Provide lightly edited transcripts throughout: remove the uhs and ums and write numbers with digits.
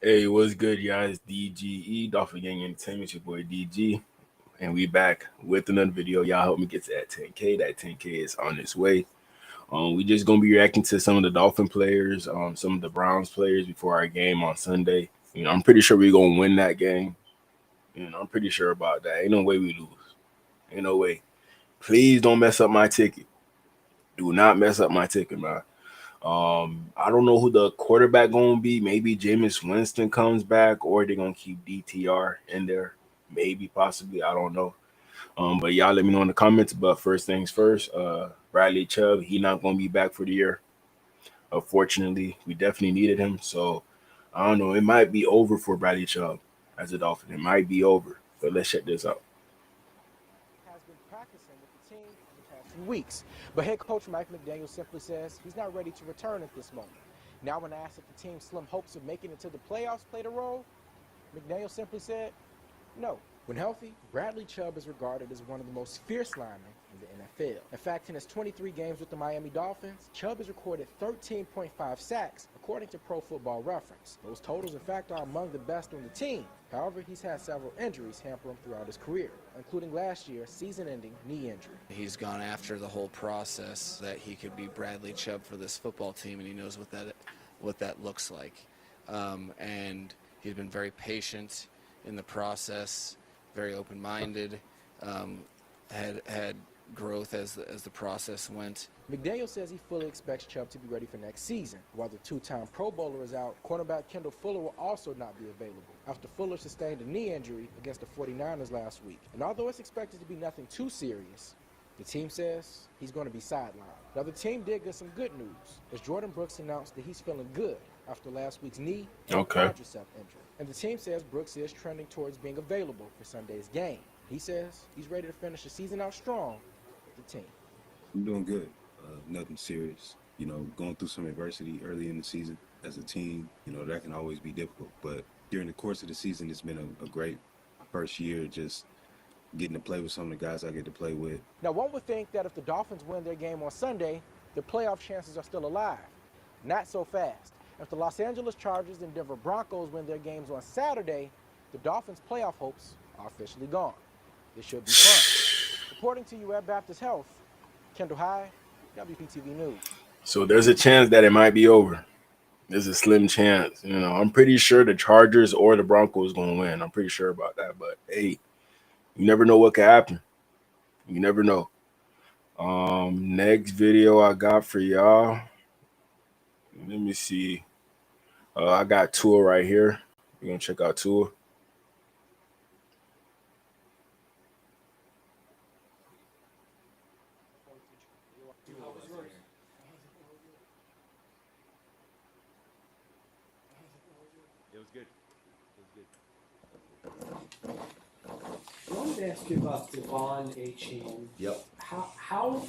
Hey, what's good, guys? DGE, Dolphin Gang Entertainment, it's your boy DG, and we back with another video. Y'all help me get to that 10K. That 10K is on its way. We just gonna be reacting to some of the Dolphin players, some of the Browns players before our game on Sunday. I'm pretty sure we're gonna win that game. I'm pretty sure about that. Ain't no way we lose. Ain't no way. Please don't mess up my ticket. Do not mess up my ticket, man. I don't know who the quarterback gonna be. Maybe Jameis Winston comes back, or they're gonna keep DTR in there. Maybe, possibly, I don't know. But y'all let me know in the comments. But first things first, Bradley Chubb, he not gonna be back for the year. Unfortunately, we definitely needed him. So I don't know. It might be over for Bradley Chubb as a Dolphin. It might be over. But let's check this out. Has been practicing with the team in the past few weeks. But head coach Mike McDaniel simply says he's not ready to return at this moment. Now, when asked if the team's slim hopes of making it to the playoffs played a role, McDaniel simply said, no. When healthy, Bradley Chubb is regarded as one of the most fierce linemen in the NFL. In fact, in his 23 games with the Miami Dolphins, Chubb has recorded 13.5 sacks, according to Pro Football Reference. Those totals, in fact, are among the best on the team. However, he's had several injuries hamper him throughout his career, including last year's season-ending knee injury. He's gone after the whole process that he could be Bradley Chubb for this football team, and he knows what that looks like. And he's been very patient in the process, very open-minded, had growth as the process went. McDaniel says he fully expects Chubb to be ready for next season. While the two-time Pro Bowler is out, cornerback Kendall Fuller will also not be available after Fuller sustained a knee injury against the 49ers last week. And although it's expected to be nothing too serious, the team says he's going to be sidelined. Now, the team did get some good news, as Jordan Brooks announced that he's feeling good after last week's knee and quadricep injury. And the team says Brooks is trending towards being available for Sunday's game. He says he's ready to finish the season out strong with the team. I'm doing good. Nothing serious. Going through some adversity early in the season as a team, that can always be difficult. But during the course of the season, it's been a great first year just getting to play with some of the guys I get to play with. Now, one would think that if the Dolphins win their game on Sunday, their playoff chances are still alive. Not so fast. If the Los Angeles Chargers and Denver Broncos win their games on Saturday, the Dolphins' playoff hopes are officially gone. This should be fun. Reporting to you at Baptist Health, Kendall High, WPTV News. So there's a chance that it might be over. There's a slim chance. I'm pretty sure the Chargers or the Broncos gonna win. I'm pretty sure about that. But hey, you never know what could happen. You never know. Next video I got for y'all. Let me see. I got Tua right here. We're gonna check out Tua. It was good. I wanted to ask you about Devon A-Chain. Yep. How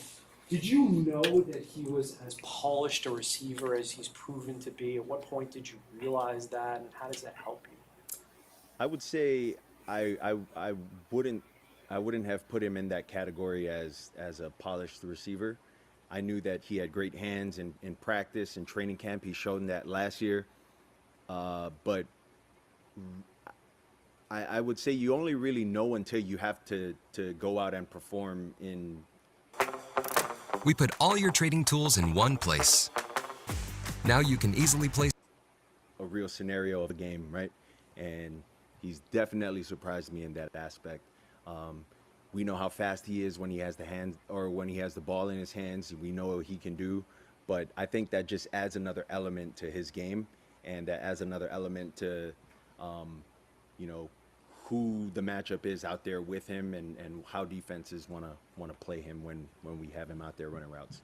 did you know that he was as polished a receiver as he's proven to be? At what point did you realize that, and how does that help you? I would say I wouldn't have put him in that category as a polished receiver. I knew that he had great hands in practice and training camp. He showed that last year. But I would say you only really know until you have to go out and perform in. We put all your trading tools in one place. Now you can easily place A real scenario of a game, right? And he's definitely surprised me in that aspect. We know how fast he is when he has the hand or when he has the ball in his hands. We know what he can do, but I think that just adds another element to his game, and that adds another element to, who the matchup is out there with him, and how defenses want to play him when we have him out there running routes.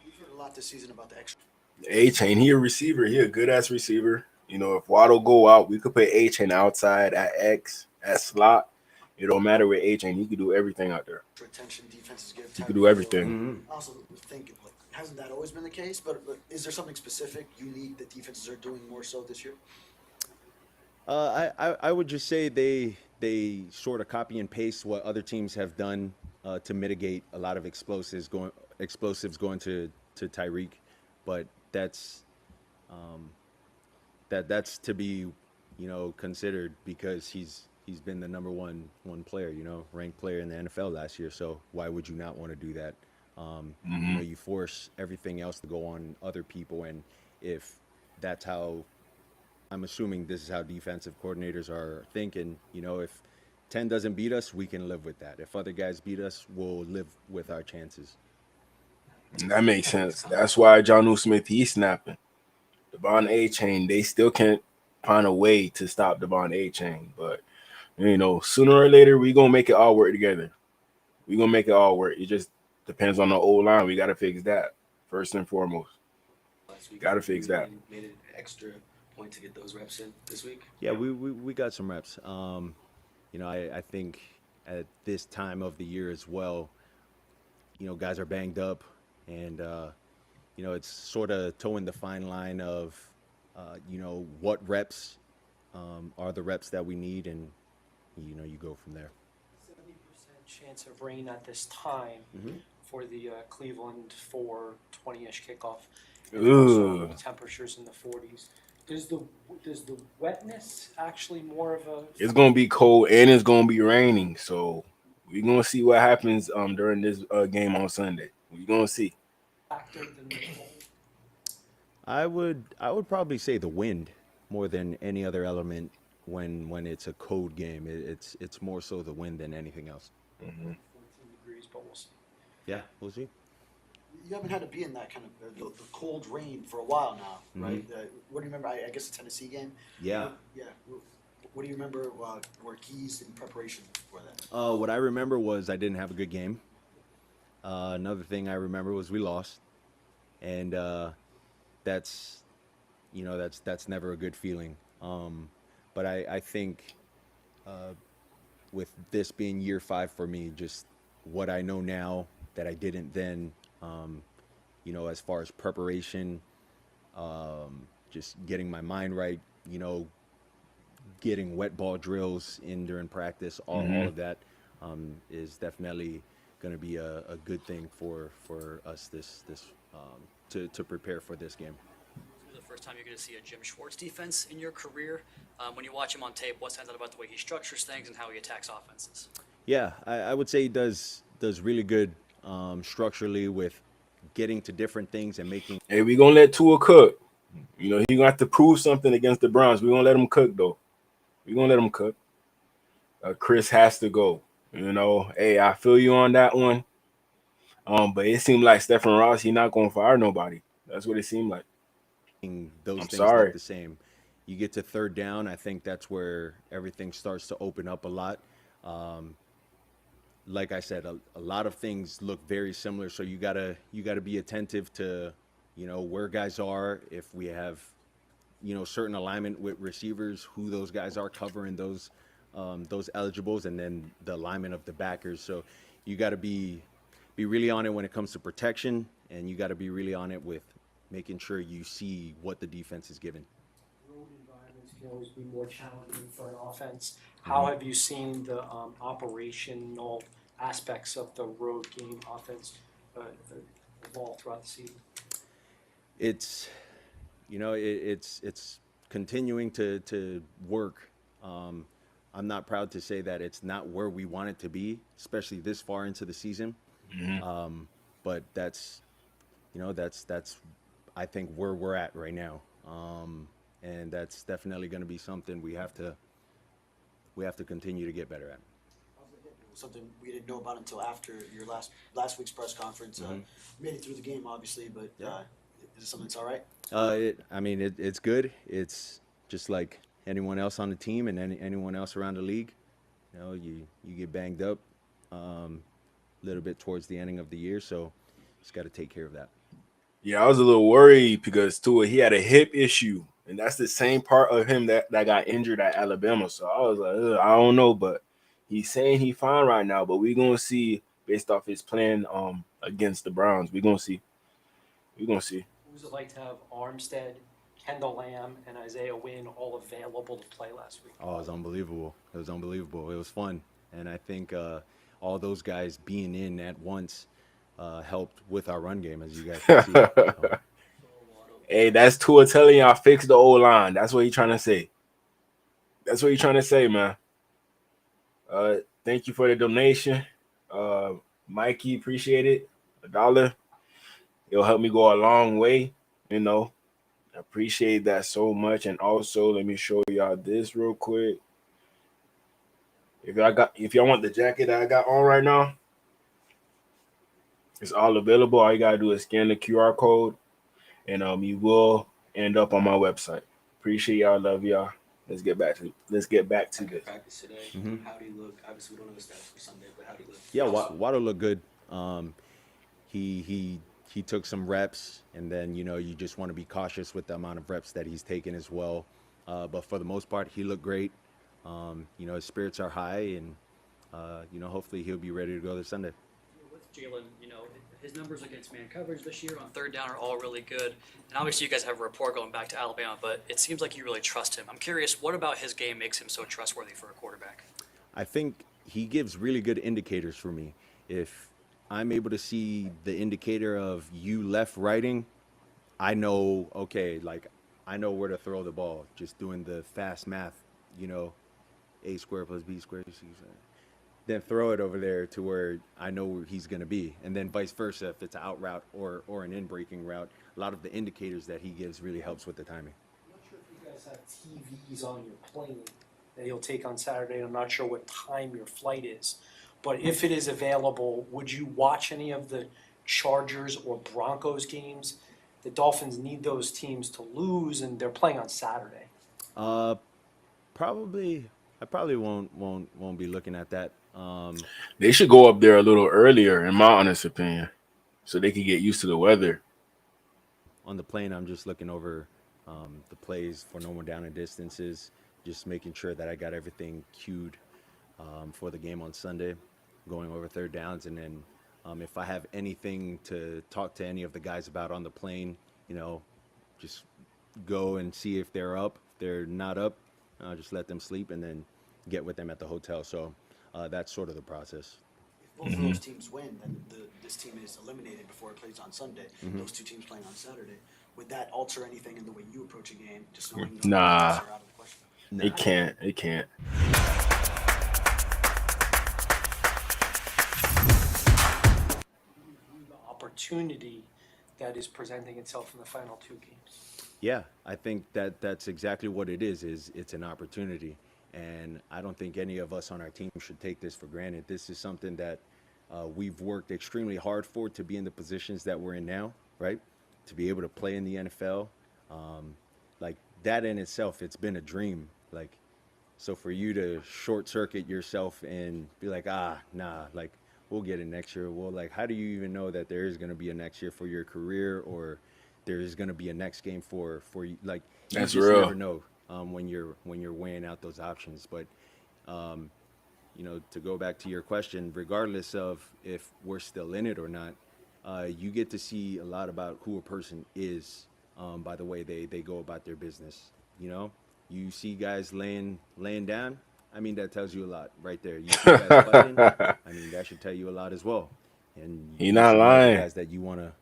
We've heard a lot this season about the extra. A-Chain, he a receiver. He a good ass receiver. If Waddle go out, we could put A-Chain outside at X, at slot. It don't matter with A-Chain. He could do everything out there. Attention defenses give. He could do everything. Mm-hmm. I also think, hasn't that always been the case? But is there something specific, unique that defenses are doing more so this year? I would just say they sort of copy and paste what other teams have done to mitigate a lot of explosives going to Tyreek, but that's to be considered because he's been the number one player, ranked player in the NFL last year. So why would you not want to do that? You force everything else to go on other people, and if that's how I'm assuming this is how defensive coordinators are thinking, if 10 doesn't beat us, we can live with that. If other guys beat us, we'll live with our chances. That makes sense. That's why John Smith, he's snapping. Devon A. Chain, they still can't find a way to stop Devon A. Chain. But, sooner or later, we're going to make it all work together. We're going to make it all work. It just depends on the old line. We got to fix that first and foremost. Got to fix that. Made an extra point to get those reps in this week. Yeah, we got some reps. I think at this time of the year as well, guys are banged up, and it's sort of towing the fine line of, what reps are the reps that we need, and you go from there. 70% chance of rain at this time for the Cleveland 4:20-ish kickoff. And also temperatures in the 40s. Does the wetness actually more of a? It's gonna be cold and it's gonna be raining, so we're gonna see what happens during this game on Sunday. We're gonna see. Factor than the cold? I would probably say the wind more than any other element when it's a cold game. It's more so the wind than anything else. 14 degrees, but we'll see. Yeah, we'll see. You haven't had to be in that kind of the cold rain for a while now, right? What do you remember? I guess the Tennessee game. Yeah. Yeah. What do you remember were keys in preparation for that? What I remember was I didn't have a good game. Another thing I remember was we lost, and that's never a good feeling. But I think with this being year 5 for me, just what I know now that I didn't then. As far as preparation, just getting my mind right, getting wet ball drills in during practice, all of that is definitely going to be a good thing for us to prepare for this game. This is the first time you're going to see a Jim Schwartz defense in your career. When you watch him on tape, what stands out about the way he structures things and how he attacks offenses? Yeah, I would say he does really good structurally with getting to different things and making. Hey, we gonna let Tua cook. He gonna have to prove something against the Browns. We gonna let him cook though. We gonna let him cook. Chris has to go. Hey, I feel you on that one. But it seemed like Stephen Ross, he not gonna fire nobody. That's what it seemed like. Those I'm things sorry. look the same. You get to third down, I think that's where everything starts to open up a lot. Like I said, a lot of things look very similar, so you gotta be attentive to, where guys are. If we have, certain alignment with receivers, who those guys are covering those eligibles, and then the alignment of the backers. So you got to be really on it when it comes to protection, and you got to be really on it with making sure you see what the defense is giving. Road environments can always be more challenging for an offense. How have you seen the operational aspects of the road game offense evolve throughout the season? It's it's continuing to work. I'm not proud to say that it's not where we want it to be, especially this far into the season. But that's I think where we're at right now, and that's definitely going to be something we have to continue to get better at. Something we didn't know about until after your last week's press conference. Made it through the game, obviously, but is it something that's all right? It's good. It's just like anyone else on the team and anyone else around the league. You get banged up a little bit towards the ending of the year, so just got to take care of that. Yeah, I was a little worried because Tua, he had a hip issue, and that's the same part of him that got injured at Alabama. So I was like, I don't know, but he's saying he's fine right now. But we're gonna see based off his plan against the Browns. We're gonna see. What was it like to have Armstead, Kendall Lamb, and Isaiah Wynn all available to play last week? Oh, it was unbelievable. It was fun, and I think all those guys being in at once helped with our run game, as you guys can see. Hey, that's Tua telling y'all fix the O-line. That's what he's trying to say. That's what you're trying to say, man. Thank you for the donation. Uh, Mikey, appreciate it. $1. It'll help me go a long way. You know, appreciate that so much. And also, let me show y'all this real quick. If y'all want the jacket that I got on right now, it's all available. All you gotta do is scan the QR code, and you will end up on my website. Appreciate y'all. Love y'all. Let's get back to this. Practice today. How do you look? Obviously, we don't know the stats for Sunday, but how do you look? Yeah, Waddle looked good. He took some reps, and then you just want to be cautious with the amount of reps that he's taken as well. But for the most part, he looked great. His spirits are high, and hopefully he'll be ready to go this Sunday. With Jalen, his numbers against man coverage this year on third down are all really good. And obviously you guys have a rapport going back to Alabama, but it seems like you really trust him. I'm curious, what about his game makes him so trustworthy for a quarterback? I think he gives really good indicators for me. If I'm able to see the indicator of you left righting, I know, okay, like I know where to throw the ball. Just doing the fast math, A squared plus B squared, then throw it over there to where I know where he's going to be. And then vice versa, if it's an out route or an in-breaking route, a lot of the indicators that he gives really helps with the timing. I'm not sure if you guys have TVs on your plane that you'll take on Saturday. I'm not sure what time your flight is. But if it is available, would you watch any of the Chargers or Broncos games? The Dolphins need those teams to lose, and they're playing on Saturday. Probably. I probably won't be looking at that. They should go up there a little earlier, in my honest opinion, so they can get used to the weather. On the plane, I'm just looking over the plays for no more down and distances, just making sure that I got everything queued for the game on Sunday, going over third downs, and then if I have anything to talk to any of the guys about on the plane, just go and see if they're up. If they're not up, I'll just let them sleep and then get with them at the hotel. So that's sort of the process. If both of those teams win, then this team is eliminated before it plays on Sunday. Those two teams playing on Saturday. Would that alter anything in the way you approach a game? Just knowing the Nah. are out of the question. It can't. It can't. The opportunity that is presenting itself in the final two games. Yeah, I think that's exactly what it is it's an opportunity. And I don't think any of us on our team should take this for granted. This is something that we've worked extremely hard for, to be in the positions that we're in now, right? To be able to play in the NFL. Like that in itself, it's been a dream. Like, so for you to short circuit yourself and be like, nah, like we'll get it next year. Well, like, how do you even know that there is going to be a next year for your career, or there is going to be a next game for you? Like, you That's just real. never know when you're weighing out those options. But to go back to your question, regardless of if we're still in it or not, you get to see a lot about who a person is by the way they go about their business. You see guys laying down. I mean, that tells you a lot right there. You see guys fighting. I mean, that should tell you a lot as well. And He not lying. guys that you want to,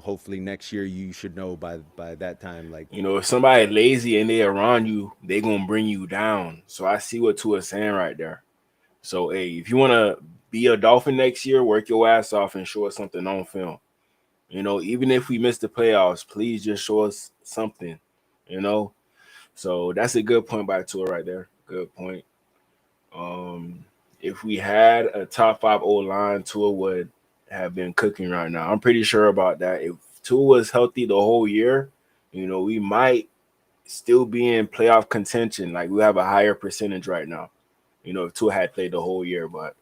hopefully next year you should know by that time. Like, If somebody lazy and they around you, they gonna bring you down. So I see what Tua's saying right there. So hey, if you wanna be a Dolphin next year, work your ass off and show us something on film. Even if we miss the playoffs, please just show us something. So that's a good point by Tua right there. Good point. If we had a top 5 O line, Tua would have been cooking right now. I'm pretty sure about that. If Tua was healthy the whole year, we might still be in playoff contention. Like, we have a higher percentage right now. If Tua had played the whole year, but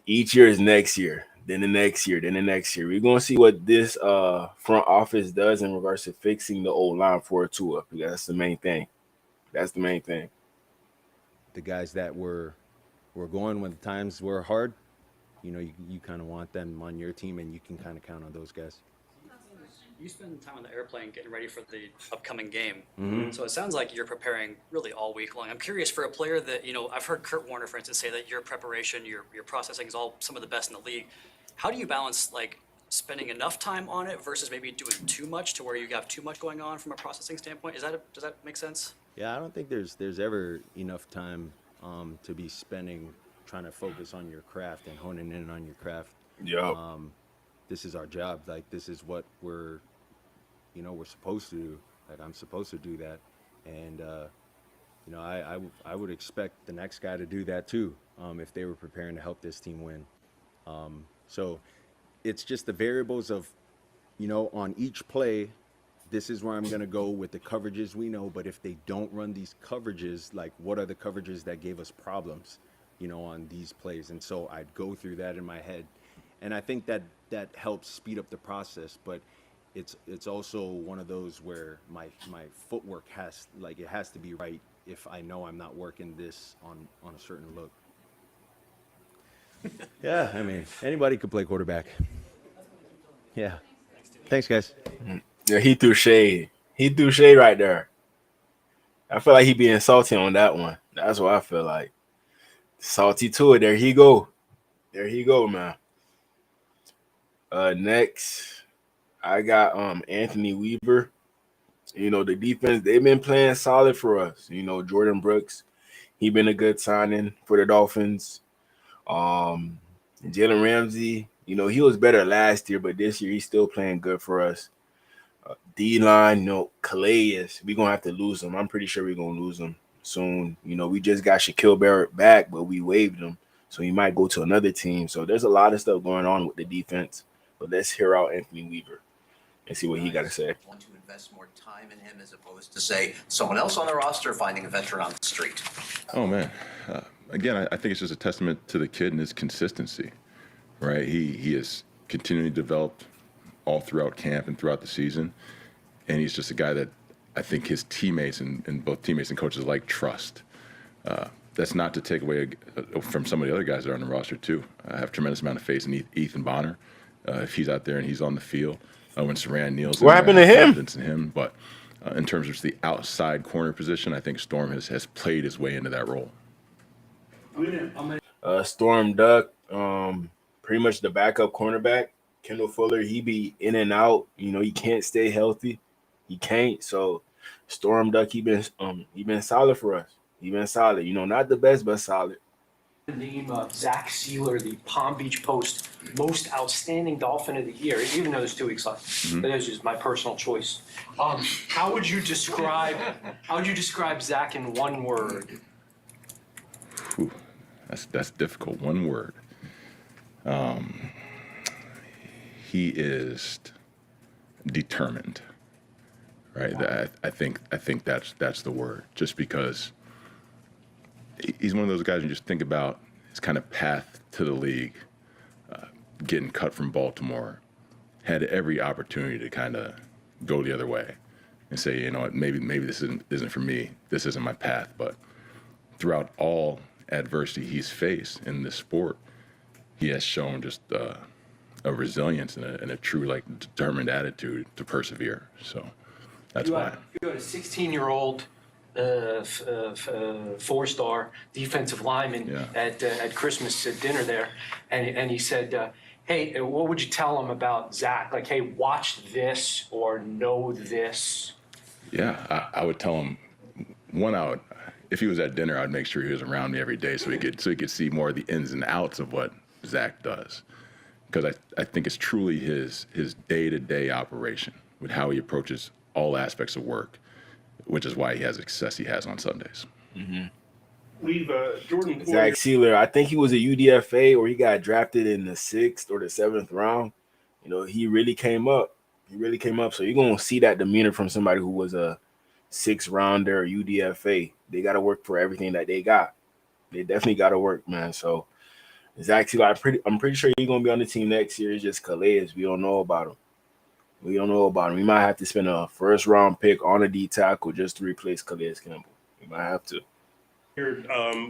each year is next year, then the next year, then the next year. We're gonna see what this front office does in regards to fixing the old line for Tua, because that's the main thing. That's the main thing. the guys that were going when the times were hard, you kind of want them on your team, and you can kind of count on those guys. You spend time on the airplane getting ready for the upcoming game. So it sounds like you're preparing really all week long. I'm curious, for a player that, I've heard Kurt Warner, for instance, say that your preparation, your processing is all some of the best in the league. How do you balance, like, spending enough time on it versus maybe doing too much to where you have too much going on from a processing standpoint? Does that make sense? Yeah, I don't think there's ever enough time to be spending trying to focus on your craft and honing in on your craft. Yep. This is our job. Like, this is what we're supposed to do. Like, I'm supposed to do that, and I would expect the next guy to do that too, if they were preparing to help this team win. So it's just the variables of, on each play, this is where I'm going to go with the coverages we know. But if they don't run these coverages, like, what are the coverages that gave us problems, on these plays? And so I'd go through that in my head. And I think that helps speed up the process. But it's also one of those where my footwork has to be right if I know I'm not working this on a certain look. Yeah, I mean, anybody could play quarterback. Yeah. Thanks, guys. Yeah, he threw shade. He threw shade right there. I feel like he being salty on that one. That's what I feel like. Salty to it. There he go. There he go, man. Next, I got Anthony Weaver. The defense, they've been playing solid for us. Jordan Brooks, he been a good signing for the Dolphins. Jalen Ramsey, he was better last year, but this year he's still playing good for us. D-line, Calais, we're going to have to lose him. I'm pretty sure we're going to lose him soon. We just got Shaquille Barrett back, but we waived him. So he might go to another team. So there's a lot of stuff going on with the defense. But let's hear out Anthony Weaver and see what he got to say. Want to invest more time in him as opposed to, say, someone else on the roster finding a veteran on the street? Oh, man. Again, I think it's just a testament to the kid and his consistency, right? He has continually developed all throughout camp and throughout the season. And he's just a guy that I think his teammates and both teammates and coaches like trust. That's not to take away from some of the other guys that are on the roster, too. I have a tremendous amount of faith in Ethan Bonner. If he's out there and he's on the field, when Saran Nielsen, what happened to him? Confidence in him, but in terms of the outside corner position, I think Storm has played his way into that role. Storm Duck, pretty much the backup cornerback. Kendall Fuller, he be in and out. He can't stay healthy. He can't. So Storm Duck, he been solid for us. He been solid. Not the best, but solid. The name of Zach Sealer, the Palm Beach Post most outstanding Dolphin of the year, even though there's 2 weeks left. Mm-hmm. But that's just my personal choice. How would you describe Zach in one word? Whew, that's difficult. One word. He is determined. Right. Wow. I think that's the word. Just because he's one of those guys you just think about his kind of path to the league, getting cut from Baltimore, had every opportunity to kind of go the other way and say, maybe this isn't for me. This isn't my path. But throughout all adversity he's faced in this sport, he has shown just a resilience and a true, determined attitude to persevere. So that's why. You had a 16-year-old four-star defensive lineman at Christmas dinner there, and he said, hey, what would you tell him about Zach? Like, hey, watch this or know this. Yeah, I would tell him, if he was at dinner, I'd make sure he was around me every day so he could see more of the ins and outs of what Zach does. Because I think it's truly his day-to-day operation with how he approaches all aspects of work, which is why he has the success he has on Sundays. Mm-hmm. Jordan Zach Sealer, I think he was a UDFA or he got drafted in the 6th or the 7th round. He really came up. So you're going to see that demeanor from somebody who was a 6th rounder, UDFA. They got to work for everything that they got. They definitely got to work, man. So Zach Sealer, I'm pretty sure he's going to be on the team next year. It's just Calais. We don't know about him. We might have to spend a first-round pick on a D tackle just to replace Calais Campbell. We might have to.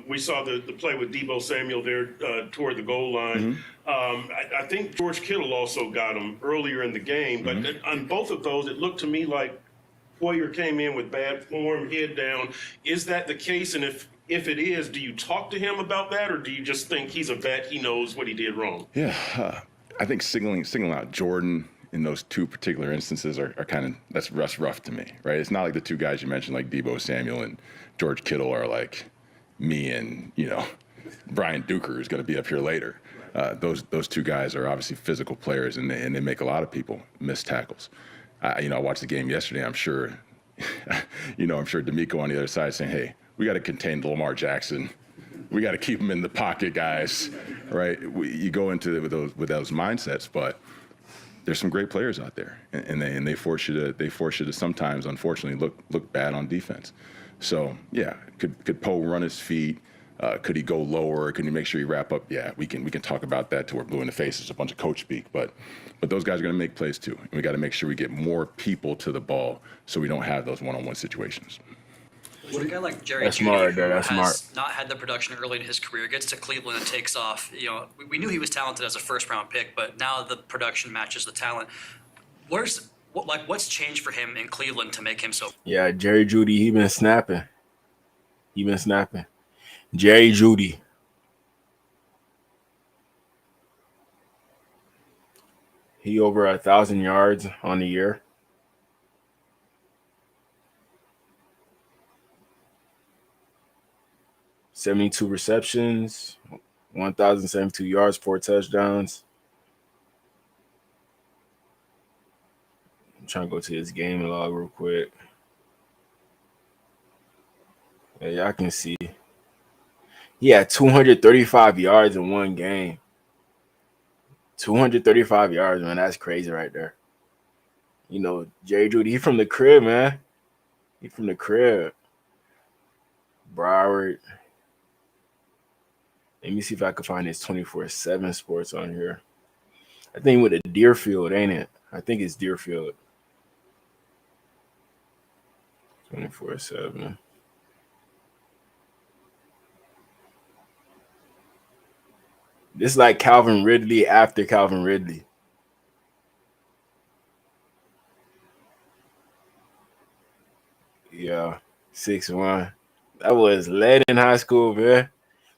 We saw the play with Deebo Samuel there toward the goal line. Mm-hmm. I think George Kittle also got him earlier in the game. But on both of those, it looked to me like Poyer came in with bad form, head down. Is that the case? And if it is, do you talk to him about that, or do you just think he's a vet, he knows what he did wrong? Yeah, I think singling out Jordan in those two particular instances are kind of, that's rough to me, right? It's not like the two guys you mentioned, like Deebo Samuel and George Kittle, are like me and, Brian Duker, who's going to be up here later. Those two guys are obviously physical players, and they make a lot of people miss tackles. I watched the game yesterday. I'm sure, I'm sure D'Amico on the other side saying, "Hey, we got to contain Lamar Jackson. We got to keep him in the pocket, guys." Right? You go into it with those mindsets, but there's some great players out there, and they force you to sometimes, unfortunately, look bad on defense. So yeah, could Poe run his feet? Could he go lower? Can he make sure he wrap up? Yeah, we can talk about that till we're blue in the face. It's a bunch of coach speak, but those guys are going to make plays too, and we got to make sure we get more people to the ball so we don't have those one-on-one situations. Well, a guy like Jerry That's Jeudy, smart, who that's has smart. not had the production early in his career, gets to Cleveland and takes off. We knew he was talented as a first-round pick, but now the production matches the talent. What's changed for him in Cleveland to make him so? Yeah, Jerry Jeudy, he been snapping. Jerry Jeudy. He over 1,000 yards on the year. '72 receptions, 1,072 yards, 4 touchdowns. I'm trying to go to his game log real quick. Yeah, y'all can see. He had 235 yards in one game. 235 yards, man. That's crazy right there. Jerry Jeudy, he from the crib, man. He from the crib. Broward. Let me see if I can find his 24/7 sports on here. I think with the Deerfield, ain't it? I think it's Deerfield. 24/7. This is like Calvin Ridley after Calvin Ridley. Yeah, 6'1". That was led in high school, man.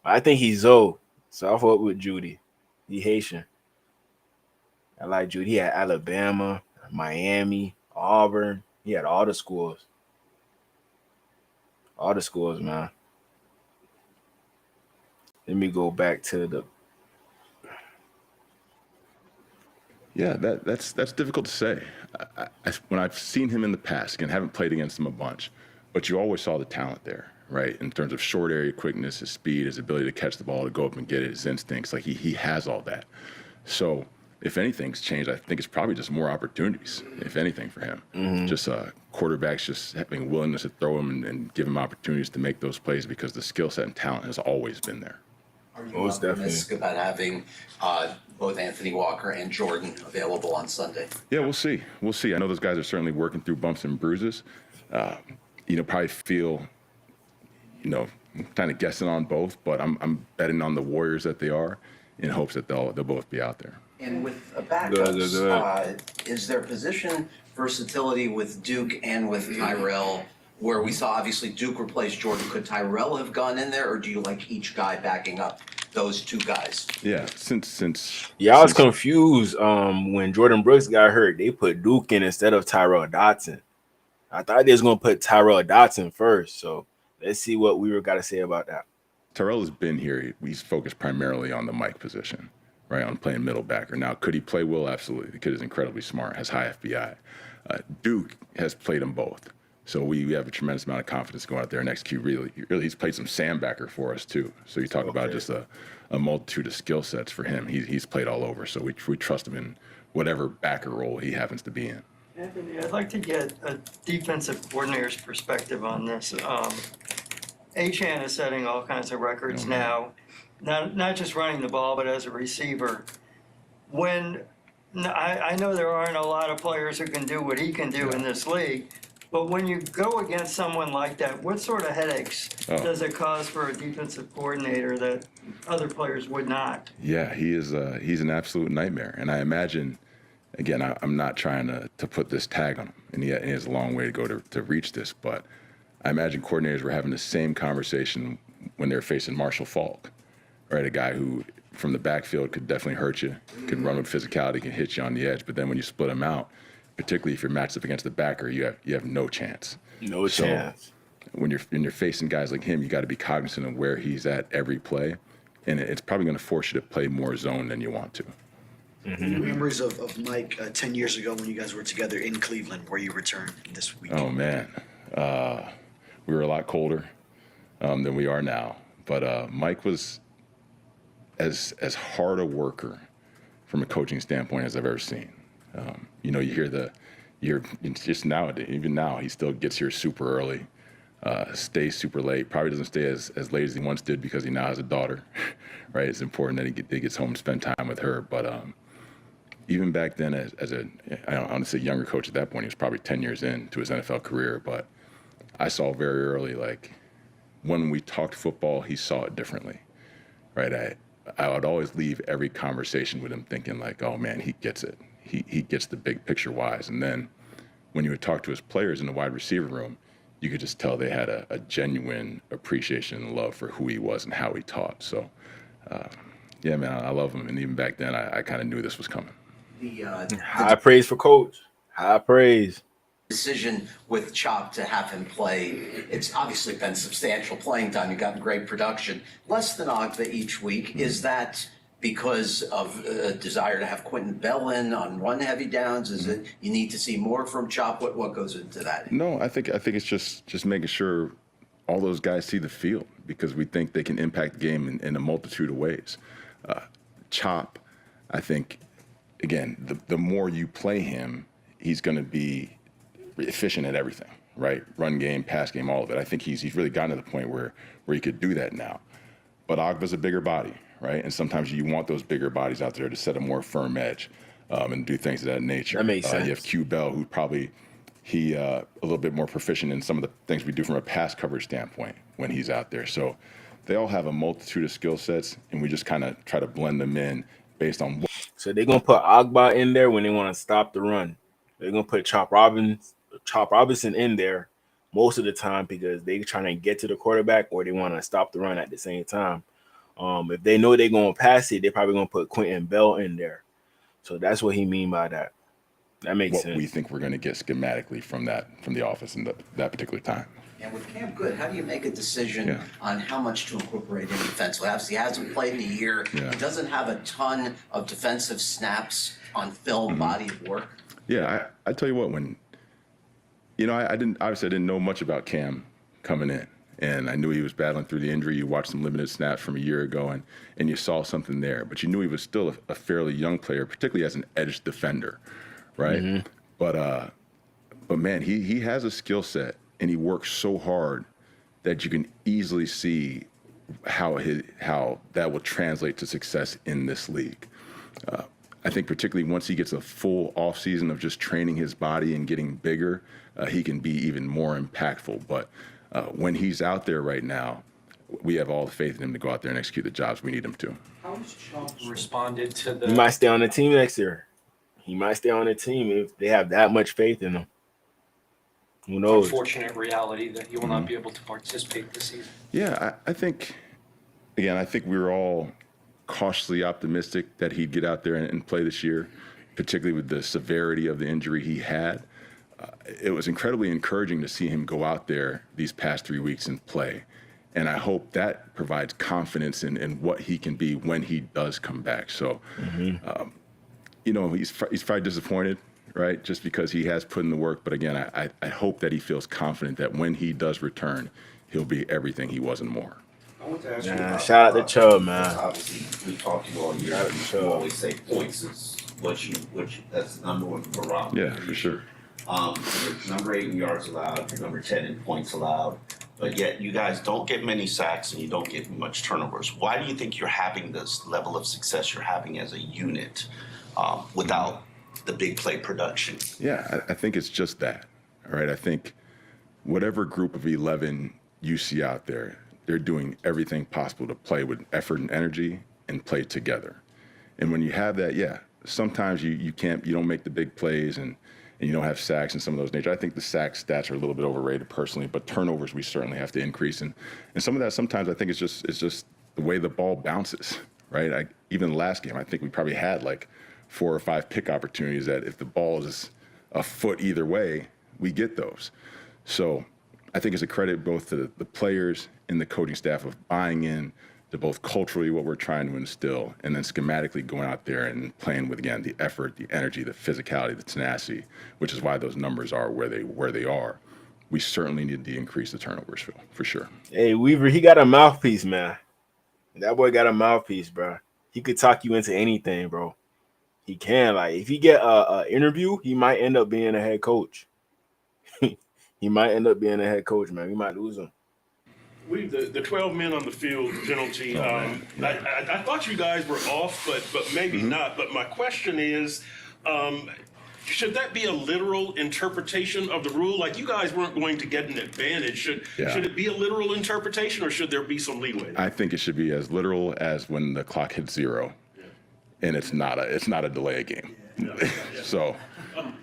I think he's old, so I fought with Jeudy. He Haitian. I like Jeudy. He had Alabama, Miami, Auburn. He had all the schools. All the schools, man. Let me go back to the. Yeah, that's difficult to say. When I've seen him in the past, again, haven't played against him a bunch, but you always saw the talent there, right? In terms of short area quickness, his speed, his ability to catch the ball, to go up and get it, his instincts, like he has all that. So if anything's changed, I think it's probably just more opportunities, if anything, for him. Mm-hmm. Just quarterbacks just having willingness to throw him and give him opportunities to make those plays, because the skill set and talent has always been there. Are you Most optimistic about having both Anthony Walker and Jordan available on Sunday? Yeah, we'll see. I know those guys are certainly working through bumps and bruises. Probably feel, kind of guessing on both, but I'm betting on the Warriors that they are, in hopes that they'll both be out there. And with backups, is there position versatility with Duke and with Tyrell, where we saw obviously Duke replace Jordan? Could Tyrell have gone in there, or do you like each guy backing up those two guys? Yeah, since I was confused when Jordan Brooks got hurt. They put Duke in instead of Tyrell Dodson. I thought they was going to put Tyrell Dodson first, so let's see what we got to say about that. Tyrell has been here. He's focused primarily on the Mike position, right, on playing middle backer. Now, could he play Will? Absolutely. The kid is incredibly smart, has high FBI. Duke has played them both. So we have a tremendous amount of confidence going out there and execute. Really, he's played some Sandbacker for us too. So you talk about just a multitude of skill sets for him. He's played all over. So we trust him in whatever backer role he happens to be in. Anthony, I'd like to get a defensive coordinator's perspective on this. Achane is setting all kinds of records now, not just running the ball, but as a receiver. I know there aren't a lot of players who can do what he can do in this league, but when you go against someone like that, what sort of headaches does it cause for a defensive coordinator that other players would not? Yeah, he's an absolute nightmare. And I imagine, again, I'm not trying to put this tag on him, and he has a long way to go to reach this, but I imagine coordinators were having the same conversation when they were facing Marshall Faulk, right? A guy who from the backfield could definitely hurt you, can run with physicality, can hit you on the edge. But then when you split them out, particularly if you're matched up against the backer, you have no chance. No chance. When you're facing guys like him, you got to be cognizant of where he's at every play, and it's probably going to force you to play more zone than you want to. Memories of Mike 10 years ago when you guys were together in Cleveland, where you returned this week. Oh man, we were a lot colder than we are now. But Mike was as hard a worker from a coaching standpoint as I've ever seen. You hear just nowadays, even now, he still gets here super early, stays super late. Probably doesn't stay as late as he once did because he now has a daughter, right? It's important that he gets home and spend time with her. But even back then, as I don't want to say younger coach at that point, he was probably 10 years into his NFL career. But I saw very early, like, when we talked football, he saw it differently, right? I would always leave every conversation with him thinking like, oh man, he gets it. He gets the big picture wise. And then when you would talk to his players in the wide receiver room, you could just tell they had a genuine appreciation and love for who he was and how he taught. So, yeah, man, I love him. And even back then, I kind of knew this was coming. High praise for Coach. High praise. Decision with Chop to have him play, it's obviously been substantial playing time. You've gotten great production. Less than Ogba each week. Is that because of a desire to have Quentin Bell in on run-heavy downs? Is it you need to see more from Chop? What goes into that? No, I think it's just making sure all those guys see the field because we think they can impact the game in a multitude of ways. Chop, I think, again, the more you play him, he's going to be efficient at everything, right? Run game, pass game, all of it. I think he's really gotten to the point where he could do that now. But Ogba's a bigger body, right? And sometimes you want those bigger bodies out there to set a more firm edge and do things of that nature. That makes sense. You have Q Bell, who probably a little bit more proficient in some of the things we do from a pass coverage standpoint when he's out there. So they all have a multitude of skill sets, and we just kind of try to blend them in based on what. So they're gonna put Ogba in there when they want to stop the run. They're gonna put Chop Robinson in there most of the time because they're trying to get to the quarterback or they want to stop the run at the same time. If they know they're going to pass it, they're probably going to put Quentin Bell in there. So that's what he mean by that. That makes sense. What we think we're going to get schematically from the office in that particular time. And with Cam Good, how do you make a decision on how much to incorporate in defensively? Obviously, he hasn't played in a year. He doesn't have a ton of defensive snaps on film, body of work. Yeah, I tell you what, when I didn't know much about Cam coming in, and I knew he was battling through the injury. You watched some limited snaps from a year ago, and you saw something there, but you knew he was still a fairly young player, particularly as an edge defender, right? Mm-hmm. But man, he has a skill set, and he works so hard that you can easily see how that will translate to success in this league. I think particularly once he gets a full offseason of just training his body and getting bigger, he can be even more impactful. But when he's out there right now, we have all the faith in him to go out there and execute the jobs we need him to. How has Chop responded to the... He might stay on the team next year. He might stay on the team if they have that much faith in him. Who knows? Unfortunate reality that he will not be able to participate this season. Yeah, I think we were all cautiously optimistic that he'd get out there and play this year, particularly with the severity of the injury he had. It was incredibly encouraging to see him go out there these past 3 weeks and play. And I hope that provides confidence in what he can be when he does come back. So, he's probably disappointed, right, just because he has put in the work. But again, I hope that he feels confident that when he does return, he'll be everything he was and more. I want to ask you about, shout out to Chubb, man. Obviously, we've talked to you all year. You always say points is which that's the number one for Rob. Yeah, for sure. You're number 8 in yards allowed. You're number 10 in points allowed. But yet you guys don't get many sacks and you don't get much turnovers. Why do you think you're having this level of success you're having as a unit without the big play production? Yeah, I think it's just that. All right, I think whatever group of 11 you see out there, they're doing everything possible to play with effort and energy and play together. And when you have that, sometimes you don't make the big plays and you don't have sacks and some of those nature. I think the sack stats are a little bit overrated personally, but turnovers we certainly have to increase. And some of that sometimes I think it's just the way the ball bounces, right? Even the last game, I think we probably had like 4 or 5 pick opportunities that if the ball is a foot either way, we get those. So I think it's a credit both to the players and the coaching staff of buying in to both culturally what we're trying to instill and then schematically going out there and playing with, again, the effort, the energy, the physicality, the tenacity, which is why those numbers are where they are. We certainly need to increase the turnovers, Phil, for sure. Hey, Weaver, he got a mouthpiece, man. That boy got a mouthpiece, bro. He could talk you into anything, bro. He can. Like, if he get a interview, he might end up being a head coach. He might end up being a head coach, man. We might lose him. The 12 men on the field penalty. I thought you guys were off, but maybe not. But my question is, should that be a literal interpretation of the rule? Like, you guys weren't going to get an advantage. Should it be a literal interpretation, or should there be some leeway? I think it should be as literal as when the clock hits 0, and it's not a delay game. So,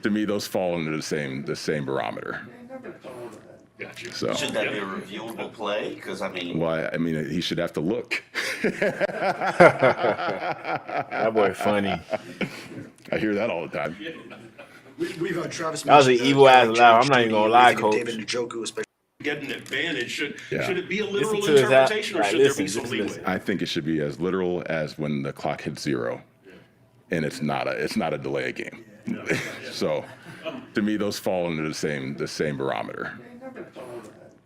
to me, those fall into the same barometer. Gotcha. So should that be a reviewable play? Because he should have to look. That boy funny. I hear that all the time. We've Travis. That was an evil ass laugh. I'm not even gonna lie, Coach. David Njoku, especially. Get an advantage. Should it be a Listen literal to his interpretation, or right, should listen, there be some just leeway? listen. I think it should be as literal as when the clock hits 0, and it's not a delay game. So, to me, those fall into the same barometer.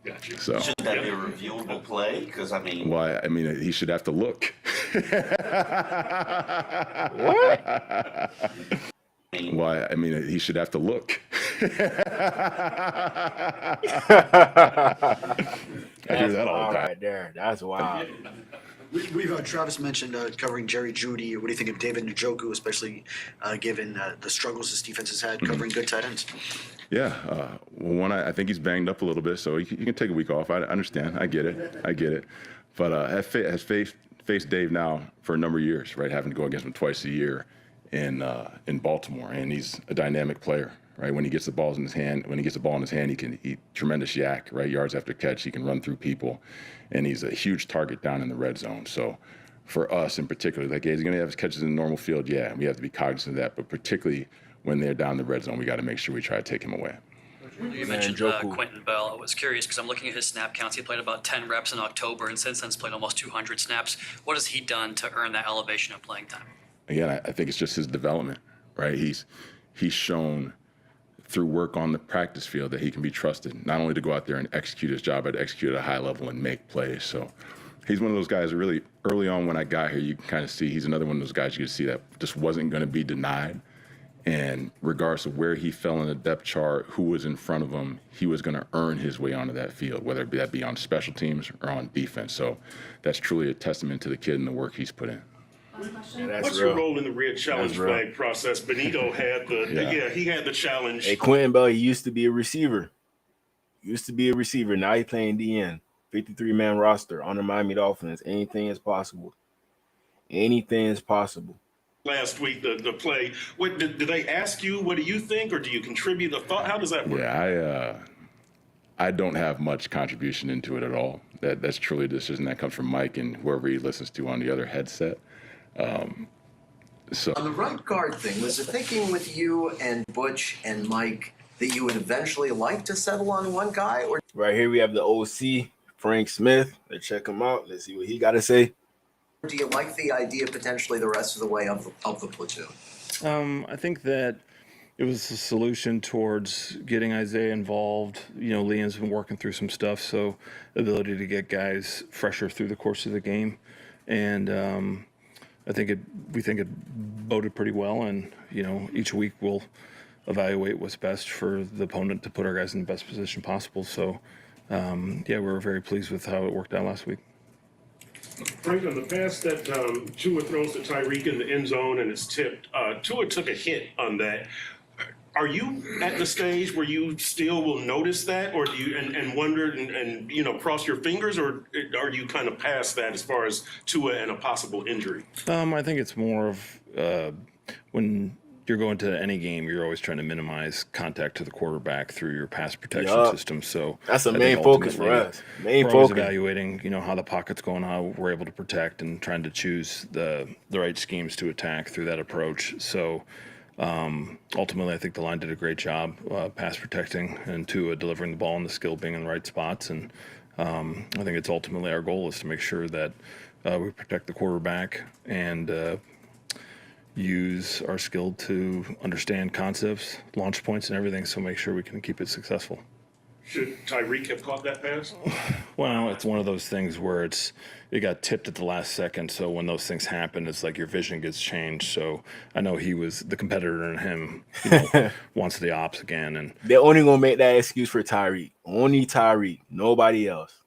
Gotcha. So should that be a reviewable play? Because he should have to look. What? He should have to look. I hear that all the time. Right there. That's wild. We've Travis mentioned covering Jerry Jeudy. What do you think of David Njoku, especially given the struggles this defense has had covering good tight ends? Yeah, I think he's banged up a little bit, so he can take a week off. I understand. I get it. But has faced Dave now for a number of years, right? Having to go against him twice a year in Baltimore, and he's a dynamic player, right? When he gets the ball in his hand, he can eat tremendous yak, right? Yards after catch, he can run through people, and he's a huge target down in the red zone. So for us in particular, like, he's going to have catches in the normal field, yeah, we have to be cognizant of that, but particularly when they're down the red zone, we got to make sure we try to take him away. You mentioned Quentin Bell. I was curious because I'm looking at his snap counts. He played about 10 reps in October, and since then has played almost 200 snaps. What has he done to earn that elevation of playing time? Again, I think it's just his development, right? He's shown through work on the practice field that he can be trusted, not only to go out there and execute his job, but execute at a high level and make plays. So he's one of those guys that really early on when I got here, you can kind of see he's another one of those guys you could see that just wasn't going to be denied. And regardless of where he fell in the depth chart, who was in front of him, he was going to earn his way onto that field, whether that be on special teams or on defense. So that's truly a testament to the kid and the work he's put in. Yeah, What's your role in the red challenge flag process? Benito had he had the challenge. Hey, Quentin Bell, he used to be a receiver. Now he's playing DN. 53-man roster on the Miami Dolphins. Anything is possible. Last week, the play. What did they ask you? What do you think, or do you contribute a thought? How does that work? Yeah, I don't have much contribution into it at all. That's truly a decision that comes from Mike and whoever he listens to on the other headset. So on the right guard thing, was the thinking with you and Butch and Mike that you would eventually like to settle on one guy? Or right here we have the OC, Frank Smith. Let's check him out. Let's see what he got to say. do you like the idea potentially the rest of the way of the platoon? I think that it was a solution towards getting Isaiah involved. You know, Liam's been working through some stuff, so ability to get guys fresher through the course of the game. And we think it boded pretty well. And, you know, each week we'll evaluate what's best for the opponent to put our guys in the best position possible. So, yeah, we're very pleased with how it worked out last week. Frank, on the pass that Tua throws to Tyreek in the end zone and it's tipped, Tua took a hit on that. Are you at the stage where you still will notice that, or do you and wonder and you know, cross your fingers, or are you kind of past that as far as Tua and a possible injury? I think it's more of when you're going to any game, you're always trying to minimize contact to the quarterback through your pass protection Yup. system. So That's a I main think focus for ultimately, us. Main we're always focus. evaluating, how the pocket's going, how we're able to protect, and trying to choose the right schemes to attack through that approach. So ultimately, I think the line did a great job pass protecting and delivering the ball and the skill being in the right spots. And I think it's ultimately our goal is to make sure that we protect the quarterback and use our skill to understand concepts, launch points, and everything. So make sure we can keep it successful. Should Tyreek have caught that pass? Well, it's one of those things where it got tipped at the last second. So when those things happen, it's like your vision gets changed. So I know he was the competitor in him, wants the ops again. And They're only gonna make that excuse for Tyreek. Only Tyreek, nobody else.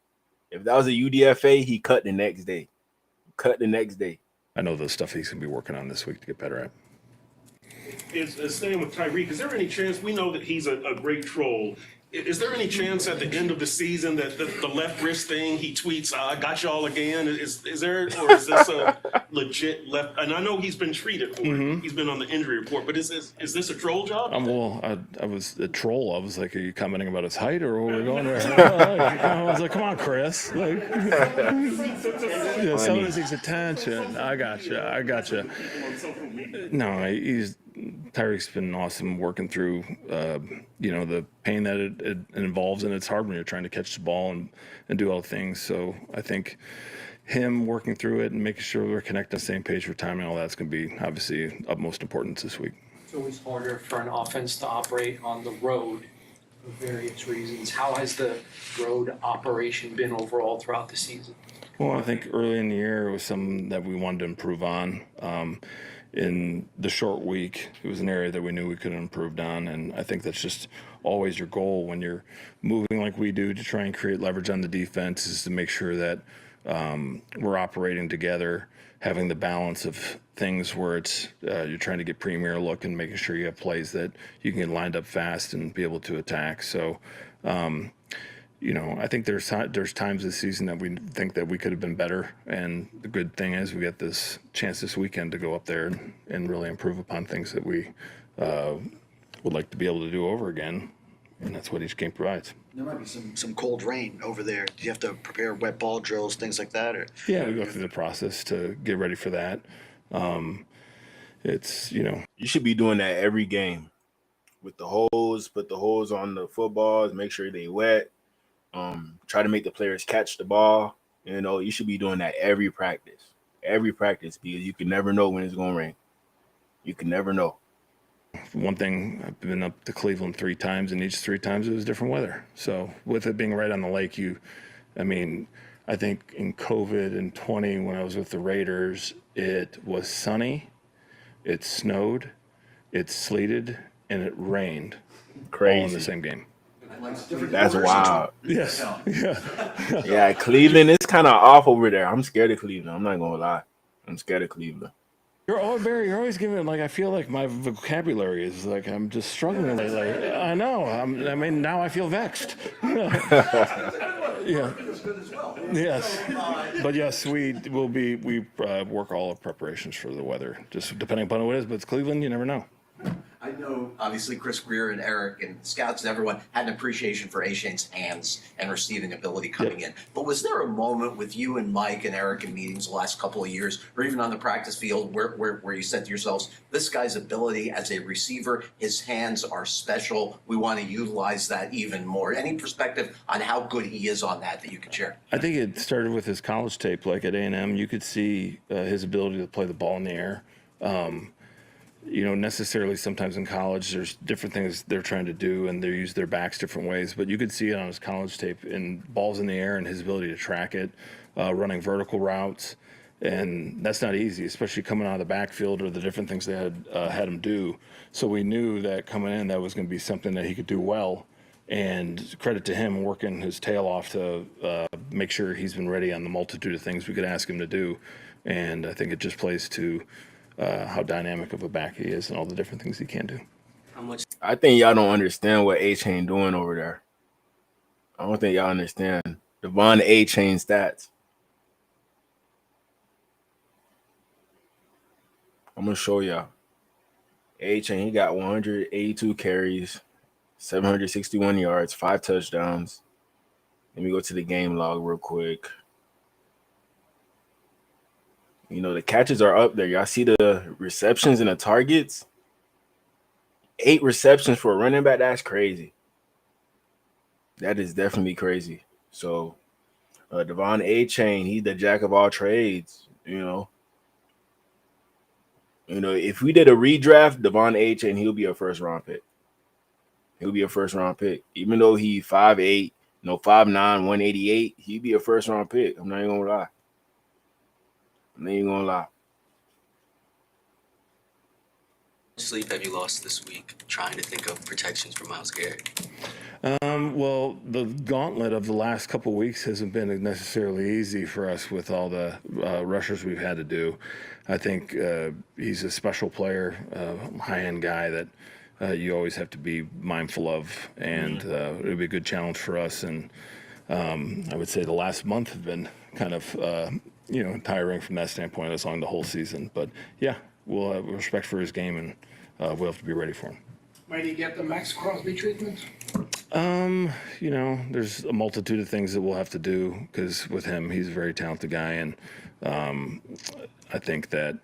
If that was a UDFA, he cut the next day. I know the stuff he's gonna be working on this week to get better at. Is staying with Tyreek, is there any chance, we know that he's a great troll. Is there any chance at the end of the season that the left wrist thing, he tweets, I got y'all again? Is there, or is this a legit left? And I know he's been treated for it. He's been on the injury report, but is this a troll job? I was a troll. I was like, are you commenting about his height or where we're going there? I was like, come on, Chris. Like, someone seeks attention. I gotcha. No, Tyreek's been awesome working through, the pain that it involves, and it's hard when you're trying to catch the ball and do all the things. So I think him working through it and making sure we're connected on the same page for timing and all that's going to be obviously of most importance this week. It's always harder for an offense to operate on the road for various reasons. How has the road operation been overall throughout the season? Well, I think early in the year it was something that we wanted to improve on. In the short week, it was an area that we knew we could have improved on, and I think that's just always your goal when you're moving like we do to try and create leverage on the defense, is to make sure that we're operating together, having the balance of things where it's you're trying to get premier look and making sure you have plays that you can get lined up fast and be able to attack. So I think there's times this season that we think that we could have been better, and the good thing is we got this chance this weekend to go up there and really improve upon things that we would like to be able to do over again, and that's what each game provides. There might be some cold rain over there. Do you have to prepare wet ball drills, things like that? Or? Yeah, we go through the process to get ready for that. It's, You should be doing that every game with the hose, put the hose on the footballs, make sure they wet. Try to make the players catch the ball. You should be doing that every practice, because you can never know when it's going to rain. You can never know. One thing, I've been up to Cleveland 3 times, and each 3 times it was different weather. So with it being right on the lake, I think in COVID in 20, when I was with the Raiders, it was sunny, it snowed, it sleeted, and it rained. Crazy. All in the same game. That's wild. Yes. Yeah, Cleveland is kind of off over there. I'm scared of Cleveland. I'm not going to lie. I'm scared of Cleveland. You're always giving, I feel like my vocabulary is I'm just struggling lately. I know. Now I feel vexed. Yeah. Yes. But yes, we work all our preparations for the weather, just depending upon what it is. But it's Cleveland, you never know. I know, obviously, Chris Greer and Eric and scouts and everyone had an appreciation for A-Shane's hands and receiving ability coming in. But was there a moment with you and Mike and Eric in meetings the last couple of years, or even on the practice field, where you said to yourselves, this guy's ability as a receiver, his hands are special. We want to utilize that even more. Any perspective on how good he is on that you could share? I think it started with his college tape. Like at A&M, you could see his ability to play the ball in the air. Necessarily sometimes in college, there's different things they're trying to do and they use their backs different ways, but you could see it on his college tape in balls in the air and his ability to track it, running vertical routes. And that's not easy, especially coming out of the backfield or the different things they had him do. So we knew that coming in, that was going to be something that he could do well. And credit to him working his tail off to make sure he's been ready on the multitude of things we could ask him to do. And I think it just plays to how dynamic of a back he is and all the different things he can do. I think y'all don't understand what A-Chain doing over there. I don't think y'all understand Devon A-Chain stats. I'm going to show y'all. A-Chain, he got 182 carries, 761 yards, 5 touchdowns. Let me go to the game log real quick. The catches are up there. Y'all see the receptions and the targets? 8 receptions for a running back. That's crazy. That is definitely crazy. So, Devon A-Chain, he's the jack of all trades. If we did a redraft, Devon A-Chain, he'll be a first round pick. He'll be a first round pick. Even though he 5'8", 5'9", 188, he'd be a first round pick. I'm not even gonna lie. Sleep have you lost this week trying to think of protections for Myles Garrett? Well, the gauntlet of the last couple of weeks hasn't been necessarily easy for us with all the rushers we've had to do. I think he's a special player, high-end guy that you always have to be mindful of, and it'll be a good challenge for us. And I would say the last month have been kind of tiring from that standpoint, as long as the whole season. But yeah, we'll have respect for his game, and we'll have to be ready for him. Might he get the Max Crosby treatment? There's a multitude of things that we'll have to do, because with him, he's a very talented guy, and I think that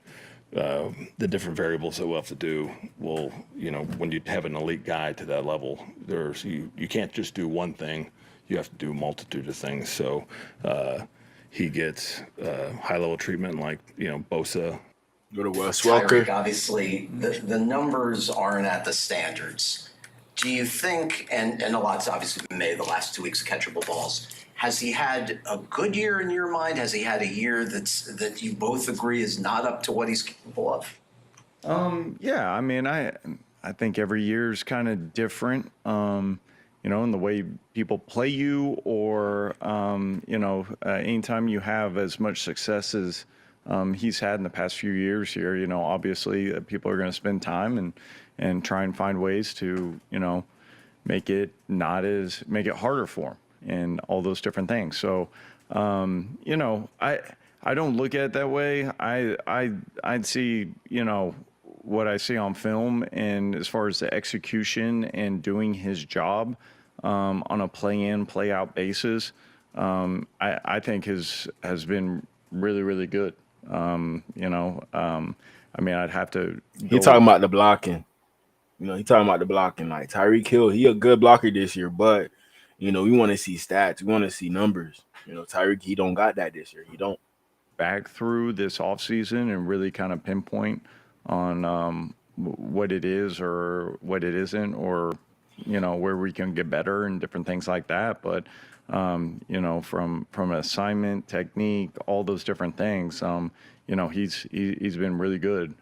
the different variables that we'll have to do will, when you have an elite guy to that level, you can't just do one thing. You have to do a multitude of things. So he gets high-level treatment like, Bosa. Go to Wes Welker. Tyreek, obviously, the numbers aren't at the standards. Do you think, and a lot's obviously been made the last 2 weeks of catchable balls, has he had a good year in your mind? Has he had a year that you both agree is not up to what he's capable of? Yeah, I mean, I think every year is kind of different, in the way people play you, or, anytime you have as much success as he's had in the past few years here, obviously people are going to spend time and try and find ways to, make it harder for him and all those different things. So, I don't look at it that way. I'd see, what I see on film, and as far as the execution and doing his job on a play-in, play-out basis, I think has been really, really good. I'd have to. He talking about the blocking. He talking about the blocking. Like Tyreek Hill, he a good blocker this year, but we want to see stats. We want to see numbers. Tyreek, he don't got that this year. He don't. Back through this offseason and really kind of pinpoint on what it is or what it isn't, or where we can get better and different things like that. But from assignment, technique, all those different things, he's been really good,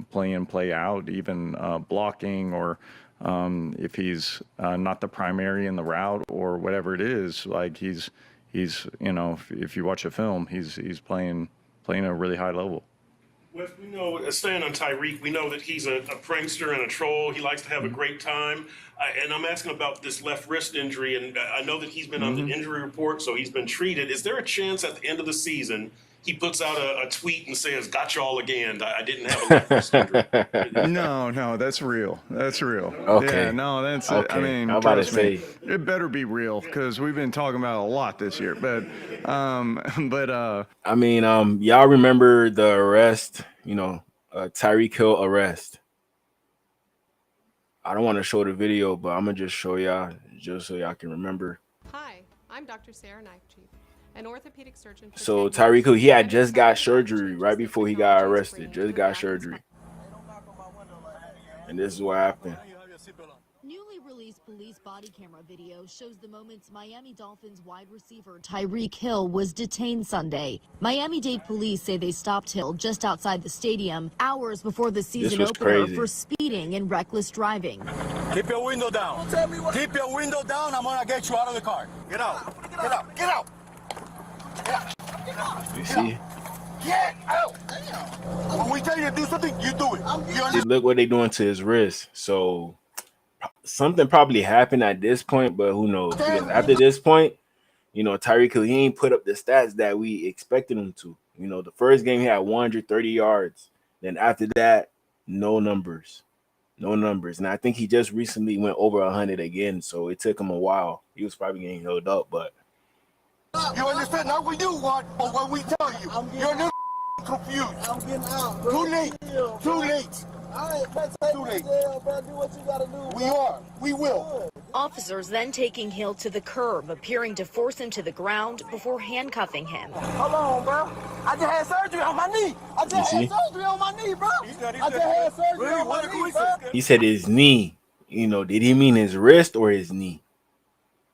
play in, play out, even blocking, or if he's not the primary in the route or whatever it is, like he's if you watch a film, he's playing at a really high level. Wes, we know, staying on Tyreek, we know that he's a prankster and a troll. He likes to have a great time. And I'm asking about this left wrist injury, and I know that he's been on the injury report, so he's been treated. Is there a chance at the end of the season he puts out a tweet and says, "Got y'all again. I didn't have a left wrist injury"? No, that's real. That's real. Okay. Yeah, no, that's. Okay. I mean, I'm about to trust me, say. it better be real, because we've been talking about it a lot this year. But y'all remember the arrest? Tyreek Hill arrest. I don't want to show the video, but I'm gonna just show y'all, just so y'all can remember. Hi, I'm Dr. Sarah Knifechief, an orthopedic surgeon. So Tyreek Hill, he had just got surgery right before he got arrested. Just got surgery. And this is what happened. Newly released police body camera video shows the moments Miami Dolphins wide receiver Tyreek Hill was detained Sunday. Miami-Dade police say they stopped Hill just outside the stadium hours before the season opener for speeding and reckless driving. Keep your window down. Keep your window down. I'm gonna get you out of the car. Get out. Get out. Get out. Get out. You see? Get out. When we tell you to do something, you do it. Just look what they doing to his wrist. So something probably happened at this point, but who knows? Because after this point, Tyreek Hill, he ain't put up the stats that we expected him to. The first game he had 130 yards. Then after that, no numbers. No numbers. And I think he just recently went over 100 again, so it took him a while. He was probably getting held up, but You understand? Not what you want, but what we tell you. You're a little confused. I'm getting out, bro. Too late. Too late. All right, too late. Bro, do what you gotta do. We are. We will. Officers then taking Hill to the curb, appearing to force him to the ground before handcuffing him. Hold on, bro. I just had surgery on my knee. I just had surgery on my knee, bro. I just had surgery on my knee, bro. he said his knee. You know, did he mean his wrist or his knee?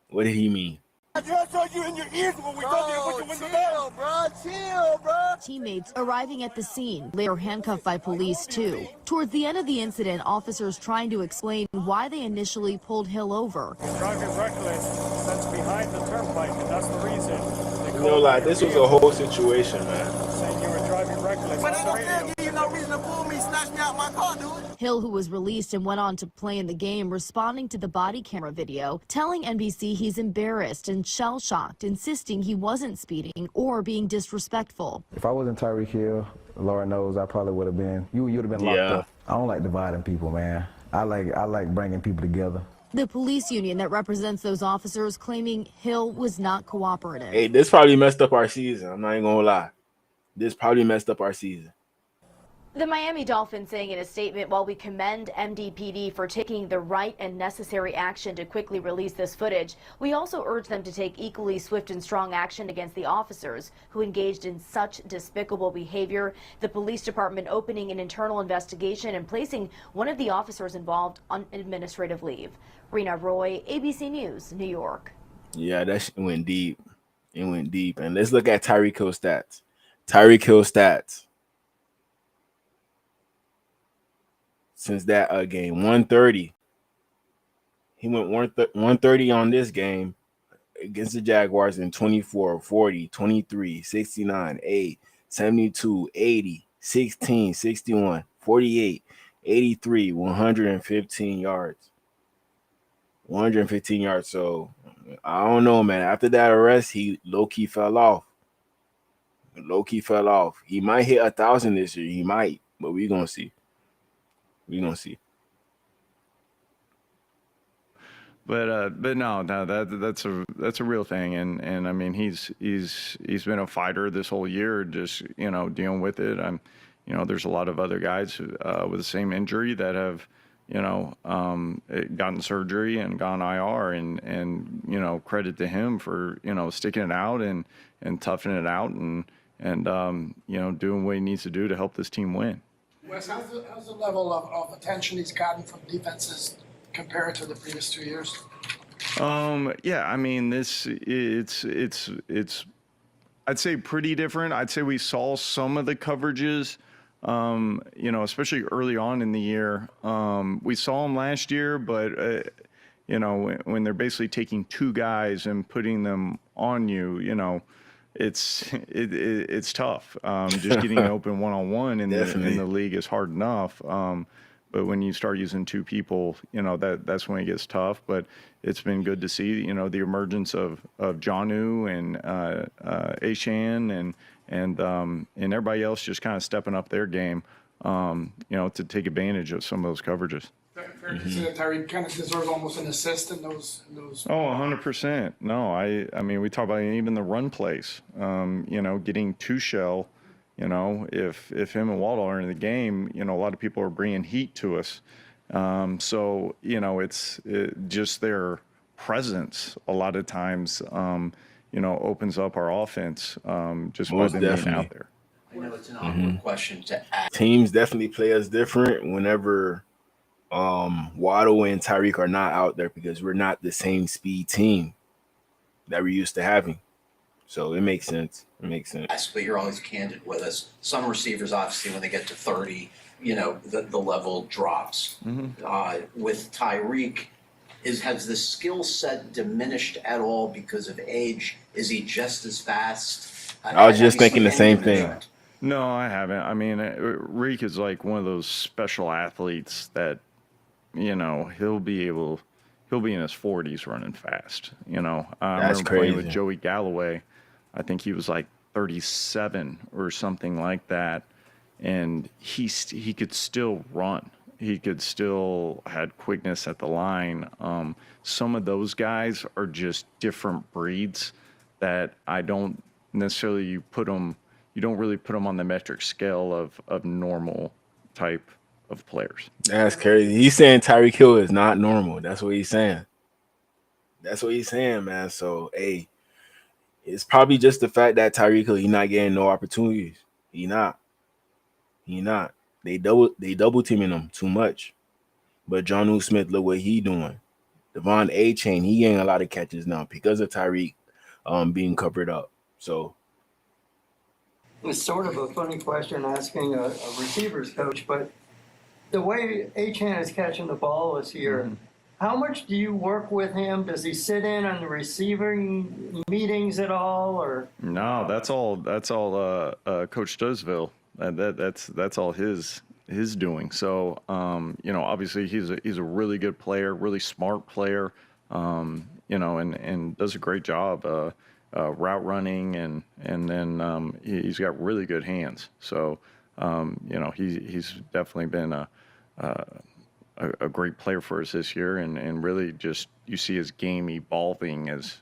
What did he mean? I just heard you in your ears when we told you to put your window down. Bro, chill, bro. Teammates arriving at the scene, later handcuffed by police too. Towards the end of the incident, officers trying to explain why they initially pulled Hill over. Driving reckless, that's behind the turnpike, and that's the reason. No lie, this was a whole situation, man. Saying you were driving reckless. But I don't give you no reason to pull me, snatch me out my car, dude. Hill, who was released and went on to play in the game, responding to the body camera video, telling NBC he's embarrassed and shell-shocked, insisting he wasn't speeding or being disrespectful. If I wasn't Tyreek Hill, Lord knows I probably would have been. You would have been locked up. I don't like dividing people, man. I like bringing people together. The police union that represents those officers claiming Hill was not cooperative. Hey, this probably messed up our season. I'm not even gonna lie. This probably messed up our season. The Miami Dolphins saying in a statement, while we commend MDPD for taking the right and necessary action to quickly release this footage, we also urge them to take equally swift and strong action against the officers who engaged in such despicable behavior. The police department opening an internal investigation and placing one of the officers involved on administrative leave. Rena Roy, ABC News, New York. Yeah, that shit went deep. It went deep. And let's look at Tyreek Hill stats. Tyreek Hill stats. Since that game, 130. He went 130 on this game against the Jaguars in 24, 40, 23, 69, 8, 72, 80, 16, 61, 48, 83, 115 yards. 115 yards. So I don't know, man. After that arrest, he low-key fell off. Low-key fell off. He might hit 1,000 this year. He might, but we're gonna see. We're gonna see. But no, that's a real thing, and I mean he's been a fighter this whole year, just dealing with it. There's a lot of other guys with the same injury that have gotten surgery and gone IR, and credit to him for sticking it out and toughing it out and doing what he needs to do to help this team win. Wes, how's the level of attention he's gotten from defenses compared to the previous 2 years? Yeah, I mean it's I'd say pretty different. I'd say we saw some of the coverages, especially early on in the year. We saw them last year, but when they're basically taking two guys and putting them on you, it's tough. Just getting open one-on-one in the league is hard enough. But when you start using two people, that's when it gets tough. But it's been good to see, the emergence of Jonnu and Ashan and everybody else just kind of stepping up their game, to take advantage of some of those coverages. Fair to say that Tyreek kind of deserves almost an assist in those. Oh, 100%. No, I mean, we talk about even the run plays, getting two shell, if him and Waddle are in the game, a lot of people are bringing heat to us. So, it's just their presence a lot of times, opens up our offense, just by them being out there. I know it's an awkward question to ask. Teams definitely play us different whenever Waddle and Tyreek are not out there, because we're not the same speed team that we're used to having. So it makes sense. It makes sense. But you're always candid with us. Some receivers, obviously, when they get to 30, the level drops. With Tyreek, has the skill set diminished at all because of age? Is he just as fast? I was just thinking the same thing. No, I haven't. I mean, Reek is like one of those special athletes that, he'll be in his 40s running fast. I remember playing with Joey Galloway. I think he was like 37 or something like that, and he could still run. he could still had quickness at the line. Some of those guys are just different breeds that I don't necessarily you don't really put them on the metric scale of normal type of players. That's crazy. He's saying Tyreek Hill is not normal. That's what he's saying. That's what he's saying, man. So, hey, it's probably just the fact that Tyreek Hill, he not getting no opportunities. He not. They double teaming him too much. But Jonnu Smith, look what he doing. Devon A-Chain, he getting a lot of catches now because of Tyreek being covered up. So It's sort of a funny question asking a receivers coach, but the way A-Chan is catching the ball this year, how much do you work with him? Does he sit in on the receiving meetings at all, or? No, that's all Coach Dusville. That's all his doing. So obviously he's a really good player, really smart player. And does a great job route running, and then he's got really good hands. So he's definitely been a great player for us this year, and really just you see his game evolving as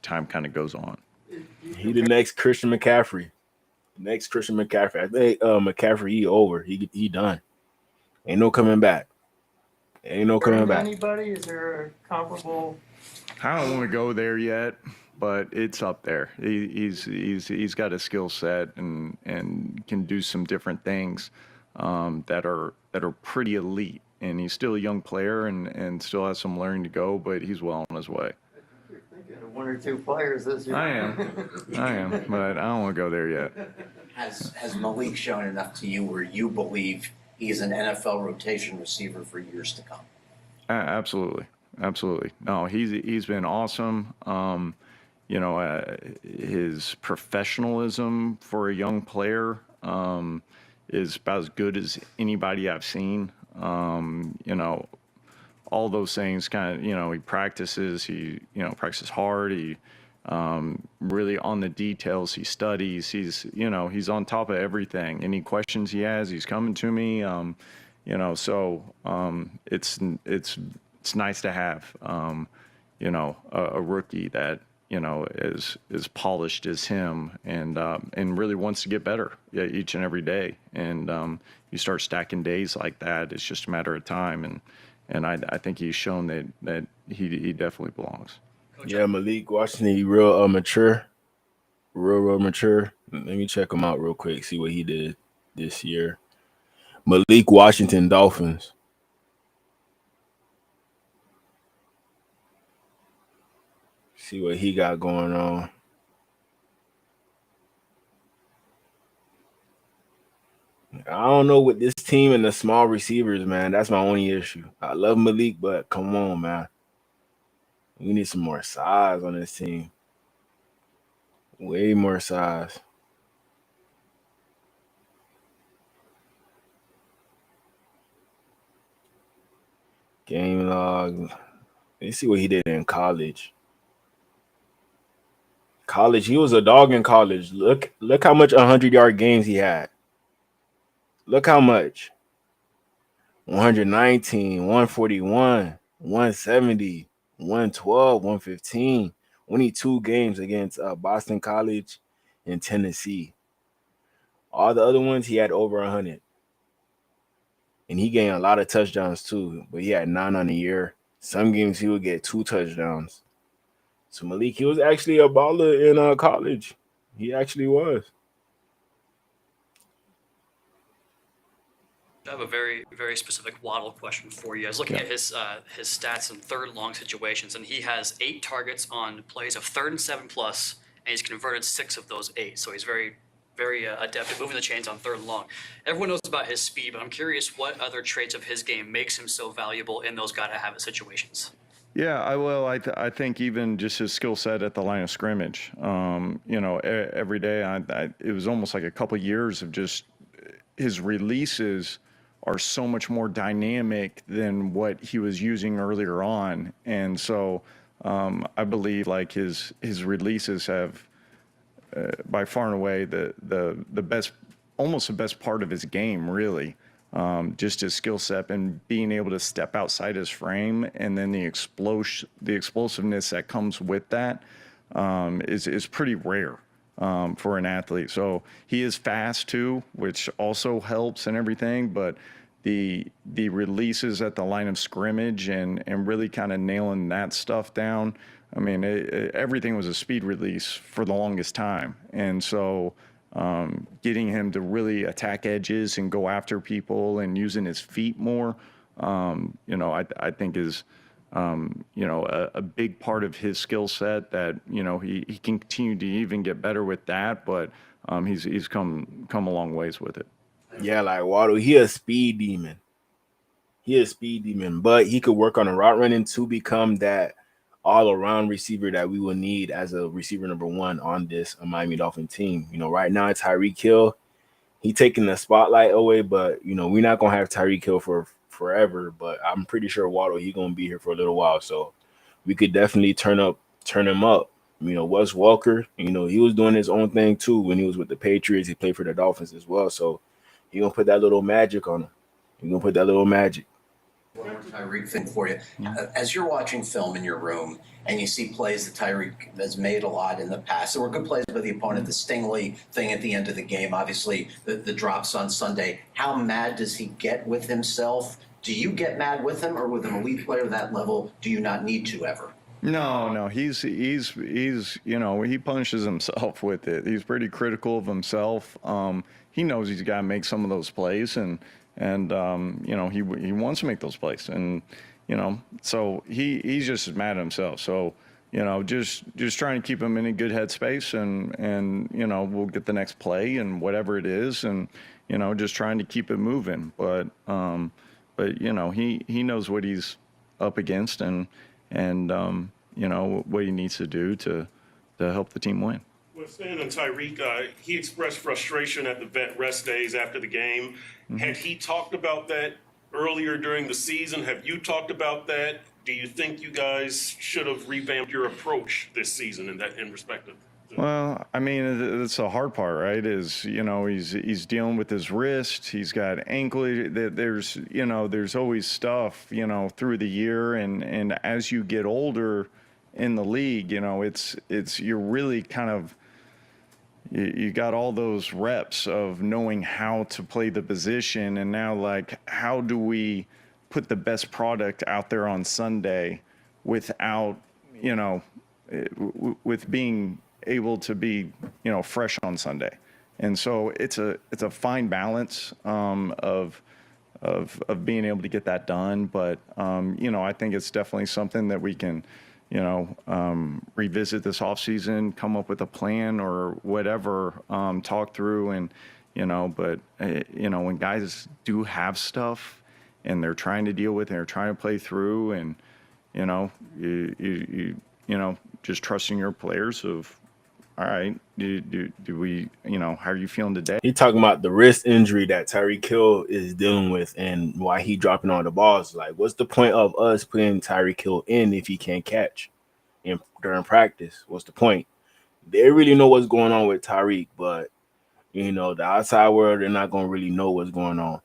time kind of goes on. He the next Christian McCaffrey. I think McCaffrey, he over. He done. Ain't no coming back. Anybody? Is there a comparable? I don't want to go there yet, but it's up there. He's got a skill set and can do some different things that are pretty elite. And he's still a young player and still has some learning to go, but he's well on his way. You're thinking of 1 or 2 players this year. I am, but I don't want to go there yet. Has Malik shown enough to you where you believe he's an NFL rotation receiver for years to come? Absolutely. No, he's been awesome. His professionalism for a young player is about as good as anybody I've seen. All those things kind of, he practices, practices hard. He really on the details. He studies. He's on top of everything. Any questions he has, he's coming to me. So it's nice to have, a rookie that, is as polished as him and really wants to get better each and every day. And you start stacking days like that, it's just a matter of time. And I think he's shown that he definitely belongs. Yeah, Malik Washington, he real mature. Real mature. Let me check him out real quick, see what he did this year. Malik Washington, Dolphins. See what he got going on. I don't know with this team and the small receivers, man. That's my only issue. I love Malik, but come on, man. We need some more size on this team. Way more size. Game log. Let's see what he did in college. He was a dog in college. Look how much 100-yard games he had. Look how much. 119, 141, 170, 112, 115. Only 2 games against Boston College and Tennessee. All the other ones, he had over 100. And he gained a lot of touchdowns too, but he had 9 on the year. Some games he would get 2 touchdowns. So Malik, he was actually a baller in college. He actually was. I have a very, very specific Waddle question for you. I was looking at his stats in third and long situations, and he has 8 targets on plays of 3rd and 7 plus, and he's converted 6 of those 8. So he's very, very adept at moving the chains on 3rd and long. Everyone knows about his speed, but I'm curious what other traits of his game makes him so valuable in those gotta-have-it situations. Yeah, I think even just his skill set at the line of scrimmage. Every day, it was almost like a couple years of just his releases are so much more dynamic than what he was using earlier on. And so I believe like his releases have by far and away the best, almost the best part of his game, really. just his skill set and being able to step outside his frame, and then the explosiveness that comes with that is pretty rare for an athlete. So he is fast too, which also helps and everything, but the releases at the line of scrimmage and really kind of nailing that stuff down. I mean, everything was a speed release for the longest time. And so getting him to really attack edges and go after people and using his feet more, I think is, a big part of his skill set that, he can continue to even get better with that, but he's come a long ways with it. Yeah, like Waddle, he a speed demon. But he could work on a route running to become that all-around receiver that we will need as a receiver number one on this Miami Dolphin team. Right now Tyreek Hill, he taking the spotlight away, but we're not gonna have Tyreek Hill for forever. But I'm pretty sure Waddle, he gonna be here for a little while, so we could definitely turn him up. Wes Welker, he was doing his own thing too when he was with the Patriots. He played for the Dolphins as well, so he gonna put that little magic on him. He gonna put that little magic. One more Tyreek thing for you. As you're watching film in your room and you see plays that Tyreek has made a lot in the past, there were good plays by the opponent, the Stingley thing at the end of the game, obviously the drops on Sunday. How mad does he get with himself? Do you get mad with him, or with an elite player of that level, do you not need to ever? No, he's he punishes himself with it. He's pretty critical of himself. He knows he's got to make some of those plays, and he wants to make those plays, and so he's just as mad at himself. So just trying to keep him in a good headspace, and we'll get the next play and whatever it is, and just trying to keep it moving. But he knows what he's up against, and what he needs to do to help the team win. Well, staying on Tyreek, he expressed frustration at the vet rest days after the game. Mm-hmm. Had he talked about that earlier during the season? Have you talked about that? Do you think you guys should have revamped your approach this season in respect of? Well, I mean, that's the hard part, right? Is he's dealing with his wrist. He's got ankle. There's always stuff through the year, and as you get older in the league, it's you're really kind of you got all those reps of knowing how to play the position, and now like how do we put the best product out there on Sunday without with being able to be fresh on Sunday. And so it's a fine balance of being able to get that done, but I think it's definitely something that we can revisit this offseason, come up with a plan or whatever, talk through, and but when guys do have stuff and they're trying to deal with it, and they're trying to play through, and you just trusting your players of, all right, do we, how are you feeling today? He talking about the wrist injury that Tyreek Hill is dealing with and why he dropping all the balls. Like, what's the point of us putting Tyreek Hill in if he can't catch during practice? What's the point? They really know what's going on with Tyreek, but, the outside world, they're not going to really know what's going on,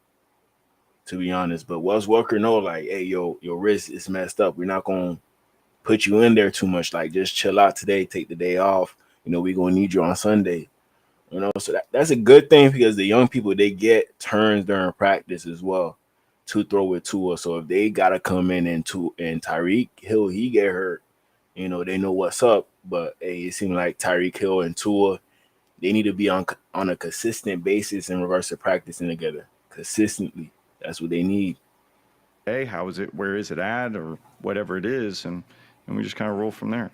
to be honest. But Wes Welker know, like, hey, your wrist is messed up. We're not going to put you in there too much. Like, just chill out today, take the day off. We're going to need you on Sunday. So that's a good thing, because the young people, they get turns during practice as well to throw with Tua. So if they got to come in and Tyreek Hill, he get hurt, they know what's up. But, hey, it seems like Tyreek Hill and Tua, they need to be on a consistent basis in regards to practicing together consistently. That's what they need. Hey, how is it? Where is it at? Or whatever it is. And we just kind of roll from there.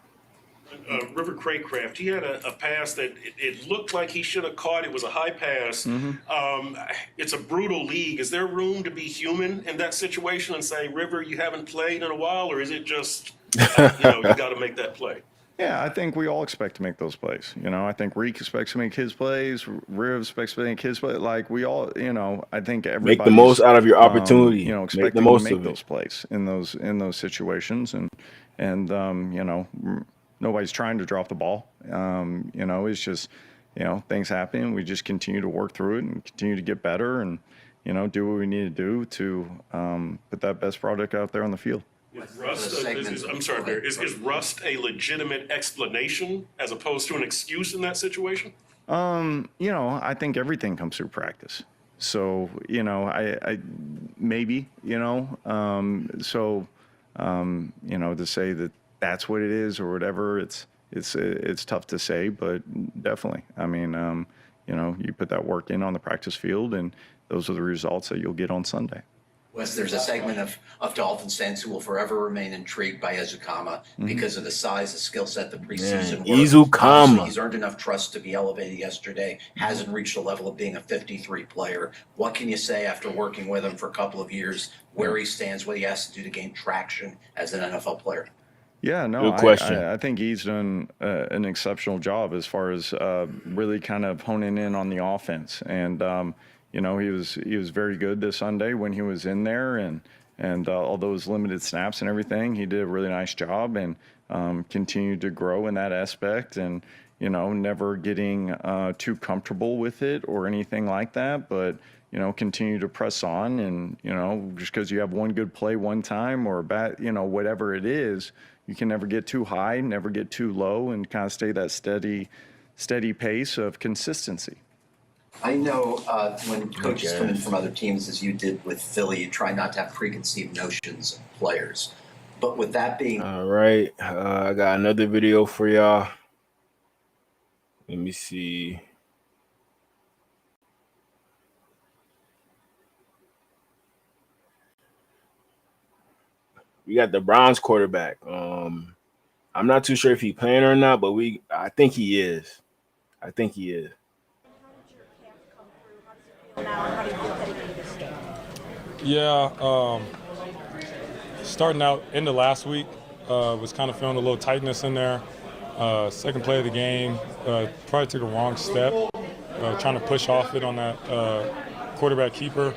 River Craycraft, he had a pass that it looked like he should have caught. It was a high pass. Mm-hmm. It's a brutal league. Is there room to be human in that situation and say, River, you haven't played in a while, or is it just, you got to make that play? Yeah, I think we all expect to make those plays. I think Reek expects to make his plays. Riv expects to make his plays. Like, we all, I think everybody make the most out of your opportunity. Expecting to make those plays in those situations, and nobody's trying to drop the ball. It's just, things happen. We just continue to work through it and continue to get better, and do what we need to do to put that best product out there on the field. Is rust a legitimate explanation as opposed to an excuse in that situation? I think everything comes through practice. So, I maybe, to say that that's what it is or whatever, it's tough to say, but definitely. I mean, you put that work in on the practice field, and those are the results that you'll get on Sunday. Wes, there's a segment of Dolphins fans who will forever remain intrigued by Ezukama because of the size, the skill set, the preseason work. Ezukama. He's earned enough trust to be elevated yesterday, hasn't reached the level of being a 53 player. What can you say after working with him for a couple of years, where he stands, what he has to do to gain traction as an NFL player? Yeah, no, Good question. I think he's done an exceptional job as far as really kind of honing in on the offense. And, he was very good this Sunday when he was in there, and all those limited snaps and everything, he did a really nice job and continued to grow in that aspect, and never getting too comfortable with it or anything like that, but continue to press on, and just because you have one good play one time or a bat, whatever it is, you can never get too high, never get too low, and kind of stay that steady pace of consistency. I know when coaches come in from other teams, as you did with Philly, you try not to have preconceived notions of players. But with that being... All right. I got another video for y'all. Let me see. We got the Browns quarterback. I'm not too sure if he's playing or not, but I think he is. Yeah, starting out into last week, was kind of feeling a little tightness in there. Second play of the game, probably took a wrong step, trying to push off it on that quarterback keeper.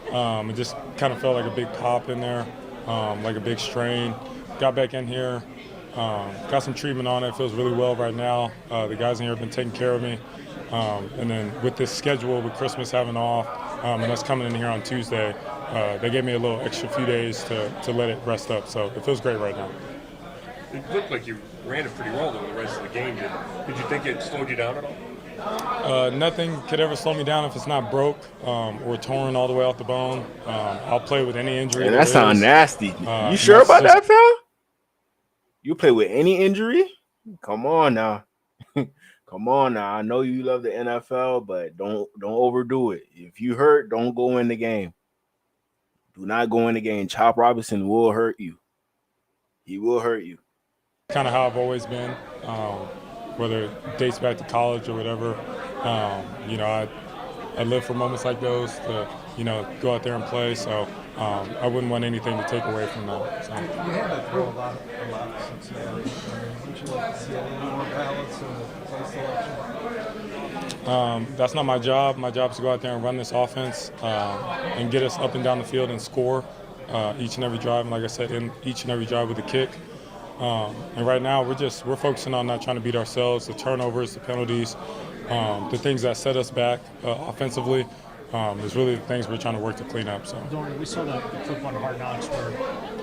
It just kind of felt like a big pop in there, like a big strain. Got back in here, got some treatment on it, feels really well right now. The guys in here have been taking care of me. And then with this schedule, with Christmas having off, and us coming in here on Tuesday, they gave me a little extra few days to let it rest up. So it feels great right now. It looked like you ran it pretty well though the rest of the game. Did you think it slowed you down at all? Nothing could ever slow me down if it's not broke or torn all the way off the bone. I'll play with any injury. And that sounds nasty. You sure about that, fam? You play with any injury? Come on now. Come on now. I know you love the NFL, but don't overdo it. If you hurt, don't go in the game. Do not go in the game. Chop Robinson will hurt you. He will hurt you. Kind of how I've always been, whether it dates back to college or whatever. I live for moments like those to, go out there and play. So I wouldn't want anything to take away from that. So. You had to throw a lot since would you like to see a little more balance in the play selection? That's not my job. My job is to go out there and run this offense and get us up and down the field and score each and every drive. And like I said, in each and every drive with a kick. And right now we're focusing on not trying to beat ourselves. The turnovers, the penalties, the things that set us back offensively is really the things we're trying to work to clean up. So. Dorian, we saw the clip on Hard Knocks where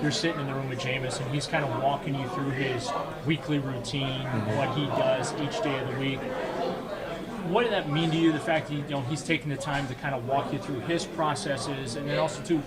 you're sitting in the room with Jameis and he's kind of walking you through his weekly routine, what he does each day of the week. What did that mean to you, the fact that he's taking the time to kind of walk you through his processes, and then also too,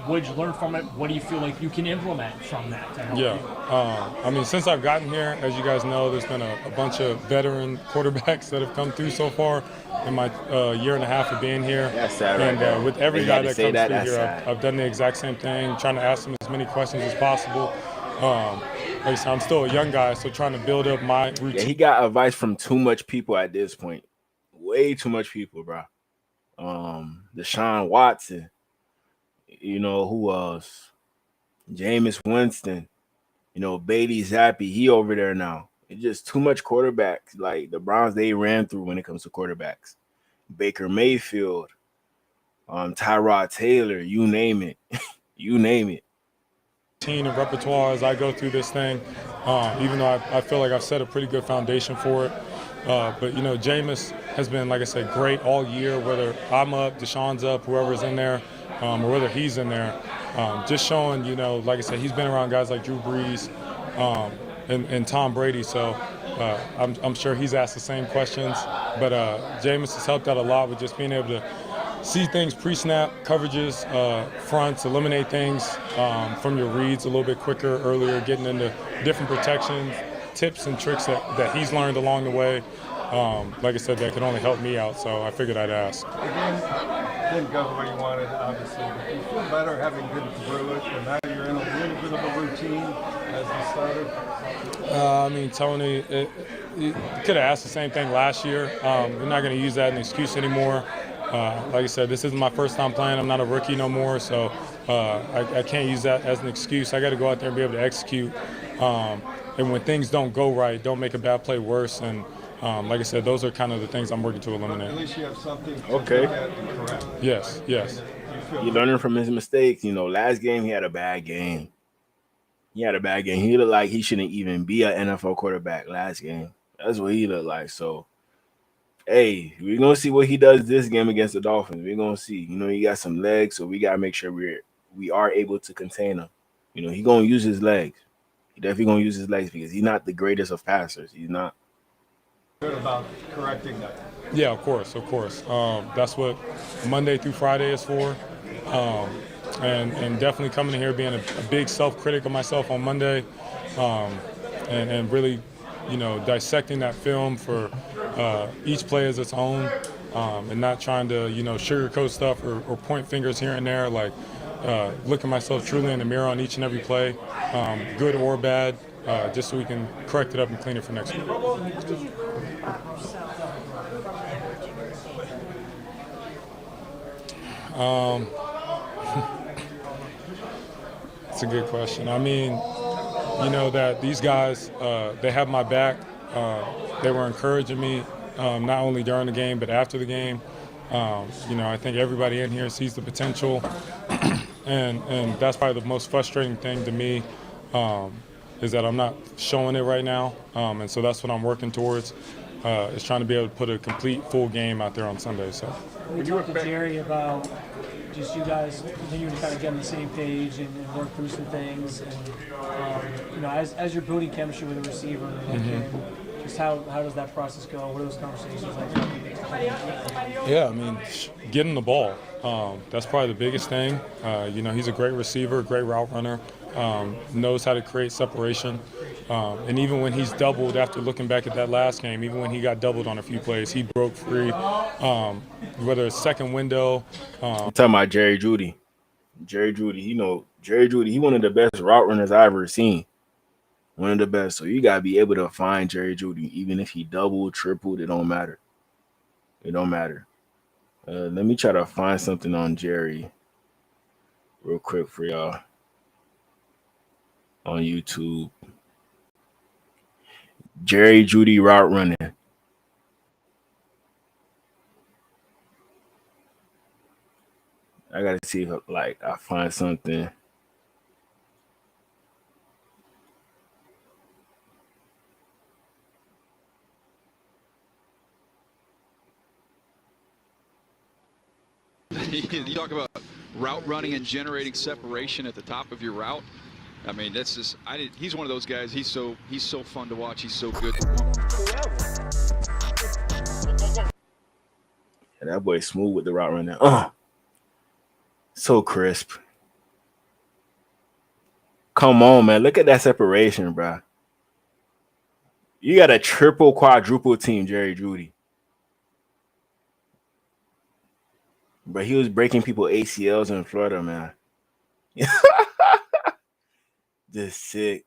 what did you learn from it? What do you feel like you can implement from that to help you? Since I've gotten here, as you guys know, there's been a bunch of veteran quarterbacks that have come through so far in my year and a half of being here. That's sad, right there. With every guy that comes that, through here, I've done the exact same thing, trying to ask them as many questions as possible. Like I said, I'm still a young guy, so trying to build up my routine. Yeah, he got advice from too much people at this point. Way too much people, bro. Deshaun Watson. Who else? Jameis Winston. Bailey Zappi. He over there now. It's just too much quarterbacks. Like the Browns, they ran through when it comes to quarterbacks. Baker Mayfield. Tyrod Taylor. You name it. You name it. And repertoire as I go through this thing, even though I feel like I've set a pretty good foundation for it. But Jameis has been, like I said, great all year. Whether I'm up, Deshaun's up, whoever's in there, or whether he's in there, just showing, like I said, he's been around guys like Drew Brees and Tom Brady. So I'm sure he's asked the same questions. But Jameis has helped out a lot with just being able to see things pre-snap, coverages, fronts, eliminate things from your reads a little bit quicker, earlier, getting into different protections, tips and tricks that he's learned along the way. Like I said, that could only help me out, so I figured I'd ask. The game didn't go the way you wanted, obviously, but you feel better having been through it, and now you're in a little bit of a routine as the starter? Tony, you could have asked the same thing last year. We're not going to use that as an excuse anymore. Like I said, this isn't my first time playing. I'm not a rookie no more, so I can't use that as an excuse. I got to go out there and be able to execute. And when things don't go right, don't make a bad play worse. And like I said, those are kind of the things I'm working to eliminate. At least you have something to Okay. look at and correct. Yes. He learning from his mistakes. Last game he had a bad game. He looked like he shouldn't even be an NFL quarterback last game. That's what he looked like. So, hey, we're going to see what he does this game against the Dolphins. We're going to see. He got some legs, so we got to make sure we are able to contain him. He going to use his legs. He definitely going to use his legs because he's not the greatest of passers. He's not. Good about correcting that. Yeah, of course. That's what Monday through Friday is for. And definitely coming in here being a big self-critic of myself on Monday and really, dissecting that film for each play as its own and not trying to, sugarcoat stuff or point fingers here and there. Like looking myself truly in the mirror on each and every play, good or bad, just so we can correct it up and clean it for next week. That's a good question. That these guys, they have my back. They were encouraging me not only during the game but after the game. I think everybody in here sees the potential, and that's probably the most frustrating thing to me is that I'm not showing it right now, and so that's what I'm working towards. Is trying to be able to put a complete full game out there on Sunday. So. We talked to Jerry about just you guys continuing to kind of get on the same page and work through some things, and as you're building chemistry with a receiver, just how does that process go? What are those conversations like? Yeah, getting the ball. That's probably the biggest thing. He's a great receiver, great route runner, knows how to create separation. And even when he's doubled, after looking back at that last game, even when he got doubled on a few plays, he broke free. Whether it's second window. I'm talking about Jerry Jeudy. Jerry Jeudy, he one of the best route runners I've ever seen. One of the best. So you got to be able to find Jerry Jeudy. Even if he doubled, tripled, it don't matter. It don't matter. Let me try to find something on Jerry real quick for y'all on YouTube. Jerry Jeudy route running. I gotta see if I find something. You talk about route running and generating separation at the top of your route. That's just he's one of those guys. He's so fun to watch. He's so good. Yeah, that boy smooth with the route running. So crisp. Come on, man. Look at that separation, bro. You got a triple, quadruple team, Jerry Jeudy. But he was breaking people ACLs in Florida, man. Just sick.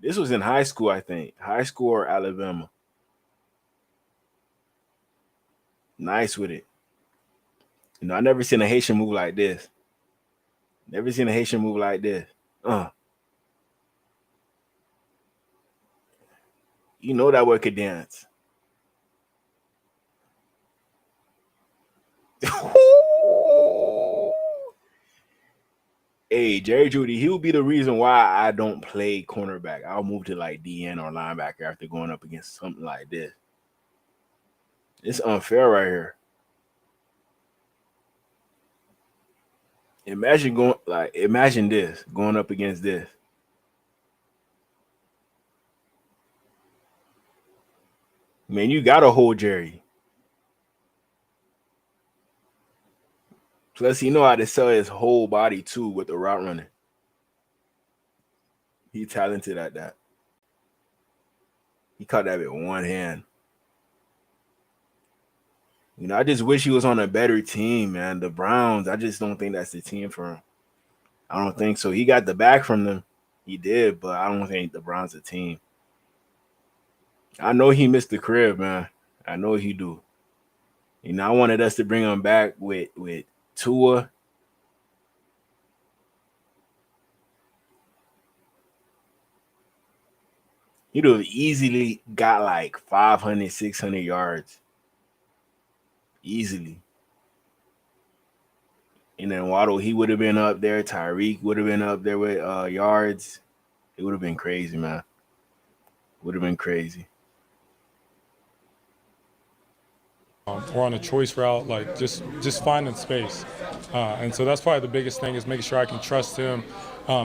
This was in high school, I think. High school or Alabama. Nice with it. I never seen a Haitian move like this. Never seen a Haitian move like this. That boy could dance. Hey, Jerry Jeudy, he will be the reason why I don't play cornerback. I'll move to DN or linebacker after going up against something like this. It's unfair right here. Imagine this going up against this. Man, you gotta hold Jerry. Plus, he know how to sell his whole body too with the route running. He talented at that. He caught that with one hand. You know, I just wish he was on a better team, man. The Browns, I just don't think that's the team for him. I don't think so. He got the back from them. He did, but I don't think the Browns a team. I know he missed the crib, man. I know he do. You know, I wanted us to bring him back with Tua. He'd have easily got like 500, 600 yards. Easily. And then Waddle, he would have been up there. Tyreek would have been up there with yards. It would have been crazy, man. Would have been crazy. We're on a choice route, like just finding space. And so that's probably the biggest thing is making sure I can trust him,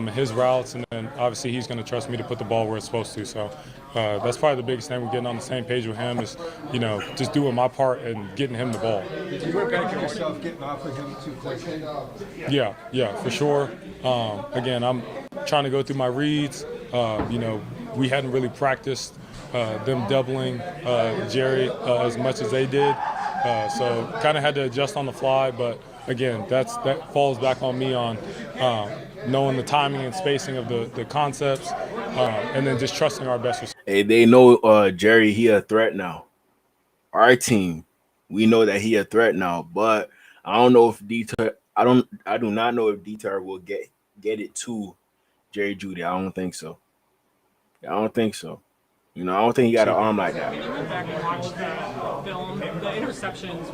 his routes, and then obviously he's going to trust me to put the ball where it's supposed to. So that's probably the biggest thing. We're getting on the same page with him is, you know, just doing my part and getting him the ball. Did you work out yourself getting off of him too quickly? Yeah, for sure. Again, I'm trying to go through my reads. You know, we hadn't really practiced them doubling Jerry as much as they did. So kind of had to adjust on the fly, but again, that falls back on me on knowing the timing and spacing of the concepts, and then just trusting our best receivers. Hey, they know Jerry, he a threat now. Our team, we know that he a threat now, but I don't know if I do not know if Dieter will get it to Jerry Jeudy. I don't think so. You know, I don't think he got an arm like that. When you went back and watched the film, the interceptions,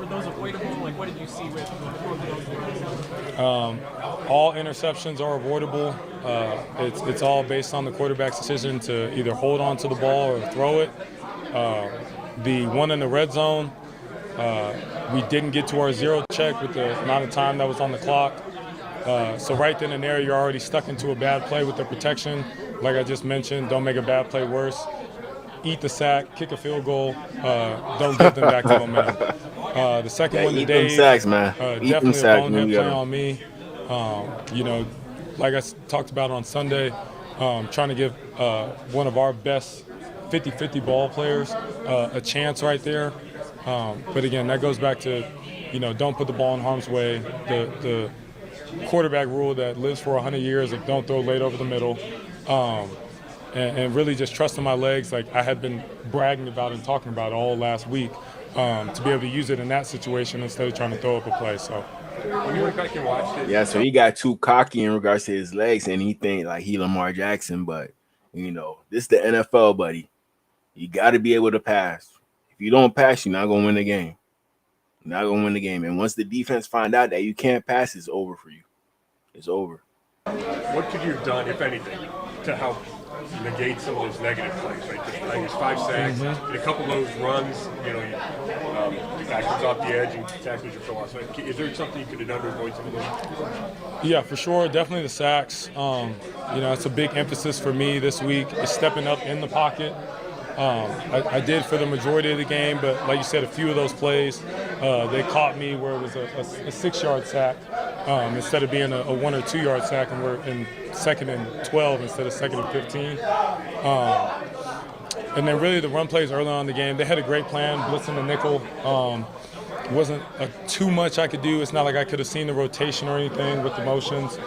were those avoidable? Like, what did you see with those? All interceptions are avoidable. It's all based on the quarterback's decision to either hold on to the ball or throw it. The one in the red zone, we didn't get to our zero check with the amount of time that was on the clock. So right then and there, you're already stuck into a bad play with the protection. Like I just mentioned, don't make a bad play worse. Eat the sack, kick a field goal. Don't give them back to momentum. The second one today, sacks, man. Definitely a bonehead play on me. You know, like I talked about on Sunday, trying to give one of our best 50-50 ball players a chance right there. But again, that goes back to, you know, don't put the ball in harm's way. The quarterback rule that lives for 100 years of don't throw late over the middle, and really just trusting my legs like I had been bragging about and talking about all last week, to be able to use it in that situation instead of trying to throw up a play. So when you went back and watched it, yeah, so he got too cocky in regards to his legs, and he think like he Lamar Jackson, but you know, this is the NFL, buddy. You got to be able to pass. If you don't pass, you're not gonna win the game. You're not gonna win the game. And once the defense find out that you can't pass, it's over for you. It's over. what could you have done, if anything, to help negate some of those negative plays? Right, I guess 5 sacks, and a couple of those runs. You know, the guy comes off the edge and tackles your philosophy. Is there something you could have done to avoid some of those? Yeah, for sure. Definitely the sacks. You know, it's a big emphasis for me this week is stepping up in the pocket. I did for the majority of the game, but like you said, a few of those plays, they caught me where it was a 6-yard sack instead of being a 1 or 2 yard sack, and we're in 2nd and 12 instead of 2nd and 15. And then really the run plays early on in the game, they had a great plan, blitzing the nickel. Wasn't too much I could do. It's not like I could have seen the rotation or anything with the motions.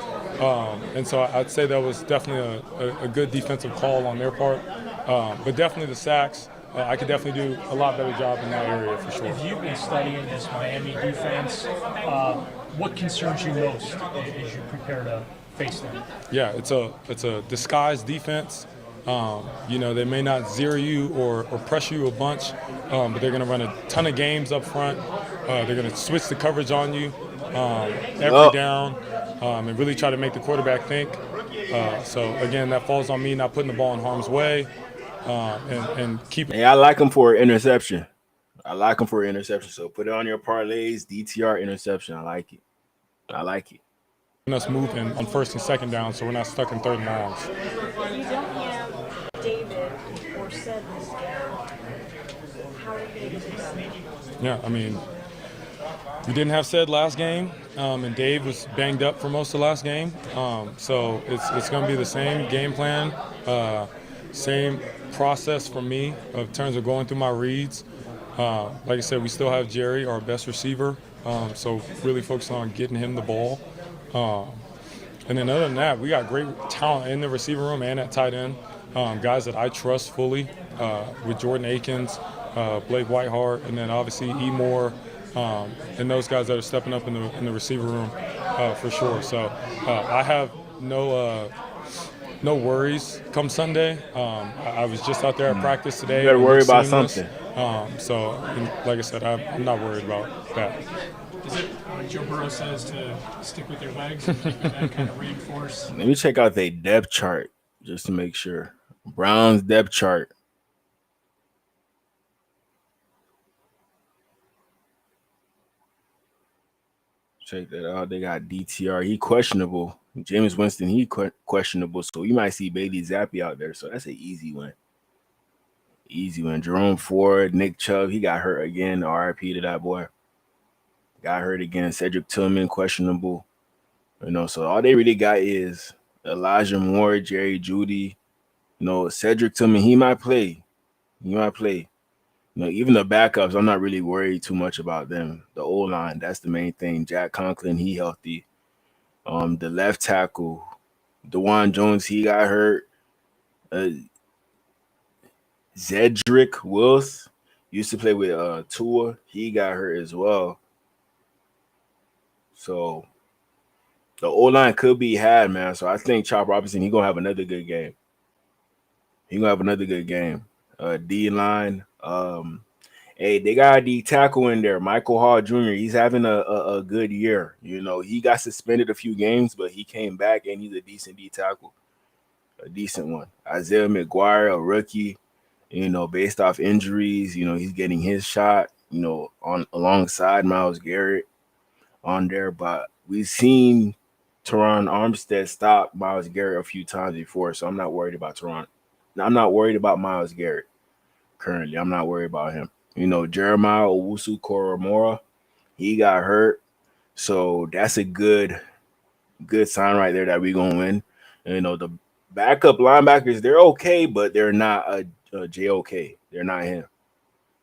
And so I'd say that was definitely a good defensive call on their part. But definitely the sacks, I could definitely do a lot better job in that area for sure. If you've been studying this Miami defense, what concerns you most as you prepare to face them? Yeah, it's a disguised defense. You know, they may not zero you or pressure you a bunch, but they're going to run a ton of games up front. They're going to switch the coverage on you every down and really try to make the quarterback think. So, again, that falls on me not putting the ball in harm's way and keep. Hey, I like him for an interception. I like him for an interception. So put it on your parlays. DTR interception. I like it. I like it. Us moving on first and second down, so we're not stuck in third and longs. You don't have David or said this game. How are you going to do that? Yeah, I mean, we didn't have said last game, and Dave was banged up for most of last game. So it's going to be the same game plan, same process for me in terms of going through my reads. Like I said, we still have Jerry, our best receiver, so really focused on getting him the ball. And then other than that, we got great talent in the receiver room and at tight end. Guys that I trust fully with Jordan Akins, Blake Whitehart, and then obviously E. Moore, and those guys that are stepping up in the receiver room for sure. So I have no worries come Sunday. I was just out there at practice today. You better worry about something. So, like I said, I'm not worried about that. Is it when Joe Burrow says to stick with your legs and keep that kind of reinforce? Let me check out their depth chart just to make sure. Browns depth chart. Check that out. They got DTR. He questionable. Jameis Winston, he questionable. So you might see Bailey Zappi out there. So that's an easy win. Easy win. Jerome Ford, Nick Chubb, he got hurt again. RIP to that boy. Got hurt again. Cedric Tillman, questionable. You know, so all they really got is Elijah Moore, Jerry Jeudy. You know, Cedric Tillman, he might play. He might play. You know, even the backups, I'm not really worried too much about them. The O-line, that's the main thing. Jack Conklin, he healthy. The left tackle, DeJuan Jones, he got hurt. Zedrick Wills used to play with Tua. He got hurt as well. So the O-line could be had, man. So I think Chop Robinson, he going to have another good game. D-line. Hey, they got a D tackle in there. Michael Hall Jr., he's having a good year. You know, he got suspended a few games, but he came back, and he's a decent D tackle. A decent one. Isaiah McGuire, a rookie, you know, based off injuries, you know, he's getting his shot, you know, alongside Myles Garrett on there. But we've seen Teron Armstead stop Myles Garrett a few times before, so I'm not worried about Teron. I'm not worried about Myles Garrett currently. I'm not worried about him. You know, Jeremiah Owusu-Koramoah, he got hurt. So that's a good sign right there that we're going to win. And, you know, the backup linebackers, they're okay, but they're not a J-OK. They're not him.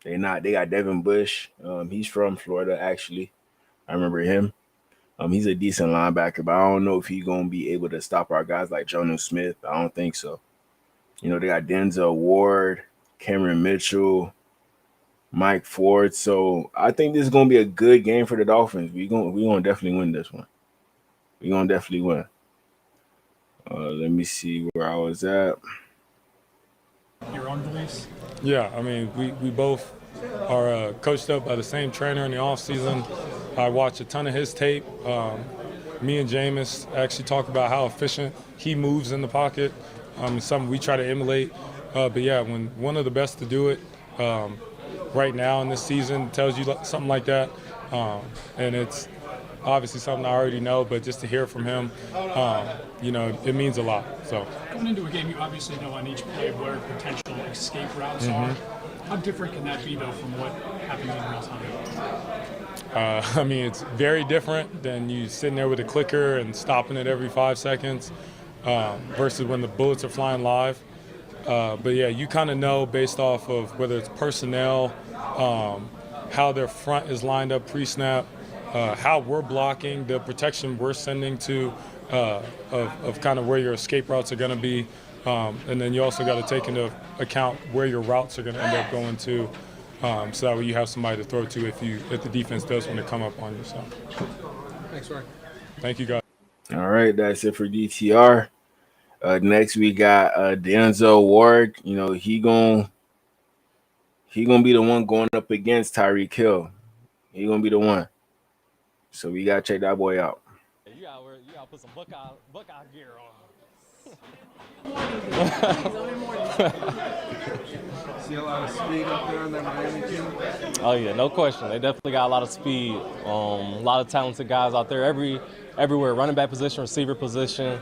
They're not. They got Devin Bush. He's from Florida, actually. I remember him. He's a decent linebacker, but I don't know if he's going to be able to stop our guys like Jonnu Smith. I don't think so. You know, they got Denzel Ward, Cameron Mitchell, Mike Ford. So I think this is going to be a good game for the Dolphins. We're going to definitely win this one. We're going to definitely win. Let me see where I was at. Your own beliefs? Yeah, I mean, we both are coached up by the same trainer in the offseason. I watch a ton of his tape. Me and Jameis actually talk about how efficient he moves in the pocket. It's something we try to emulate. But yeah, when one of the best to do it right now in this season tells you something like that, and it's obviously something I already know, but just to hear from him, you know, it means a lot. So going into a game, you obviously know on each play where potential escape routes are. How different can that be, though, from what happens in real time? I mean, it's very different than you sitting there with a clicker and stopping it every 5 seconds versus when the bullets are flying live. But yeah, you kind of know based off of whether it's personnel, how their front is lined up pre-snap, how we're blocking, the protection we're sending to of kind of where your escape routes are going to be. And then you also got to take into account where your routes are going to end up going to, so that way you have somebody to throw to if the defense does want to come up on you. So. Thanks, Roy. Thank you, guys. All right, that's it for DTR. Next we got Denzel Ward. You know, he gonna be the one going up against Tyreek Hill. He gonna be the one. So we gotta check that boy out. You gotta put some Buckeye gear on. See a lot of speed up there on that Miami team? Oh yeah, no question. They definitely got a lot of speed. A lot of talented guys out there everywhere, running back position, receiver position.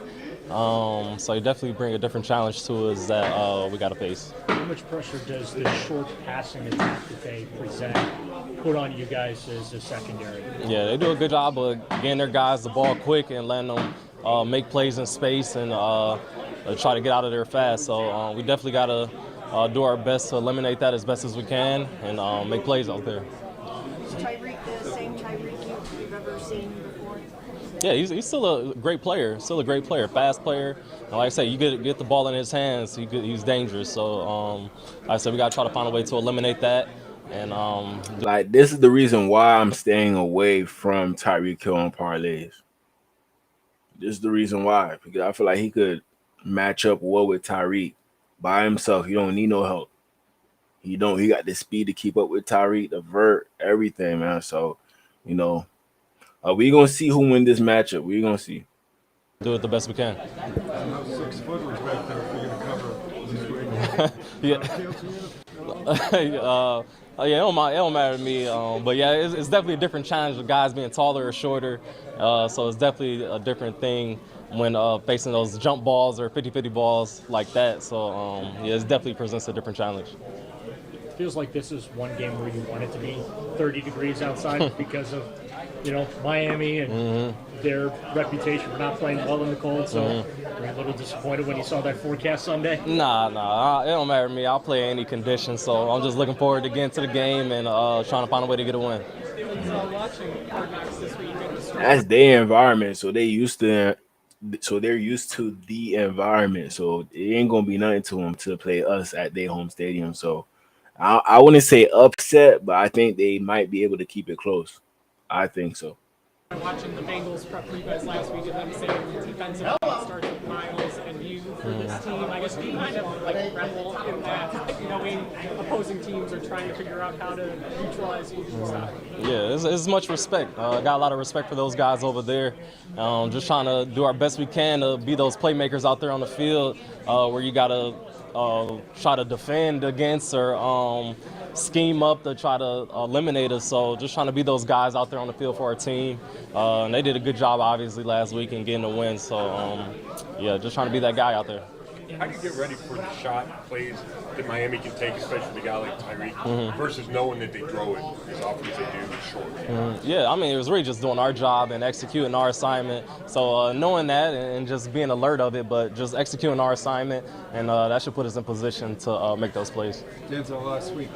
So you definitely bring a different challenge to us that we got to face. How much pressure does the short passing attack that they present put on you guys as a secondary? Yeah, they do a good job of getting their guys the ball quick and letting them make plays in space and try to get out of there fast. So we definitely got to do our best to eliminate that as best as we can and make plays out there. Is Tyreek the same Tyreek you've ever seen before? Yeah, he's still a great player, fast player. And like I said, you get the ball in his hands, he's dangerous. So like I said, we got to try to find a way to eliminate that. And like, this is the reason why I'm staying away from Tyreek Hill on parlays. This is the reason why, because I feel like he could match up well with Tyreek by himself. He don't need no help. He got the speed to keep up with Tyreek, the vert, everything, man. So, you know, we gonna see who win this matchup. We gonna see. Do it the best we can. 6 footers back there for you to cover. Yeah. Yeah, it don't matter to me. But yeah, it's definitely a different challenge with guys being taller or shorter. So it's definitely a different thing when facing those jump balls or 50-50 balls like that. So yeah, it definitely presents a different challenge. Feels like this is one game where you want it to be 30 degrees outside because of, Miami and their reputation for not playing well in the cold. So were you a little disappointed when you saw that forecast Sunday? Nah, it don't matter to me. I'll play any condition. So I'm just looking forward to getting to the game and trying to find a way to get a win. That's their environment, so they're used to the environment. So it ain't gonna be nothing to them to play us at their home stadium. So I wouldn't say upset, but I think they might be able to keep it close. I think so. Watching the Bengals prep for you guys last week and them saying defensive starts with Miles and you for this team. I guess do you kind of revel in that, knowing opposing teams are trying to figure out how to neutralize you and stuff? Yeah, it's much respect. Got a lot of respect for those guys over there. Just trying to do our best we can to be those playmakers out there on the field where you got to try to defend against or scheme up to try to eliminate us. So just trying to be those guys out there on the field for our team. And they did a good job, obviously, last week in getting a win. So, yeah, just trying to be that guy out there. How do you get ready for the shot plays that Miami can take, especially the guy like Tyreek, versus knowing that they throw it as often as they do short? Yeah, I mean, it was really just doing our job and executing our assignment. So knowing that and just being alert of it, but just executing our assignment, and that should put us in position to make those plays. Denzel last week,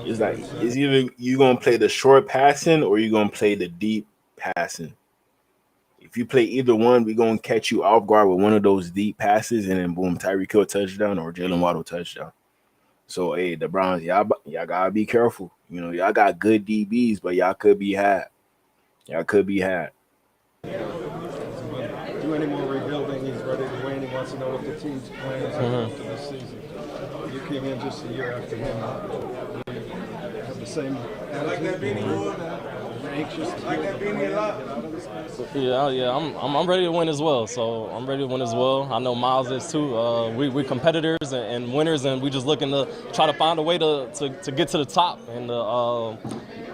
It's like, it's either you going to play the short passing or you going to play the deep passing. If you play either one, we're going to catch you off guard with one of those deep passes, and then boom, Tyreek Hill touchdown or Jalen Waddle touchdown. So, hey, the Browns, y'all got to be careful. Y'all got good DBs, but y'all could be had. Do any more rebuilding. He's ready to win. He wants to know what the team's plans are after this season. You came in just a year after him. Have the same attitude. Anxious to get out of this place. Yeah, I'm ready to win as well. So I'm ready to win as well. I know Miles is too. We competitors and winners, and we just looking to try to find a way to get to the top and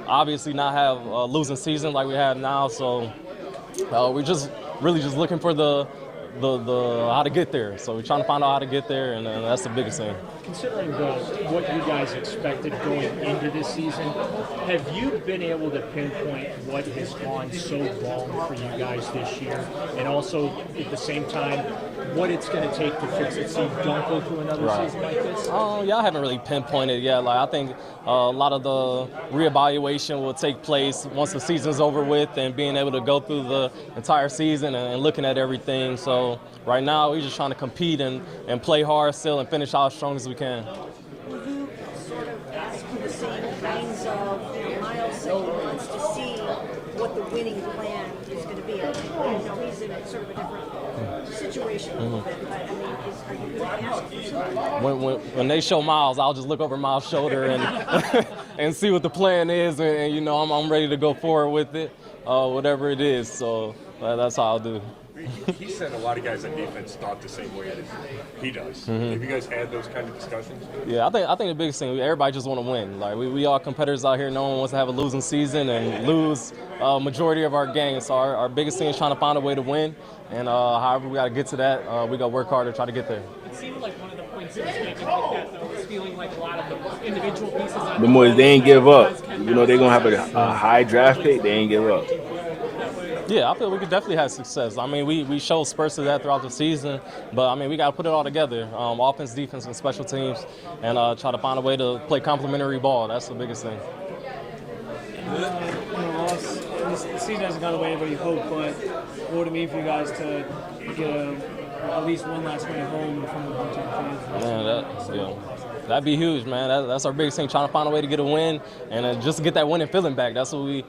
obviously not have a losing season like we have now. So we're just really just looking for the how to get there. So we're trying to find out how to get there, and that's the biggest thing. Considering what you guys expected going into this season, have you been able to pinpoint what has gone so wrong for you guys this year? And also, at the same time, what it's going to take to fix it so you don't go through another season like this? Yeah, I haven't really pinpointed yet. Like, I think a lot of the reevaluation will take place once the season's over with and being able to go through the entire season and looking at everything. So right now, we're just trying to compete and play hard still and finish out as strong as we can. Will you sort of ask for the same kinds of, Miles said he wants to see what the winning plan is going to be. He's in a sort of a different situation a little bit, but I mean, are you going to ask for something? When they show Miles, I'll just look over Miles' shoulder and and see what the plan is, and I'm ready to go forward with it, whatever it is. So that's how I'll do. He said a lot of guys on defense thought the same way that he does. Mhm. Have you guys had those kind of discussions? Yeah, I think the biggest thing, everybody just want to win. Like we all competitors out here. No one wants to have a losing season and lose majority of our games. So our biggest thing is trying to find a way to win. And however we got to get to that, we got to work hard to try to get there. It seemed like one of the points he was making like that, though, was feeling like a lot of the individual pieces. The boys, they ain't give up. You know they're gonna have a high draft pick. They ain't give up. Yeah, I feel we could definitely have success. I mean, we showed spurts of that throughout the season, but I mean, we got to put it all together, offense, defense, and special teams, and try to find a way to play complementary ball. That's the biggest thing. The season hasn't gone the way everybody hoped, but what would it mean for you guys to get at least one last win at home in front of the hometown fans? Man, that'd be huge, man. That's our biggest thing, trying to find a way to get a win and just to get that winning feeling back. That's what we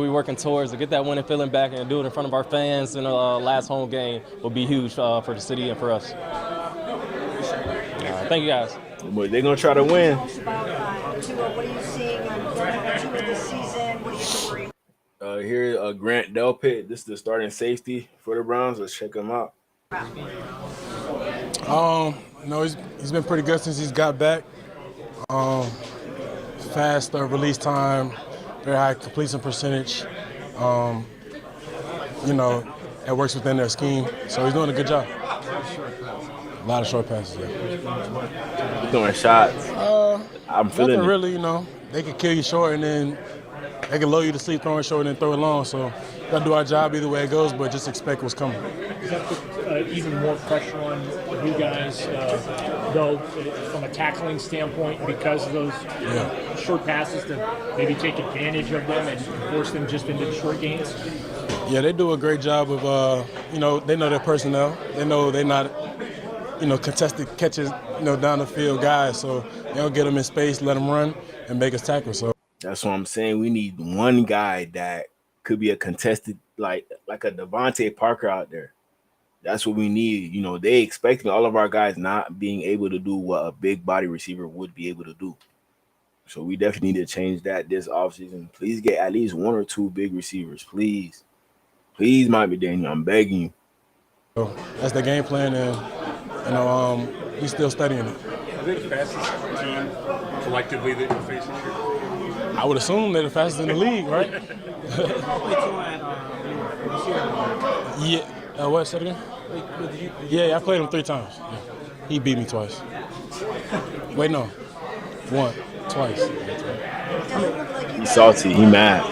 working towards, to get that winning feeling back and do it in front of our fans in the last home game will be huge for the city and for us. All right, thank you guys. But they're gonna try to win. What are you seeing on Tua this season? What are you worried? Here, Grant Delpit. This is the starting safety for the Browns. Let's check him out. No, he's been pretty good since he's got back. Fast release time, very high completion percentage. You know, it works within their scheme, so he's doing a good job. A lot of short passes, yeah. He's throwing shots. I'm feeling nothing it. really, you know. They can kill you short and then they can lull you to sleep throwing short and then throw it long. So we got to do our job either way it goes, but just expect what's coming. Does that put even more pressure on you guys, though, from a tackling standpoint, because of those short passes, to maybe take advantage of them and force them just into the short gains? Yeah, they do a great job of, you know, they know their personnel. They know they're not, you know, contested catches, you know, down the field guys. So they'll get them in space, let them run, and make us tackle. So That's what I'm saying. We need one guy that could be a contested, like a Devontae Parker out there. That's what we need. You know, they expecting all of our guys not being able to do what a big body receiver would be able to do. So we definitely need to change that this offseason. Please get at least one or two big receivers, please. Please, Mike McDaniel, I'm begging you. So that's the game plan, and you know, he's still studying it. Are they the fastest team collectively that you face this year? I would assume they're the fastest in the league, right? Yeah. What? Say it again? Yeah, I played him 3 times. Yeah. He beat me twice. Wait, no. Twice. He's salty. He mad.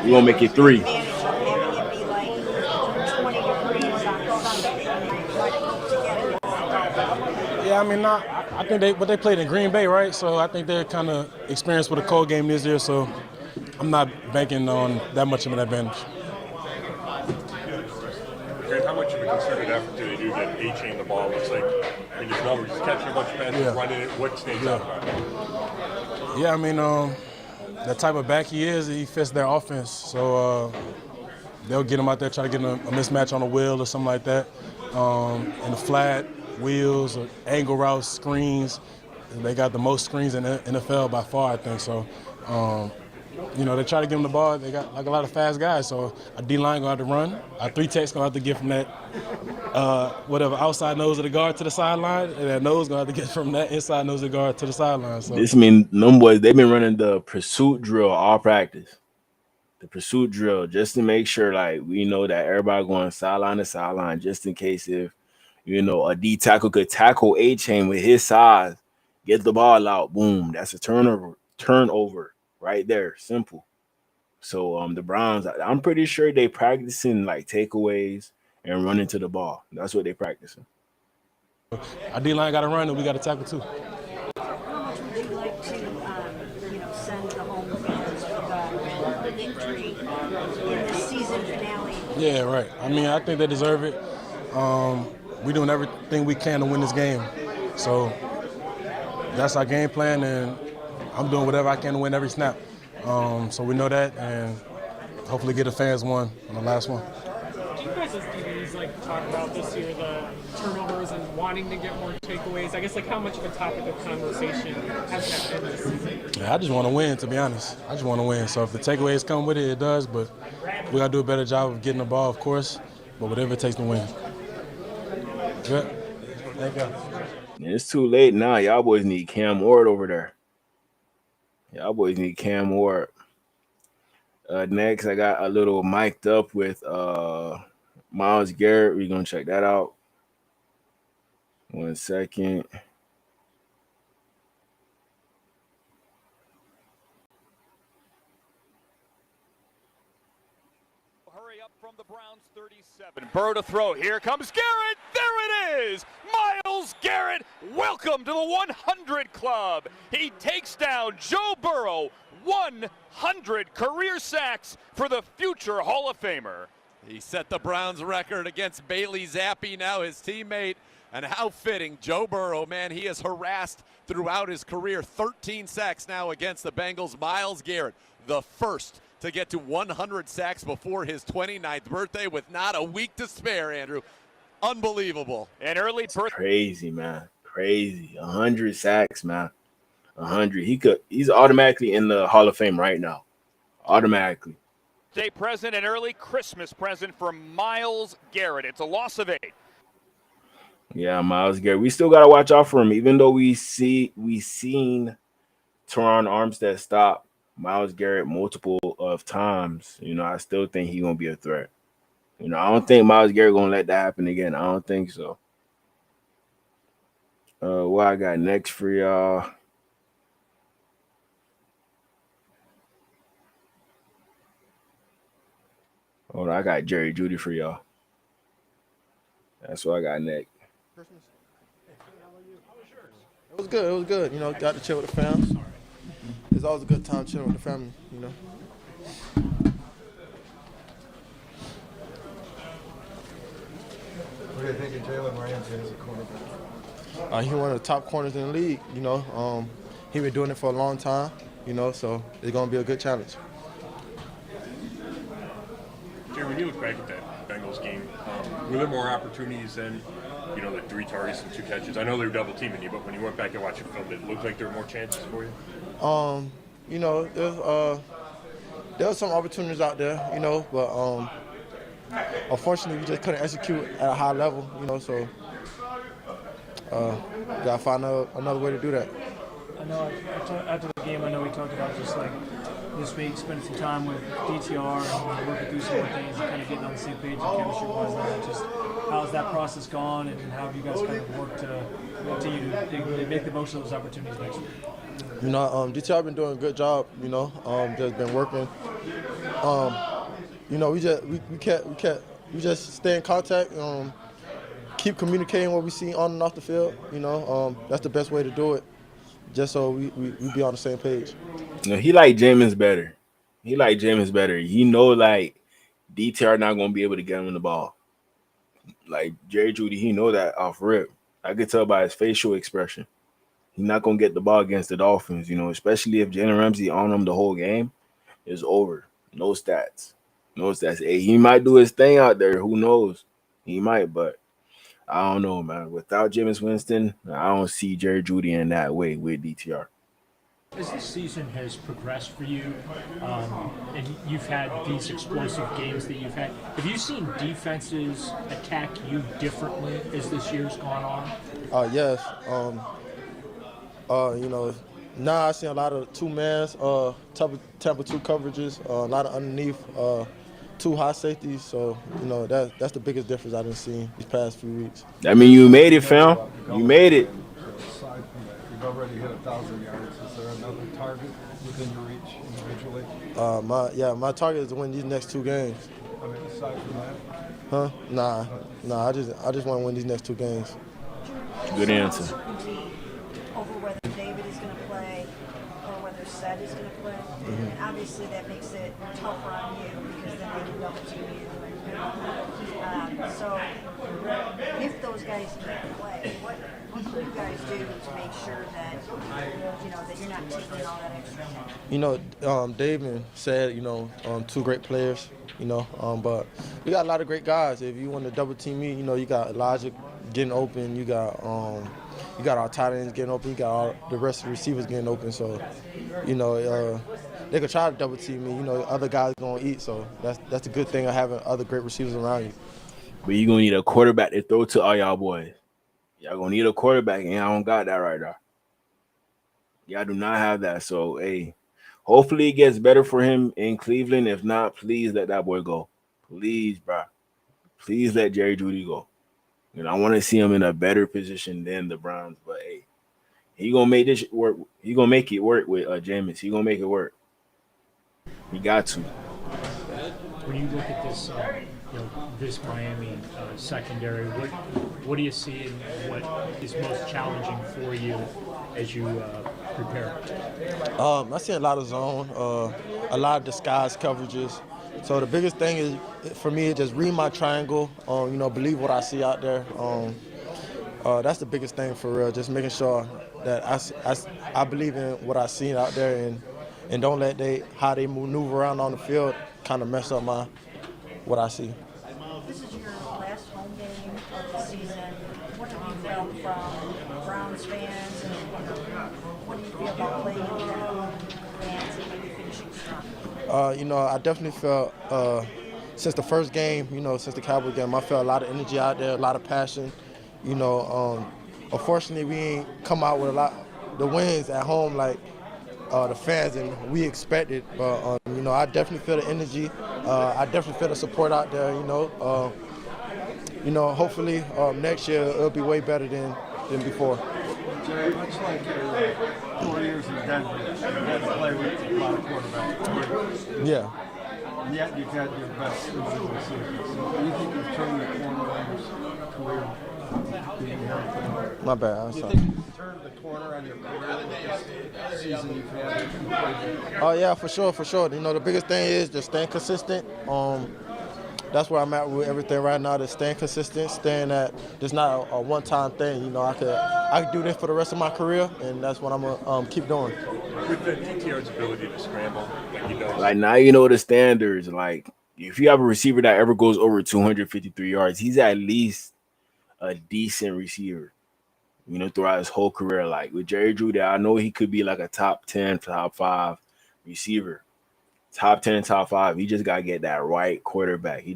We gonna make it 3. Yeah, I mean, I think they played in Green Bay, right? So I think they're kind of experienced with a cold game this year. So I'm not banking on that much of an advantage. Okay, how much of a concerted effort do they do get A-chain the ball? Looks like in his numbers, he's catching a bunch of passes, running it. What stands out about it? Yeah, I mean, the type of back he is, he fits their offense. So they'll get him out there, try to get a mismatch on a wheel or something like that. In the flat, wheels, or angle routes, screens. They got the most screens in the NFL by far, I think. So, you know, they try to give him the ball. They got like a lot of fast guys. So a D-line going to have to run. Our 3 techs going to have to get from that whatever outside nose of the guard to the sideline, and that nose going to have to get from that inside nose of the guard to the sideline. So This mean them boys, they've been running the pursuit drill all practice. The pursuit drill, just to make sure, like, we know that everybody going sideline to sideline, just in case if, you know, a D tackle could tackle A-chain with his size, get the ball out, boom, that's a turnover right there, simple. So the Browns, I'm pretty sure they practicing like takeaways and running to the ball. That's what they practicing. our D-line got to run, and we got to tackle too. How much would you like to, send the home fans with a victory in the season finale? Yeah, right. I mean, I think they deserve it. We're doing everything we can to win this game. So that's our game plan, and I'm doing whatever I can to win every snap. So we know that, and hopefully get the fans one on the last one. Do you guys as DBs like talk about this year, the turnovers and wanting to get more takeaways? I guess like how much of a topic of conversation has that been this season? Yeah, I just want to win, to be honest. I just want to win. So if the takeaways come with it, it does. But we got to do a better job of getting the ball, of course. but whatever it takes to win. Good. Thank you. It's too late now. Y'all boys need Cam Ward over there. Y'all boys need Cam Ward. Next, I got a little mic'd up with Myles Garrett. We're going to check that out. 1 second. Hurry up from the Browns 37. Burrow to throw. Here comes Garrett. There it is. Myles Garrett. Welcome to the 100 Club. He takes down Joe Burrow. 100 career sacks for the future Hall of Famer. He set the Browns record against Bailey Zappi, now his teammate. And how fitting, Joe Burrow, man, he is harassed throughout his career. 13 sacks now against the Bengals. Myles Garrett, the first to get to 100 sacks before his 29th birthday with not a week to spare, Andrew. Unbelievable. An early birthday. Crazy, man. Crazy. 100 sacks, man. 100. He's automatically in the Hall of Fame right now. Automatically. Day present, an early Christmas present for Myles Garrett. It's a loss of 8. Yeah, Myles Garrett. We still gotta watch out for him, even though we seen Teron Armstead stop Myles Garrett multiple of times. You know, I still think he's gonna be a threat. You know, I don't think Myles Garrett gonna let that happen again. I don't think so. What I got next for y'all? Hold on, I got Jerry Jeudy for y'all. That's what I got next. It was good. It was good. You know, got to chill with the fam. It's always a good time chilling with the family, you know. What do you think of Jalen Ramsey as a cornerback? He's one of the top corners in the league, you know. He's been doing it for a long time, you know, so it's going to be a good challenge. Jerry, when you look back at that Bengals game, were there more opportunities than, you know, the 3 targets and 2 catches? I know they were double teaming you, but when you went back and watched the film, did it look like there were more chances for you? You know, there were some opportunities out there, you know, but unfortunately we just couldn't execute at a high level, you know, so gotta find another way to do that. I know after the game, I know we talked about just like this week, spending some time with DTR and working through some more things and kind of getting on the same page and chemistry-wise. Just how's that process gone, and how have you guys kind of worked to continue to make the most of those opportunities next week? You know, DTR been doing a good job. You know, just been working. You know, we just stay in contact. Keep communicating what we see on and off the field. You know, that's the best way to do it. Just so we be on the same page. You know, he like Jameis better. He know like DTR not gonna be able to get him the ball. Like Jerry Jeudy, he know that off rip. I could tell by his facial expression. He's not gonna get the ball against the Dolphins, you know, especially if Jalen Ramsey on him the whole game. It's over. No stats. Hey, he might do his thing out there. Who knows? He might, but I don't know, man. Without Jameis Winston, I don't see Jerry Jeudy in that way with DTR. As this season has progressed for you, and you've had these explosive games that you've had, have you seen defenses attack you differently as this year's gone on? Yes. You know, now I see a lot of 2-mans, Tampa 2 coverages, a lot of underneath, 2 high safeties. So, you know, that's the biggest difference I've seen these past few weeks. I mean, you made it, fam. You made it. Aside from that, you've already hit 1,000 yards. Is there another target within your reach individually? My target is to win these next 2 games. I mean, aside from that? Huh? Nah. I just want to win these next 2 games. Good answer. Over whether David is going to play or whether Seth is going to play. And obviously that makes it tougher on you because then they can double team you. So if those guys can't play, what do you guys do to make sure that that you're not taking all that extra time? You know, David said, 2 great players, but we got a lot of great guys. If you want to double team me, you got Elijah getting open, you got our tight ends getting open, you got all the rest of the receivers getting open. So, they could try to double team me. Other guys gonna eat. So that's a good thing of having other great receivers around you. But you gonna need a quarterback to throw to all y'all boys. Y'all gonna need a quarterback, and y'all don't got that right now. Y'all do not have that. So, hey, hopefully it gets better for him in Cleveland. If not, please let that boy go. Please, bro. Please let Jerry Jeudy go. I want to see him in a better position than the Browns. But hey, he gonna make this work. He gonna make it work with Jameis. He gonna make it work. He got to. When you look at this, this Miami secondary, what do you see and what is most challenging for you as you prepare? I see a lot of zone, a lot of disguise coverages. So the biggest thing is for me is just read my triangle. Believe what I see out there. That's the biggest thing for real. Just making sure that I believe in what I see out there and don't let how they maneuver around on the field kind of mess up what I see. This is your last home game of the season. What have you felt from Browns fans, and what do you feel about playing in general, fans, and maybe finishing strong? I definitely felt since the first game, since the Cowboy game, I felt a lot of energy out there, a lot of passion. Unfortunately, we ain't come out with a lot the wins at home like the fans and we expected. But I definitely feel the energy. I definitely feel the support out there. Hopefully next year it'll be way better than before. Jerry, much like your 4 years in Denver, you had to play with a lot of quarterbacks. Yeah. And yet you've had your best season this season. So do you think you've turned the corner on your career? My bad. I'm Do you sorry. think you've turned the corner on your career with this season you've had? Oh yeah, for sure. The biggest thing is just staying consistent. That's where I'm at with everything right now. Just staying consistent, staying at just not a one-time thing. I could do this for the rest of my career, and that's what I'm gonna keep doing. With the DTR's ability to scramble, like he does. Like now you know the standards. Like if you have a receiver that ever goes over 253 yards, he's at least a decent receiver. Throughout his whole career. Like with Jerry Jeudy, I know he could be like a top 10, top 5 receiver. Top 10, top 5. He just gotta get that right quarterback. He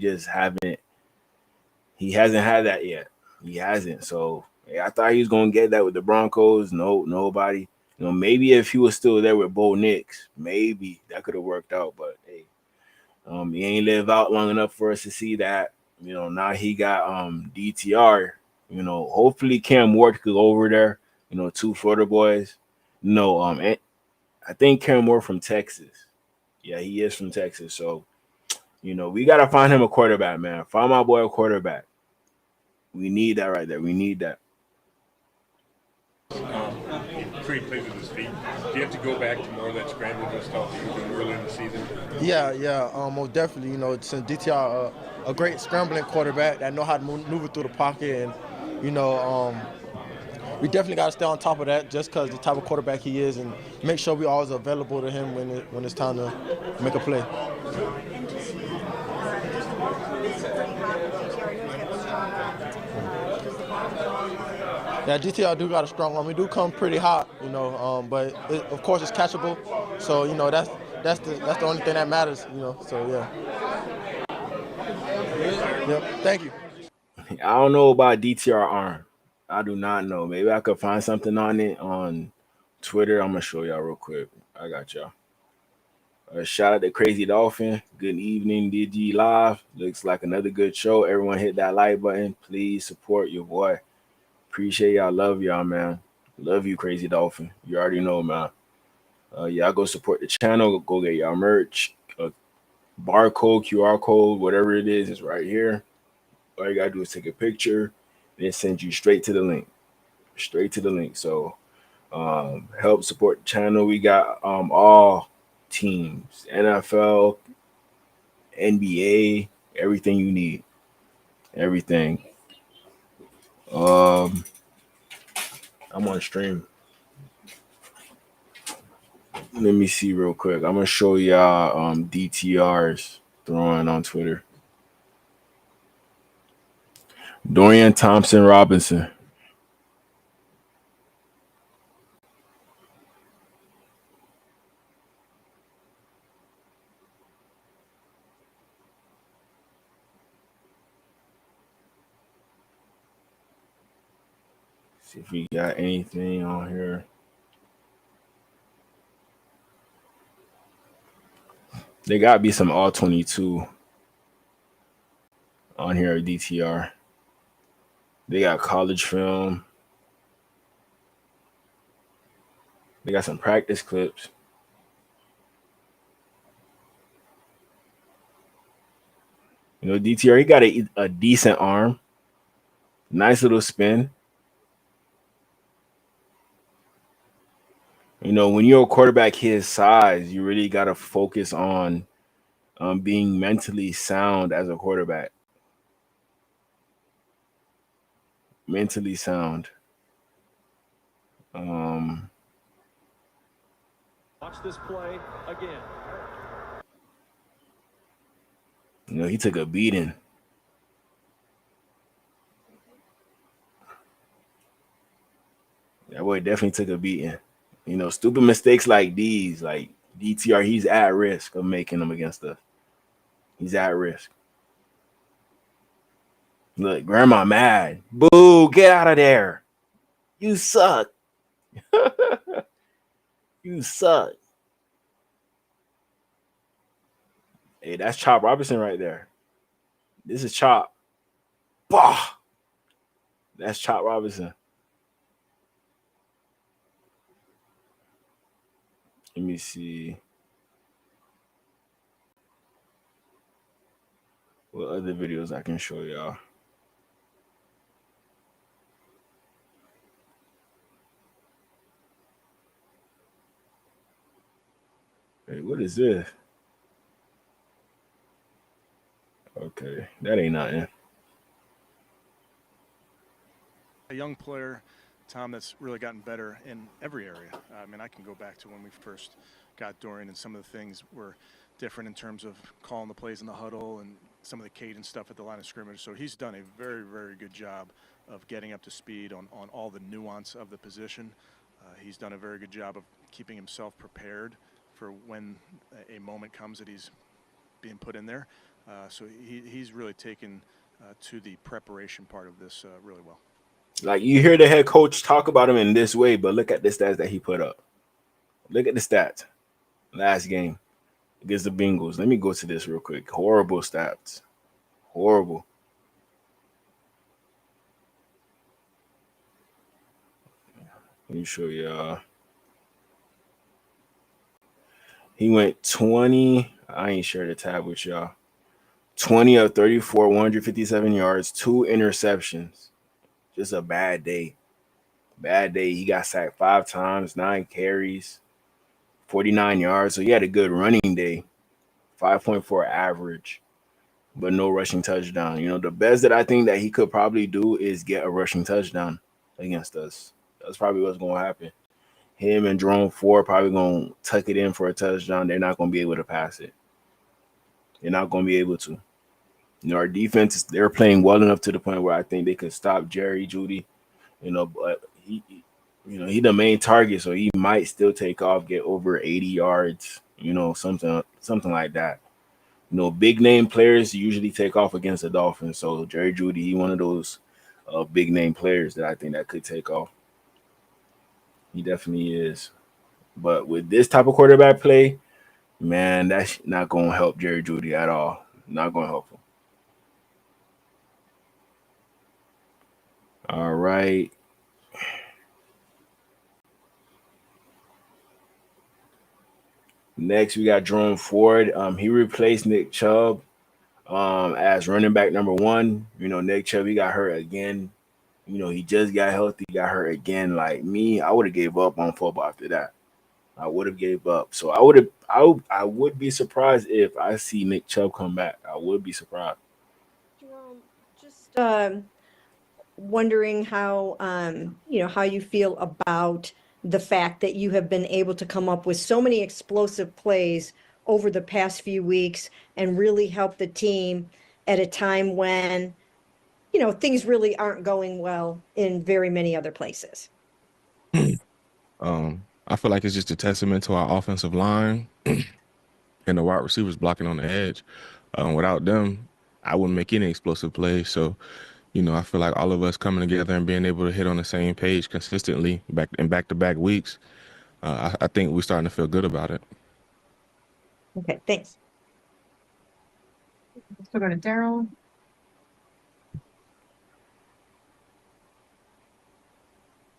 hasn't had that yet. He hasn't. So I thought he was gonna get that with the Broncos. No, nobody. Maybe if he was still there with Bo Nix, maybe that could have worked out. But hey, he ain't live out long enough for us to see that. Now he got DTR. Hopefully Cam Ward could go over there. 2 Florida boys. No, I think Cam Ward from Texas. Yeah, he is from Texas. So, we gotta find him a quarterback, man. Find my boy a quarterback. We need that right there. We need that. Free plays with his feet. Do you have to go back to more of that scrambling stuff that you were doing earlier in the season? Yeah, most definitely. Since DTR a great scrambling quarterback that know how to maneuver through the pocket, and we definitely got to stay on top of that just because the type of quarterback he is, and make sure we always available to him when it's time to make a play. And just the ball club is pretty hot with DTR. I know he's got a strong arm. Does the ball club? Yeah, DTR do got a strong arm. We do come pretty hot, but of course it's catchable. So that's the only thing that matters, So yeah. Yep. Thank you. I don't know about DTR arm. I do not know. Maybe I could find something on it on Twitter. I'm gonna show y'all real quick. I got y'all. Shout out to Crazy Dolphin. Good evening, DGLivee. Looks like another good show. Everyone hit that like button. Please support your boy. Appreciate y'all. Love y'all, man. Love you, Crazy Dolphin. You already know, man. Y'all go support the channel. Go get y'all merch. Barcode, QR code, whatever it is right here. All you gotta do is take a picture, then send you straight to the link. Straight to the link. So help support the channel. We got all teams, NFL, NBA, everything you need. Everything. I'm on stream. Let me see real quick. I'm gonna show y'all DTRs throwing on Twitter. Dorian Thompson Robinson. See if we got anything on here. There gotta be some all 22 on here at DTR. They got college film. They got some practice clips. You know, DTR, he got a decent arm. Nice little spin. You know, when you're a quarterback his size, you really got to focus on being mentally sound as a quarterback. Mentally sound. Watch this play again. You know, he took a beating. That boy definitely took a beating. You know, stupid mistakes like these, like DTR, he's at risk of making them against us. He's at risk. Look, grandma mad. Boo, get out of there. You suck. You suck. Hey, that's Chop Robinson right there. This is Chop. Bah! That's Chop Robinson. Let me see. What other videos I can show y'all? Hey, what is this? Okay, that ain't nothing. A young player, Tom, that's really gotten better in every area. I mean, I can go back to when we first got Dorian, and some of the things were different in terms of calling the plays in the huddle and some of the cadence stuff at the line of scrimmage. So he's done a very, very good job of getting up to speed on all the nuance of the position. He's done a very good job of keeping himself prepared for when a moment comes that he's being put in there. So he's really taken to the preparation part of this really well. Like, you hear the head coach talk about him in this way, but look at the stats that he put up. Look at the stats. Last game against the Bengals. Let me go to this real quick. Horrible stats. Horrible. Let me show you. He went 20. I ain't shared the tab with y'all. 20 of 34, 157 yards, 2 interceptions. Just a bad day. Bad day. He got sacked 5 times, 9 carries, 49 yards. So he had a good running day. 5.4 average, but no rushing touchdown. You know, the best that I think that he could probably do is get a rushing touchdown against us. That's probably what's going to happen. Him and Jerome Ford probably going to tuck it in for a touchdown. They're not going to be able to pass it. They're not going to be able to. You know, our defense, they're playing well enough to the point where I think they could stop Jerry Jeudy. You know, but he's the main target, so he might still take off, get over 80 yards. You know, something like that. You know, big name players usually take off against the Dolphins. So Jerry Jeudy, he one of those big name players that I think that could take off. He definitely is. But with this type of quarterback play, man, that's not going to help Jerry Jeudy at all. Not going to help him. All right. Next, we got Jerome Ford. He replaced Nick Chubb as running back number 1. You know, Nick Chubb, he got hurt again. You know, he just got healthy, got hurt again. Like me, I would have gave up on football after that. I would have gave up. So I would be surprised if I see Nick Chubb come back. I would be surprised. Jerome, just wondering how how you feel about the fact that you have been able to come up with so many explosive plays over the past few weeks and really help the team at a time when, things really aren't going well in very many other places. I feel like it's just a testament to our offensive line and the wide receivers blocking on the edge. Without them, I wouldn't make any explosive plays. So, I feel like all of us coming together and being able to hit on the same page consistently back-to-back weeks, I think we're starting to feel good about it. Okay, thanks. Let's go to Daryl.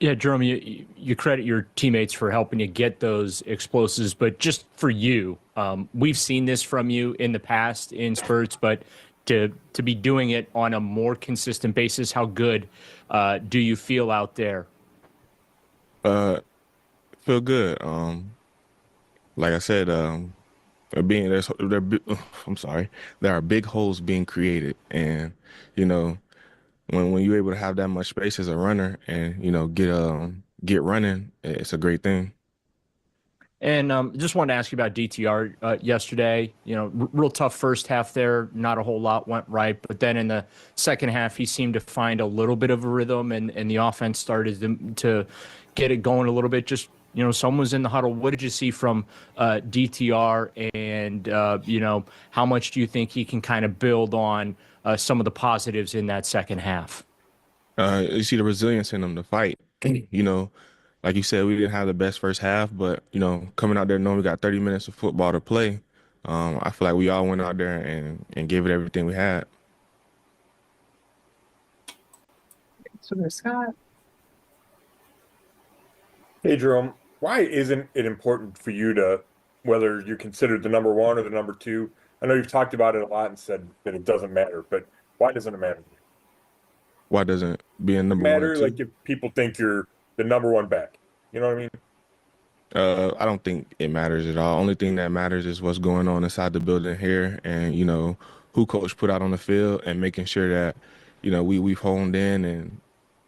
Yeah, Jerome, you credit your teammates for helping you get those explosives, but just for you, we've seen this from you in the past in spurts, but to be doing it on a more consistent basis, how good do you feel out there? Feel good. Like I said, I'm sorry, there are big holes being created, and when you're able to have that much space as a runner and get running, it's a great thing. And just wanted to ask you about DTR yesterday. Real tough first half there. Not a whole lot went right, but then in the second half, he seemed to find a little bit of a rhythm, and the offense started to get it going a little bit. Just someone was in the huddle. What did you see from DTR, and how much do you think he can kind of build on some of the positives in that second half? You see the resilience in him to fight. Like you said, we didn't have the best first half, but coming out there knowing we got 30 minutes of football to play, I feel like we all went out there and gave it everything we had. So there's Scott. Hey, Jerome, why isn't it important for you to, whether you're considered the number one or the number two? I know you've talked about it a lot and said that it doesn't matter, but why doesn't it matter? Why doesn't being number matter, one or two? like if people think you're the number one back, you know what I mean? I don't think it matters at all. Only thing that matters is what's going on inside the building here, and who coach put out on the field, and making sure that we've honed in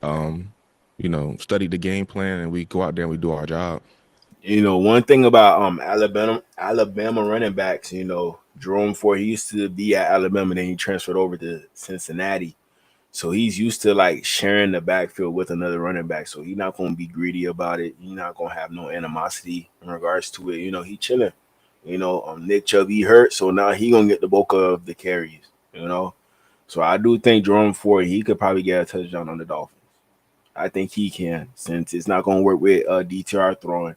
and studied the game plan, and we go out there and we do our job. One thing about Alabama running backs, Jerome Ford, he used to be at Alabama, then he transferred over to Cincinnati. So he's used to like sharing the backfield with another running back. So he's not going to be greedy about it. He's not going to have no animosity in regards to it. He chilling. Nick Chubb, he hurt. So now he going to get the bulk of the carries, So I do think Jerome Ford, he could probably get a touchdown on the Dolphins. I think he can, since it's not going to work with DTR throwing.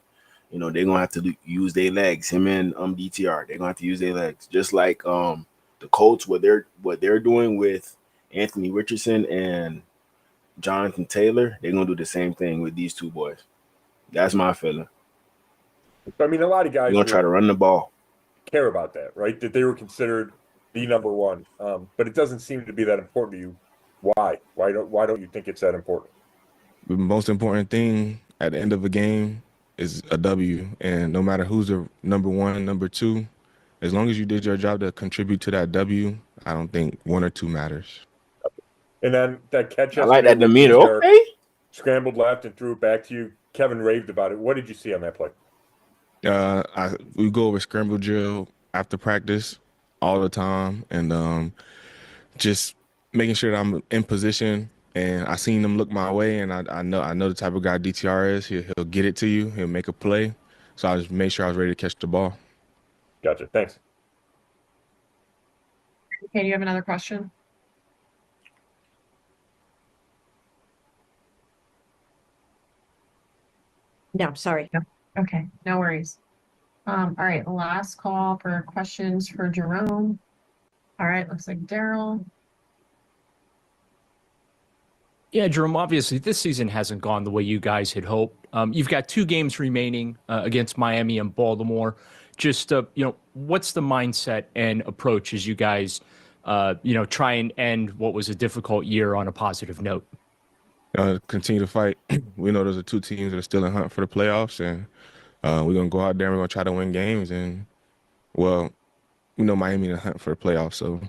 They're going to have to use their legs. Him and DTR, they're going to have to use their legs. Just like the Colts, what they're doing with Anthony Richardson and Jonathan Taylor, they're going to do the same thing with these two boys. That's my feeling. I mean, a lot of guys are going to try to run the ball. Care about that, right? That they were considered the number one. But it doesn't seem to be that important to you. Why? Why don't you think it's that important? The most important thing at the end of a game is a W. And no matter who's the number one, number two, as long as you did your job to contribute to that W, I don't think one or two matters. And then that catch, I like that demeanor. Okay. Scrambled left and threw it back to you. Kevin raved about it. What did you see on that play? We go over scramble drill after practice all the time, and just making sure that I'm in position. And I seen him look my way, and I know the type of guy DTR is. He'll get it to you. He'll make a play. So I just made sure I was ready to catch the ball. Gotcha. Thanks. Okay, do you have another question? No, sorry. No. Okay, no worries. All right, last call for questions for Jerome. All right, looks like Daryl. Yeah, Jerome, obviously this season hasn't gone the way you guys had hoped. You've got 2 games remaining against Miami and Baltimore. Just, what's the mindset and approach as you guys, try and end what was a difficult year on a positive note? Continue to fight. We know those are 2 teams that are still in hunt for the playoffs, and we're going to go out there and we're going to try to win games. And, well, we know Miami in the hunt for the playoffs, so,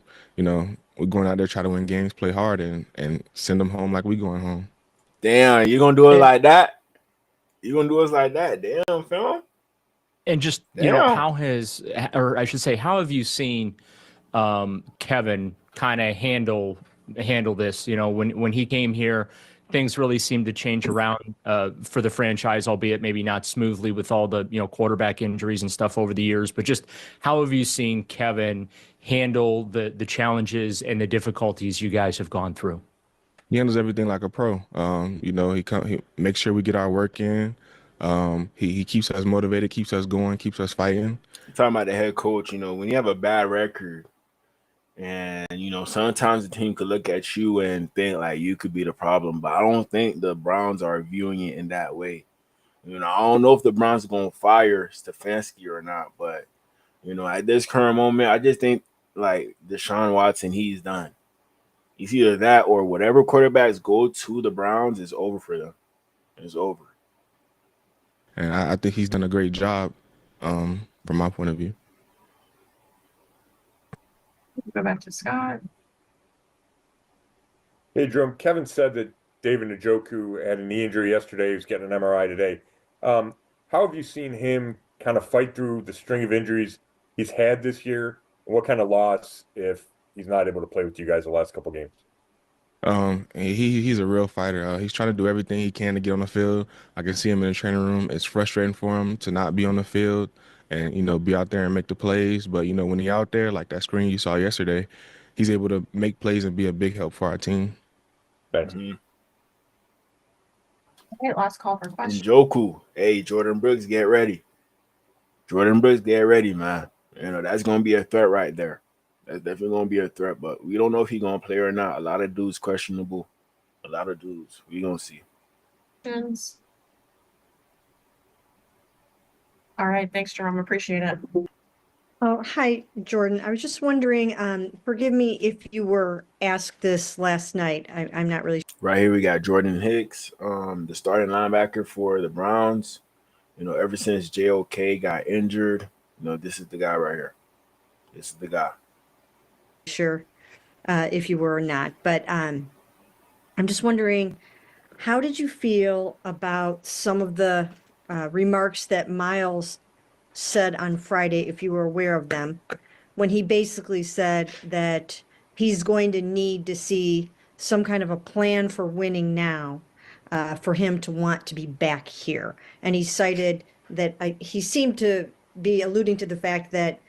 we're going out there, try to win games, play hard, and send them home like we going home. Damn, you going to do it like that? You going to do us like that? Damn, fam. And just, how have you seen Kevin kind of handle this? When he came here, things really seemed to change around for the franchise, albeit maybe not smoothly with all the, quarterback injuries and stuff over the years. But just how have you seen Kevin handle the challenges and the difficulties you guys have gone through? He handles everything like a pro. He makes sure we get our work in. He keeps us motivated, keeps us going, keeps us fighting. Talking about the head coach, when you have a bad record, and sometimes the team could look at you and think like you could be the problem, but I don't think the Browns are viewing it in that way. I don't know if the Browns are gonna fire Stefanski or not, but at this current moment, I just think like Deshaun Watson, he's done. It's either that or whatever quarterbacks go to the Browns is over for them. It's over. And I think he's done a great job from my point of view. Go back to Scott. Hey, Jerome. Kevin said that David Njoku had a knee injury yesterday. He was getting an MRI today. How have you seen him kind of fight through the string of injuries he's had this year? And what kind of loss if he's not able to play with you guys the last couple games? He's a real fighter. He's trying to do everything he can to get on the field. I can see him in the training room. It's frustrating for him to not be on the field and be out there and make the plays. But when he's out there, like that screen you saw yesterday, he's able to make plays and be a big help for our team. Thanks. Okay, last call for questions. Njoku, hey, Jordan Brooks, get ready. Jordan Brooks, get ready, man. That's gonna be a threat right there. That's definitely gonna be a threat, but we don't know if he's gonna play or not. A lot of dudes questionable. A lot of dudes. We gonna see. All right, thanks, Jerome. Appreciate it. Oh, hi, Jordan. I was just wondering, forgive me if you were asked this last night. I'm not really Right here we got Jordan Hicks, the starting linebacker for the Browns. Ever since JOK got injured, this is the guy right here. This is the guy. sure if you were or not, but I'm just wondering, how did you feel about some of the remarks that Miles said on Friday, if you were aware of them, when he basically said that he's going to need to see some kind of a plan for winning now for him to want to be back here. And he cited that he seemed to be alluding to the fact that,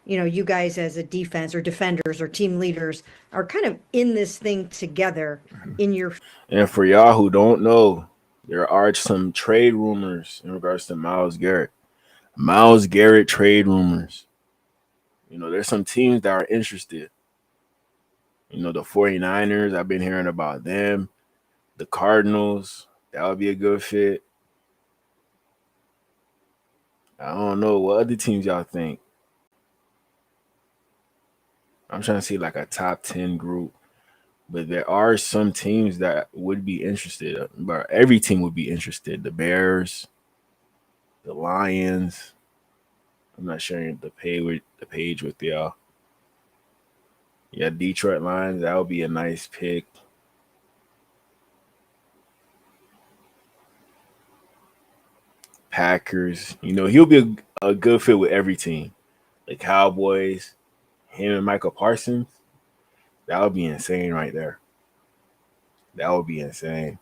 you guys as a defense or defenders or team leaders are kind of in this thing together in your. And for y'all who don't know, there are some trade rumors in regards to Myles Garrett. Myles Garrett trade rumors. There's some teams that are interested. The 49ers, I've been hearing about them. The Cardinals, that would be a good fit. I don't know. What other teams y'all think? I'm trying to see like a top 10 group. But there are some teams that would be interested. But every team would be interested. The Bears, the Lions. I'm not sharing the page with y'all. Yeah, Detroit Lions, that would be a nice pick. Packers, he'll be a good fit with every team. The Cowboys, him and Michael Parsons, that would be insane right there. That would be insane.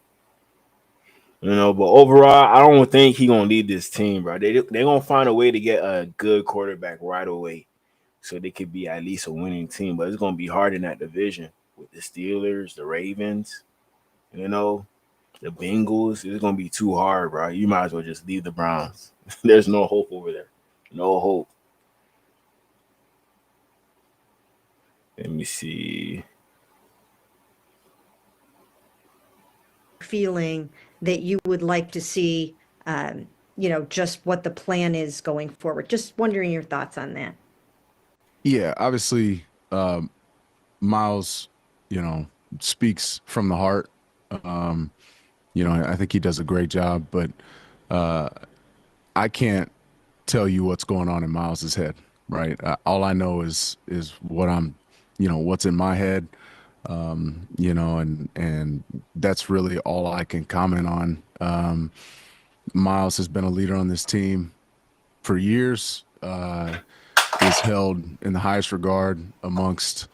But overall, I don't think he's gonna lead this team, bro. They're gonna find a way to get a good quarterback right away, so they could be at least a winning team. But it's gonna be hard in that division with the Steelers, the Ravens, the Bengals. It's gonna be too hard, bro. You might as well just leave the Browns. There's no hope over there. No hope. Let me see. Feeling that you would like to see, just what the plan is going forward. Just wondering your thoughts on that. Yeah, obviously, Miles, speaks from the heart. I think he does a great job, but I can't tell you what's going on in Miles's head, right? All I know is what I'm, what's in my head, and that's really all I can comment on. Miles has been a leader on this team for years. Is held in the highest regard amongst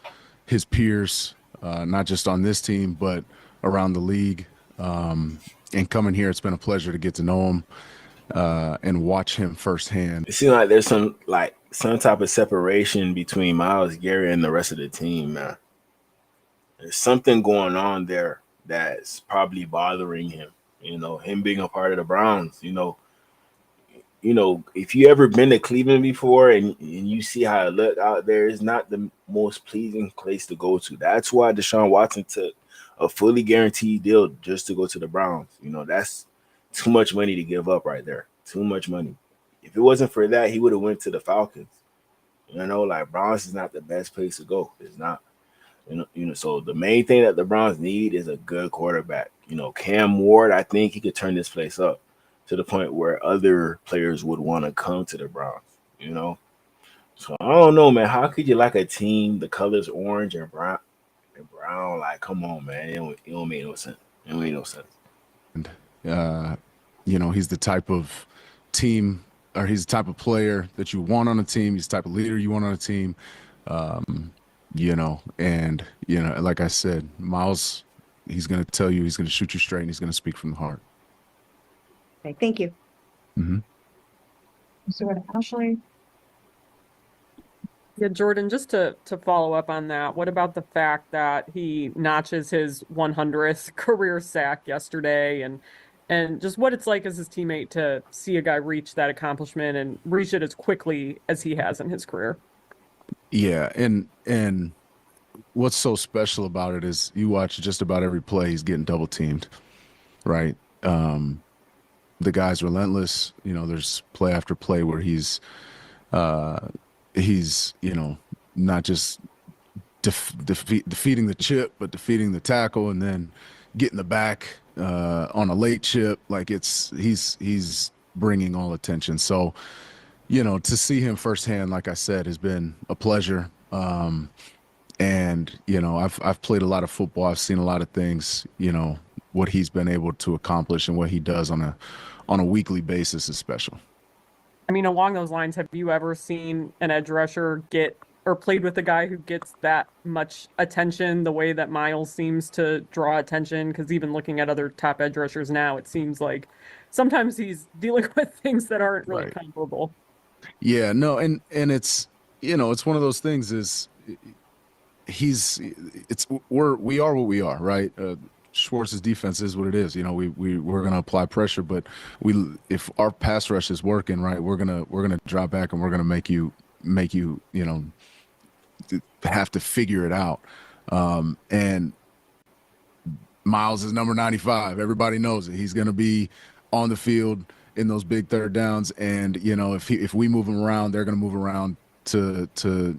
his peers, not just on this team, but around the league. And coming here, it's been a pleasure to get to know him and watch him firsthand. It seems like there's some type of separation between Myles Garrett and the rest of the team, man. There's something going on there that's probably bothering him. Him being a part of the Browns. If you ever been to Cleveland before and you see how it look out there, it's not the most pleasing place to go to. That's why Deshaun Watson took a fully guaranteed deal just to go to the Browns. That's too much money to give up right there. Too much money. If it wasn't for that, he would have went to the Falcons. Like Browns is not the best place to go. It's not. So the main thing that the Browns need is a good quarterback. Cam Ward, I think he could turn this place up to the point where other players would want to come to the Browns. So I don't know, man. How could you like a team, the colors orange and brown? Like, come on, man. It don't make no sense. It don't make no sense. And he's the type of team, or he's the type of player that you want on a team. He's the type of leader you want on a team. Like I said, Miles, he's going to tell you, he's going to shoot you straight, and he's going to speak from the heart. Okay, thank you. Mm-hmm. So what, Ashley? Yeah, Jordan, just to follow up on that, what about the fact that he notches his 100th career sack yesterday, and just what it's like as his teammate to see a guy reach that accomplishment and reach it as quickly as he has in his career? Yeah, and what's so special about it is you watch just about every play, he's getting double teamed, right? The guy's relentless. There's play after play where he's not just defeating the chip, but defeating the tackle, and then getting the back on a late chip. Like he's bringing all attention. So, to see him firsthand, like I said, has been a pleasure. And I've played a lot of football. I've seen a lot of things. What he's been able to accomplish and what he does on a weekly basis is special. I mean, along those lines, have you ever seen an edge rusher get or played with a guy who gets that much attention the way that Miles seems to draw attention? Because even looking at other top edge rushers now, it seems like sometimes he's dealing with things that aren't really Right. comparable. Yeah, no, and it's it's one of those things is we are what we are, right? Schwartz's defense is what it is. We're gonna apply pressure, but if our pass rush is working, right, we're gonna drop back and we're gonna make you have to figure it out. And Miles is number 95. Everybody knows it. He's gonna be on the field in those big third downs, and if we move him around, they're gonna move around to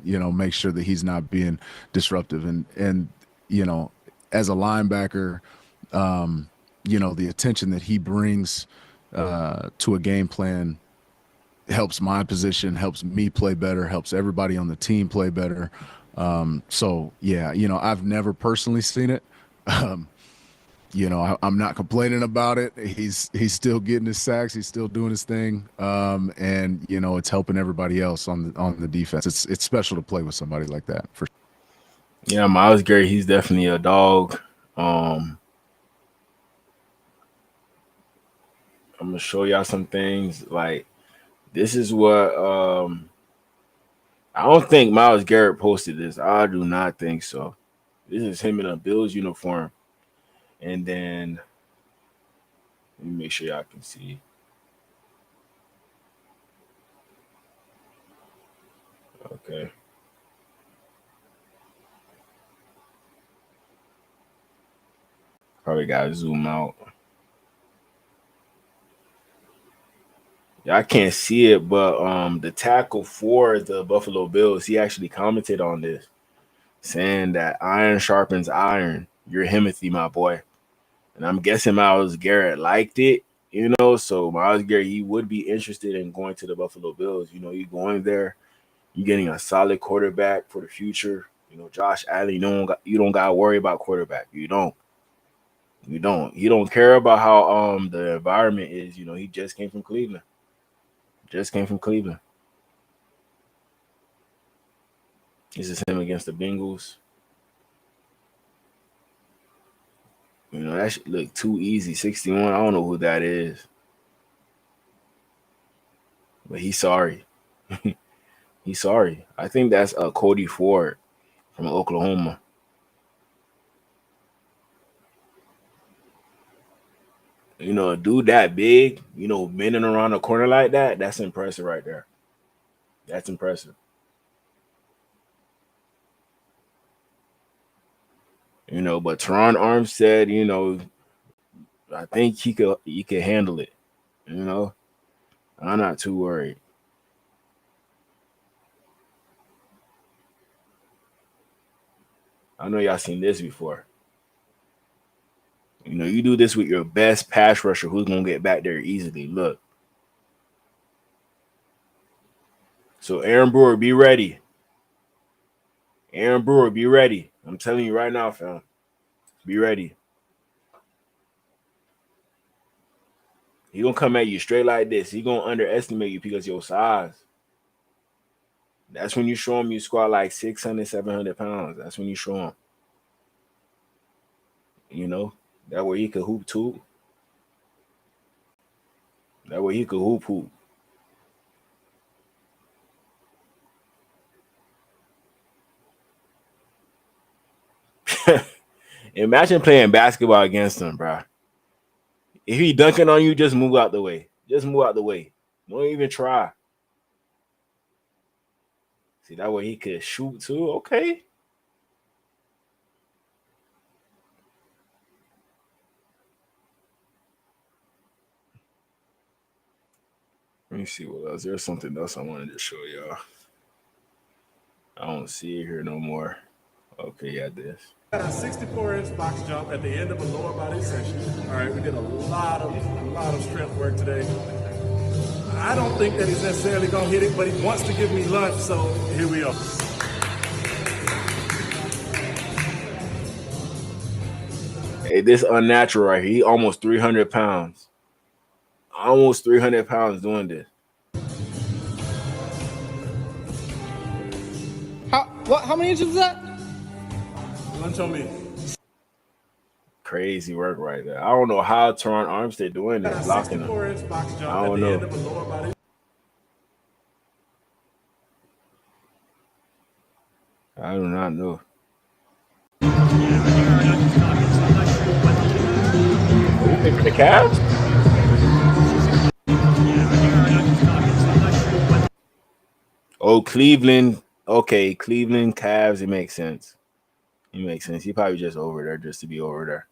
make sure that he's not being disruptive. And as a linebacker, the attention that he brings to a game plan helps my position, helps me play better, helps everybody on the team play better. So yeah, I've never personally seen it. I'm not complaining about it. He's still getting his sacks. He's still doing his thing. And it's helping everybody else on the defense. It's special to play with somebody like that. For Yeah, Myles Garrett, he's definitely a dog. I'm gonna show y'all some things. Like, this is what I don't think Myles Garrett posted this. I do not think so. This is him in a Bills uniform. And then let me make sure y'all can see. Okay. Probably gotta zoom out. Yeah, I can't see it, but the tackle for the Buffalo Bills, he actually commented on this, saying that iron sharpens iron. You're Himothy, my boy. And I'm guessing Myles Garrett liked it, So Myles Garrett, he would be interested in going to the Buffalo Bills. You're going there, you're getting a solid quarterback for the future. Josh Allen, you don't got to worry about quarterback. You don't. You don't care about how the environment is. He just came from Cleveland. Just came from Cleveland. This is him against the Bengals. That should look too easy. 61. I don't know who that is. But he's sorry. He's sorry. I think that's Cody Ford from Oklahoma. You know, a dude that big, you know, bending around the corner like that, that's impressive right there. That's impressive. You know, but Teron Armstead, you know, I think he could handle it. You know, I'm not too worried. I know y'all seen this before. You know, you do this with your best pass rusher who's gonna get back there easily. Look. So Aaron Brewer, be ready. Aaron Brewer, be ready. I'm telling you right now, fam. Be ready. He gonna come at you straight like this. He gonna underestimate you because of your size. That's when you show him you squat like 600, 700 pounds. That's when you show him. You know, that way he could hoop too. That way he could hoop. Imagine playing basketball against him, bro. If he dunking on you, just move out the way. Just move out the way. Don't even try. See, that way he could shoot too. Okay. Let me see what else. There's something else I wanted to show y'all. I don't see it here no more. Okay, yeah, this. Got a 64-inch box jump at the end of a lower body session. All right, we did a lot of strength work today. I don't think that he's necessarily gonna hit it, but he wants to give me lunch, so here we are. Hey, this unnatural right here. He almost 300 pounds. Almost 300 pounds doing this. How many inches is that? Lunch on me. Crazy work right there. I don't know how Teron Armstead doing this, blocking him. I don't know. I do not know. The Cavs? Oh, Cleveland. Okay, Cleveland Cavs. It makes sense. It makes sense. He probably just over there just to be over there.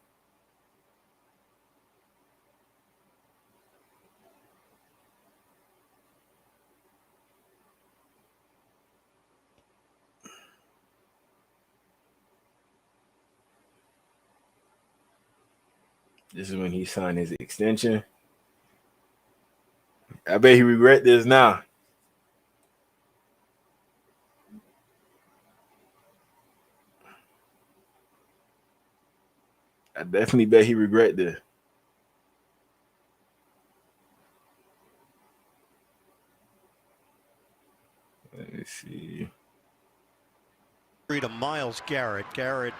This is when he signed his extension. I bet he regret this now. I definitely bet he regret this. Let me see. To Myles Garrett. Garrett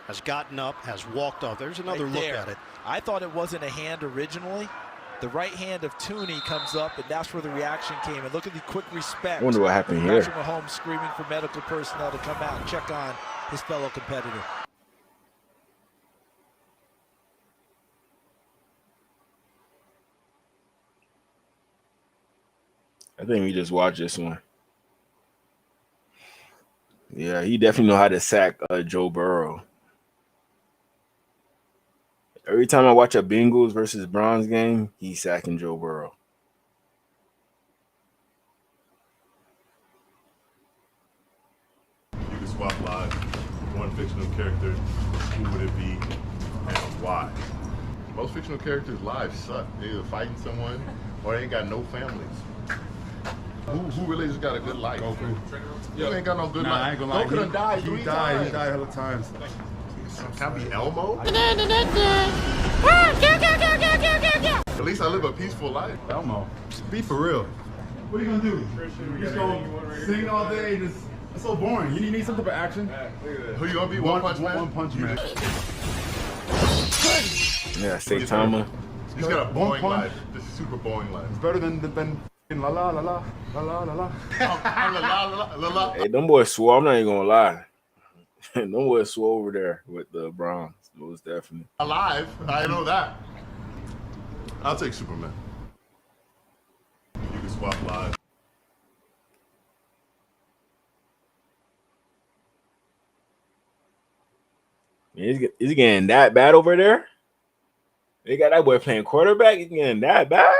has gotten up, has walked off. There's another look at it. I thought it wasn't a hand originally. The right hand of Tooney comes up, and that's where the reaction came. And look at the quick respect. I wonder what happened here. Patrick Mahomes screaming for medical personnel to come out and check on his fellow competitor. I think we just watched this one. Yeah, he definitely know how to sack Joe Burrow. Every time I watch a Bengals versus Browns game, he's sacking Joe Burrow. You can swap lives. One fictional character, who would it be and why? Most fictional characters' lives suck. They're either fighting someone or they ain't got no families. Who really just got a good life? Goku. You ain't got no good life. I ain't gonna lie. Goku done died He 3 died. times. He died hella times. Can I be Elmo? At least I live a peaceful life. Elmo. Be for real. What are you gonna do? You just gonna sing all day? That's so boring. You need some type of action. Who you gonna be? One Punch Man? One Punch Man. Yeah, save timer. He's got a boring life. This is super boring life. It's better than la la la la la la la la. Hey, them boys swore. I'm not even gonna lie. Them boys swore over there with the Browns. Most definitely. Alive? I know that. I'll take Superman. You can swap lives. Is it getting that bad over there? They got that boy playing quarterback. It's getting that bad?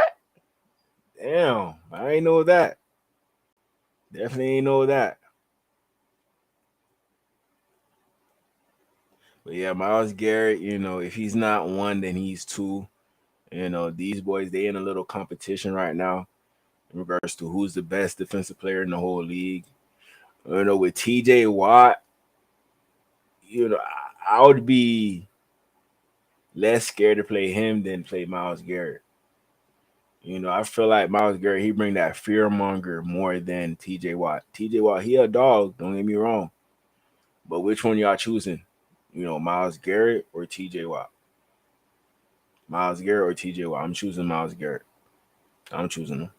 Damn, I ain't know that. Definitely ain't know that. But yeah, Miles Garrett, if he's not one, then he's two. These boys, they in a little competition right now in regards to who's the best defensive player in the whole league. With TJ Watt, I would be less scared to play him than play Miles Garrett. I feel like Miles Garrett, he bring that fear monger more than TJ Watt. TJ Watt, he a dog, don't get me wrong. But which one y'all choosing? Miles Garrett or TJ Watt? Miles Garrett or TJ Watt? I'm choosing Miles Garrett. I'm choosing him.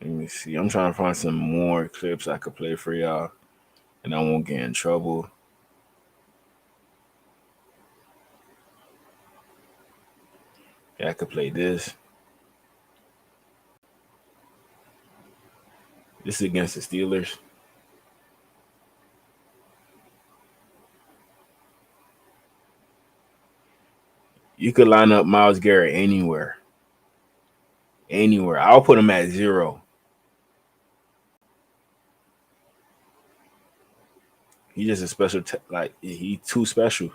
Let me see. I'm trying to find some more clips I could play for y'all, and I won't get in trouble. Yeah, I could play this. This is against the Steelers. You could line up Miles Garrett anywhere. Anywhere. I'll put him at 0. He just a special, he too special.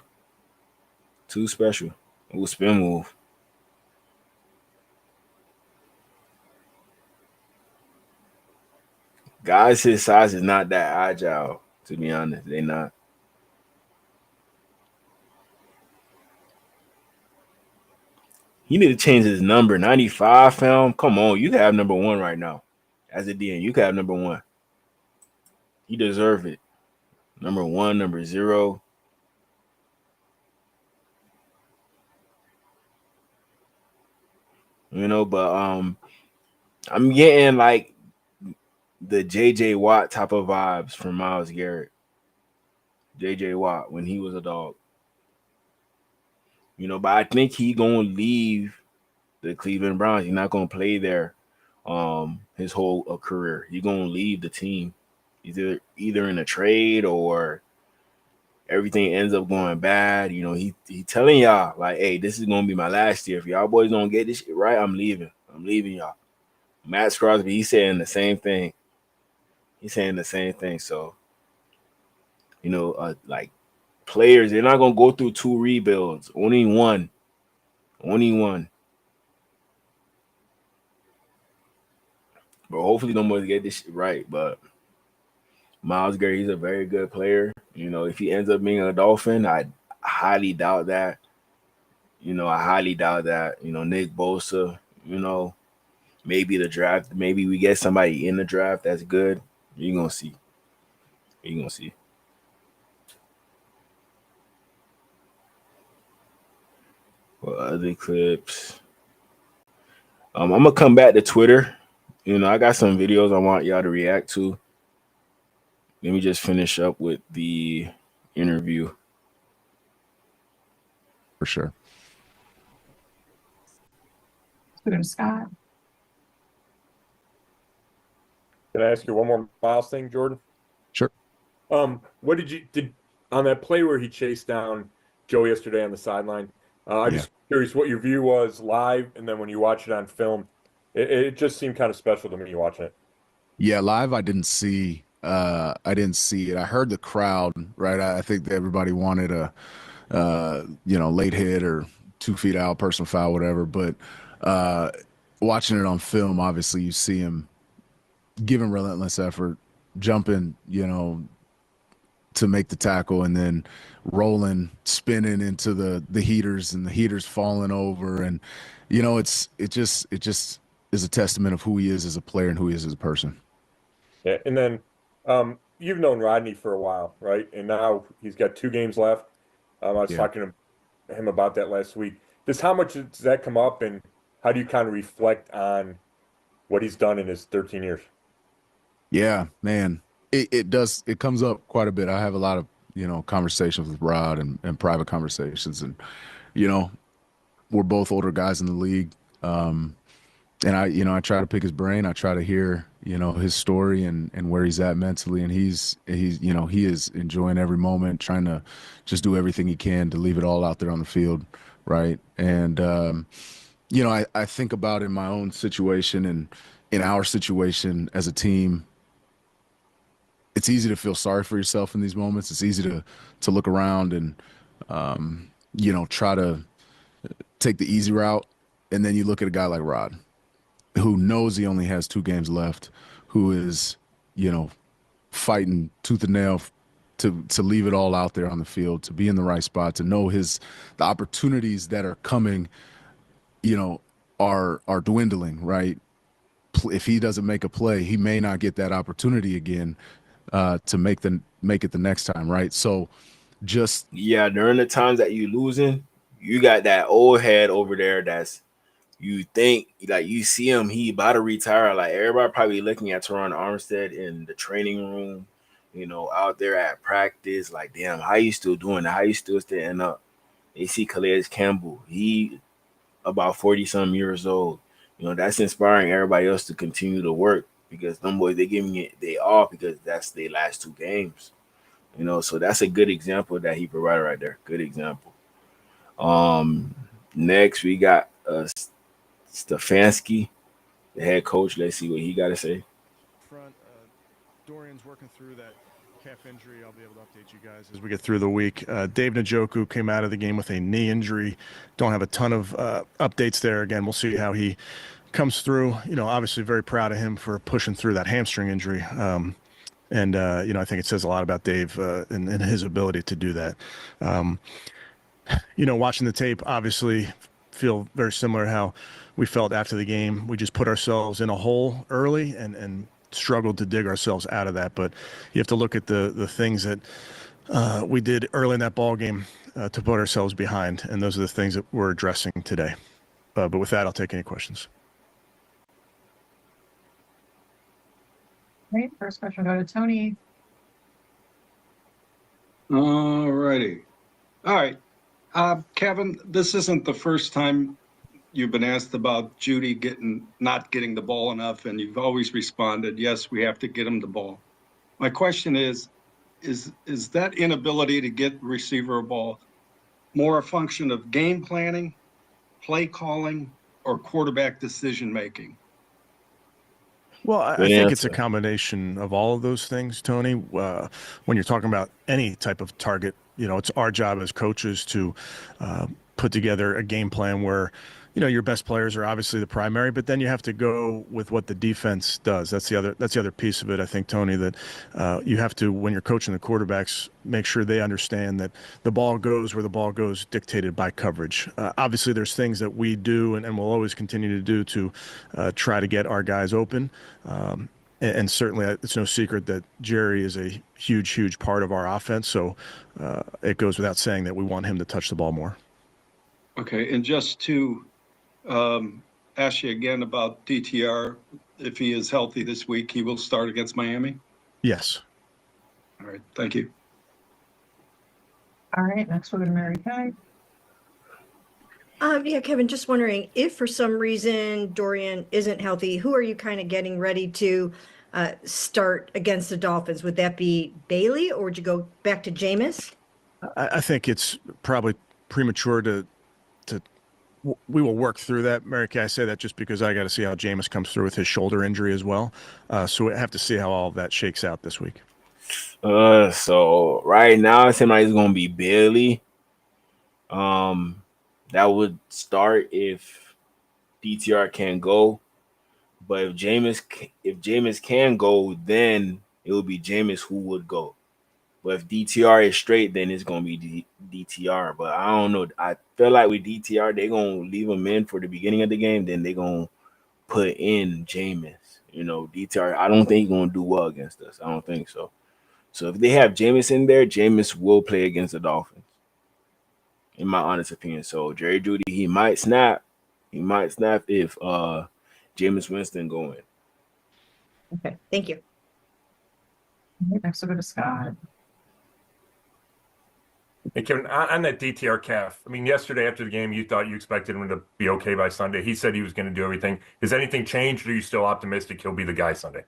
Too special. Ooh, spin move. Guys his size is not that agile, to be honest. They not. He need to change his number. 95, fam. Come on, you can have number 1 right now. As a DN, you can have number 1. He deserve it. Number 1, number 0. But I'm getting like the JJ Watt type of vibes from Miles Garrett. JJ Watt when he was a dog. But I think he gonna leave the Cleveland Browns. He's not gonna play there his whole career. He's gonna leave the team. Either in a trade or everything ends up going bad. He telling y'all like, hey, this is gonna be my last year. If y'all boys don't get this shit right, I'm leaving. I'm leaving y'all. Matt Crosby, he's saying the same thing. So, like players, they're not gonna go through 2 rebuilds. Only one. But hopefully, no more get this shit right. But Miles Garrett, he's a very good player. If he ends up being a Dolphin, I highly doubt that. I highly doubt that. Nick Bosa, maybe the draft, maybe we get somebody in the draft that's good. You're gonna see. What other clips? I'm gonna come back to Twitter. I got some videos I want y'all to react to. Let me just finish up with the interview. For sure. We go to Scott. Can I ask you one more Miles thing, Jordan? Sure. What did on that play where he chased down Joe yesterday on the sideline? I'm just curious what your view was live, and then when you watch it on film, it just seemed kind of special to me watching it. Yeah, live I didn't see it. I heard the crowd, right? I think that everybody wanted a late hit or 2 feet out, personal foul, whatever. But watching it on film, obviously you see him giving relentless effort, jumping, to make the tackle, and then rolling, spinning into the heaters, and the heaters falling over. And it just is a testament of who he is as a player and who he is as a person. Yeah, and then you've known Rodney for a while, right? And now he's got 2 games left. I was talking to him about that last week. How much does that come up, and how do you kind of reflect on what he's done in his 13 years? Yeah, man, it does. It comes up quite a bit. I have a lot of conversations with Rod and private conversations. And, we're both older guys in the league. And I try to pick his brain. I try to hear, his story and where he's at mentally. And he is enjoying every moment, trying to just do everything he can to leave it all out there on the field. Right. And, I think about in my own situation and in our situation as a team, it's easy to feel sorry for yourself in these moments. It's easy to look around and, try to take the easy route. And then you look at a guy like Rod, who knows he only has 2 games left, who is, fighting tooth and nail to leave it all out there on the field, to be in the right spot, to know the opportunities that are coming, are dwindling, right? If he doesn't make a play, he may not get that opportunity again to make it the next time, right? So just during the times that you losing, you got that old head over there that's you think like you see him, he about to retire. Like everybody probably looking at Teron Armstead in the training room, out there at practice. Like, damn, how you still doing that? How you still standing up? They see Calais Campbell. He about 40-some years old. That's inspiring everybody else to continue to work because them boys they giving it they off because that's their last 2 games. So that's a good example that he provided right there. Good example. Next we got Stefanski, the head coach. Let's see what he got to say. Front, Dorian's working through that calf injury. I'll be able to update you guys as we get through the week. Dave Njoku came out of the game with a knee injury. Don't have a ton of updates there. Again, we'll see how he comes through. Obviously very proud of him for pushing through that hamstring injury. And I think it says a lot about Dave and his ability to do that. Watching the tape, obviously feel very similar how we felt after the game. We just put ourselves in a hole early and struggled to dig ourselves out of that. But you have to look at the things that we did early in that ball game to put ourselves behind. And those are the things that we're addressing today. But with that, I'll take any questions. Great. First question will go to Tony. All righty. All right. Kevin, this isn't the first time you've been asked about Judy not getting the ball enough, and you've always responded, yes, we have to get him the ball. My question is that inability to get receiver a ball more a function of game planning, play calling, or quarterback decision making? Well, I think it's a combination of all of those things, Tony. When you're talking about any type of target, it's our job as coaches to put together a game plan where, your best players are obviously the primary, but then you have to go with what the defense does. That's the other piece of it, I think, Tony, that you have to, when you're coaching the quarterbacks, make sure they understand that the ball goes where the ball goes, dictated by coverage. Obviously, there's things that we do and we'll always continue to do to try to get our guys open. And certainly it's no secret that Jerry is a huge, huge part of our offense. So it goes without saying that we want him to touch the ball more. Okay, and just to ask you again about DTR, if he is healthy this week, he will start against Miami? Yes. All right, thank you. All right, next we'll go to Mary Kay. Yeah, Kevin, just wondering if for some reason Dorian isn't healthy, who are you kind of getting ready to start against the Dolphins? Would that be Bailey or would you go back to Jameis? I think it's probably premature to we will work through that. Mary Kay, I say that just because I got to see how Jameis comes through with his shoulder injury as well. So we have to see how all of that shakes out this week. So right now it seems like it's gonna be Bailey. That would start if DTR can go, but if Jameis can go, then it would be Jameis who would go. But if DTR is straight, then it's gonna be DTR. But I don't know. I feel like with DTR, they're gonna leave him in for the beginning of the game, then they're gonna put in Jameis. DTR, I don't think he's gonna do well against us. I don't think so. So if they have Jameis in there, Jameis will play against the Dolphins, in my honest opinion. So Jerry Jeudy, he might snap. He might snap if Jameis Winston go in. Okay, thank you. Next we'll go to Scott. Hey, Kevin, on that DTR calf, I mean, yesterday after the game, you thought you expected him to be okay by Sunday. He said he was going to do everything. Has anything changed, or are you still optimistic he'll be the guy Sunday?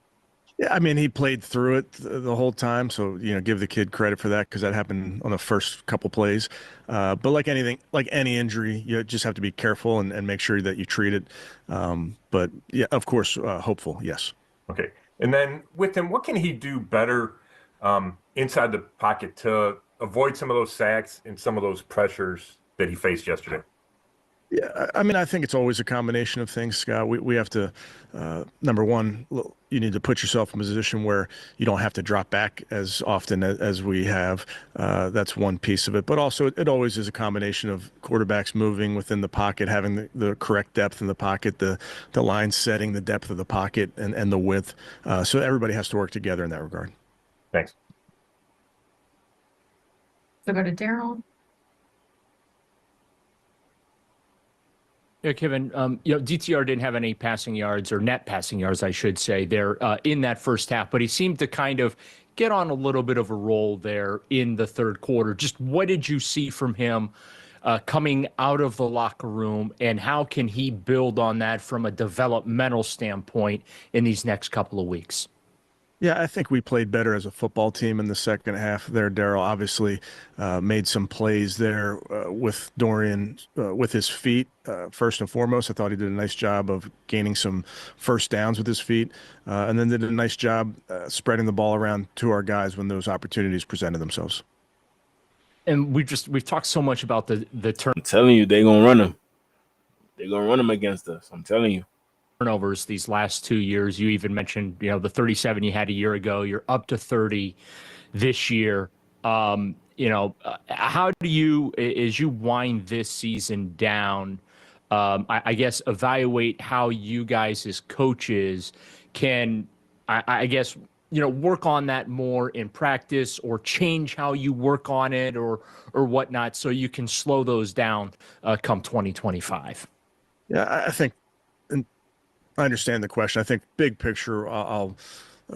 Yeah, I mean, he played through it the whole time, so give the kid credit for that because that happened on the first couple plays. But like anything, like any injury, you just have to be careful and make sure that you treat it. But yeah, of course, hopeful, yes. Okay, and then with him, what can he do better inside the pocket to avoid some of those sacks and some of those pressures that he faced yesterday? Yeah, I mean, I think it's always a combination of things, Scott. We have to, number one, you need to put yourself in a position where you don't have to drop back as often as we have. That's one piece of it. But also, it always is a combination of quarterbacks moving within the pocket, having the correct depth in the pocket, the line setting, the depth of the pocket, and the width. So everybody has to work together in that regard. Thanks. So go to Daryl. Yeah, Kevin, DTR didn't have any passing yards or net passing yards, I should say, there in that first half, but he seemed to kind of get on a little bit of a roll there in the third quarter. Just what did you see from him coming out of the locker room, and how can he build on that from a developmental standpoint in these next couple of weeks? Yeah, I think we played better as a football team in the second half there. Daryl obviously made some plays there with Dorian with his feet. First and foremost, I thought he did a nice job of gaining some first downs with his feet, and then did a nice job spreading the ball around to our guys when those opportunities presented themselves. And we've talked so much about the turn. I'm telling you, they're going to run him. They're going to run him against us. I'm telling you. Turnovers these last 2 years. You even mentioned, the 37 you had a year ago. You're up to 30 this year. How do you, as you wind this season down, I guess, evaluate how you guys as coaches can, I guess, work on that more in practice or change how you work on it or whatnot so you can slow those down come 2025? Yeah, I think, and I understand the question. I think big picture, I'll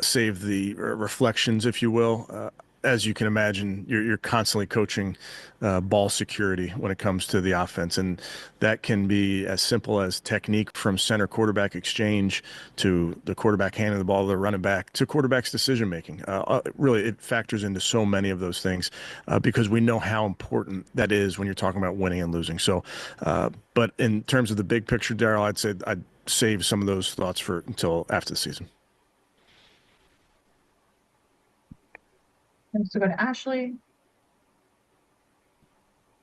save the reflections, if you will. As you can imagine, you're constantly coaching ball security when it comes to the offense. And that can be as simple as technique from center quarterback exchange to the quarterback handing the ball to the running back to quarterback's decision making. Really, it factors into so many of those things because we know how important that is when you're talking about winning and losing. So, but in terms of the big picture, Daryl, I'd say I'd save some of those thoughts for until after the season. So go to Ashley.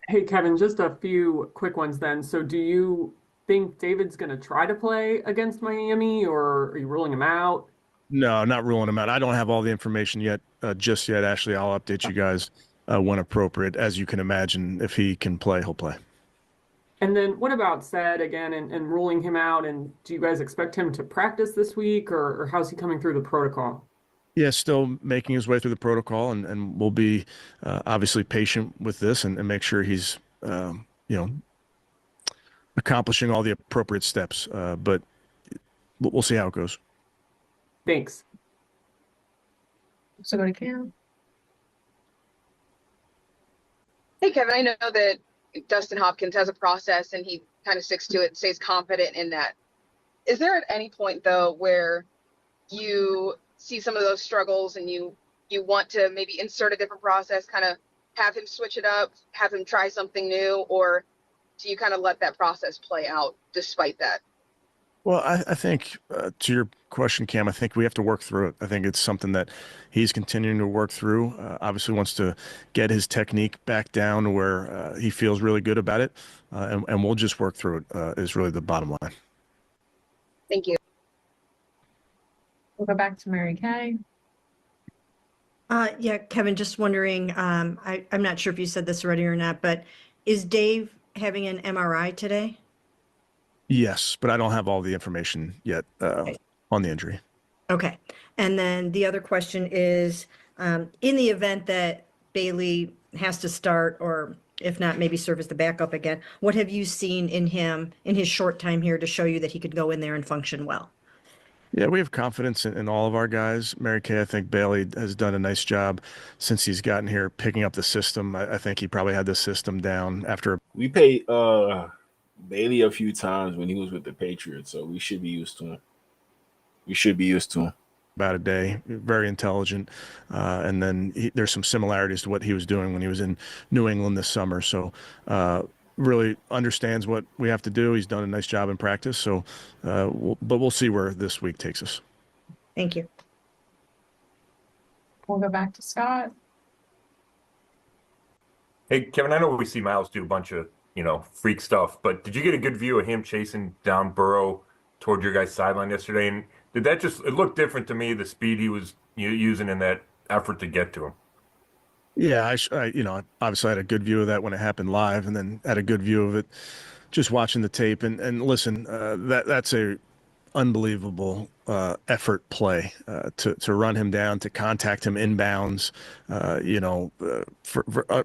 Hey, Kevin, just a few quick ones then. So do you think David's going to try to play against Miami, or are you ruling him out? No, not ruling him out. I don't have all the information yet, just yet, Ashley. I'll update you guys when appropriate. As you can imagine, if he can play, he'll play. And then what about Said again and ruling him out? And do you guys expect him to practice this week, or how's he coming through the protocol? Yeah, still making his way through the protocol, and we'll be obviously patient with this and make sure he's, accomplishing all the appropriate steps. But we'll see how it goes. Thanks. So go to Cam. Hey, Kevin, I know that Dustin Hopkins has a process and he kind of sticks to it, stays confident in that. Is there at any point, though, where you see some of those struggles and you want to maybe insert a different process, kind of have him switch it up, have him try something new, or do you kind of let that process play out despite that? Well, I think to your question, Cam, I think we have to work through it. I think it's something that he's continuing to work through. Obviously wants to get his technique back down to where he feels really good about it. And we'll just work through it is really the bottom line. Thank you. We'll go back to Mary Kay. Yeah, Kevin, just wondering, I'm not sure if you said this already or not, but is Dave having an MRI today? Yes, but I don't have all the information yet on the injury. Okay. And then the other question is, in the event that Bailey has to start, or if not, maybe serve as the backup again, what have you seen in him in his short time here to show you that he could go in there and function well? Yeah, we have confidence in all of our guys. Mary Kay, I think Bailey has done a nice job since he's gotten here picking up the system. I think he probably had the system down after. We paid Bailey a few times when he was with the Patriots, so we should be used to him. We should be used to him. About a day, very intelligent, and then there's some similarities to what he was doing when he was in New England this summer. So really understands what we have to do. He's done a nice job in practice. So, but we'll see where this week takes us. Thank you. We'll go back to Scott. Hey, Kevin, I know we see Miles do a bunch of, freak stuff, but did you get a good view of him chasing down Burrow toward your guys' sideline yesterday? And did that it looked different to me, the speed he was using in that effort to get to him? Yeah, I obviously had a good view of that when it happened live, and then had a good view of it just watching the tape. And listen, that's a unbelievable effort play to run him down, to contact him inbounds,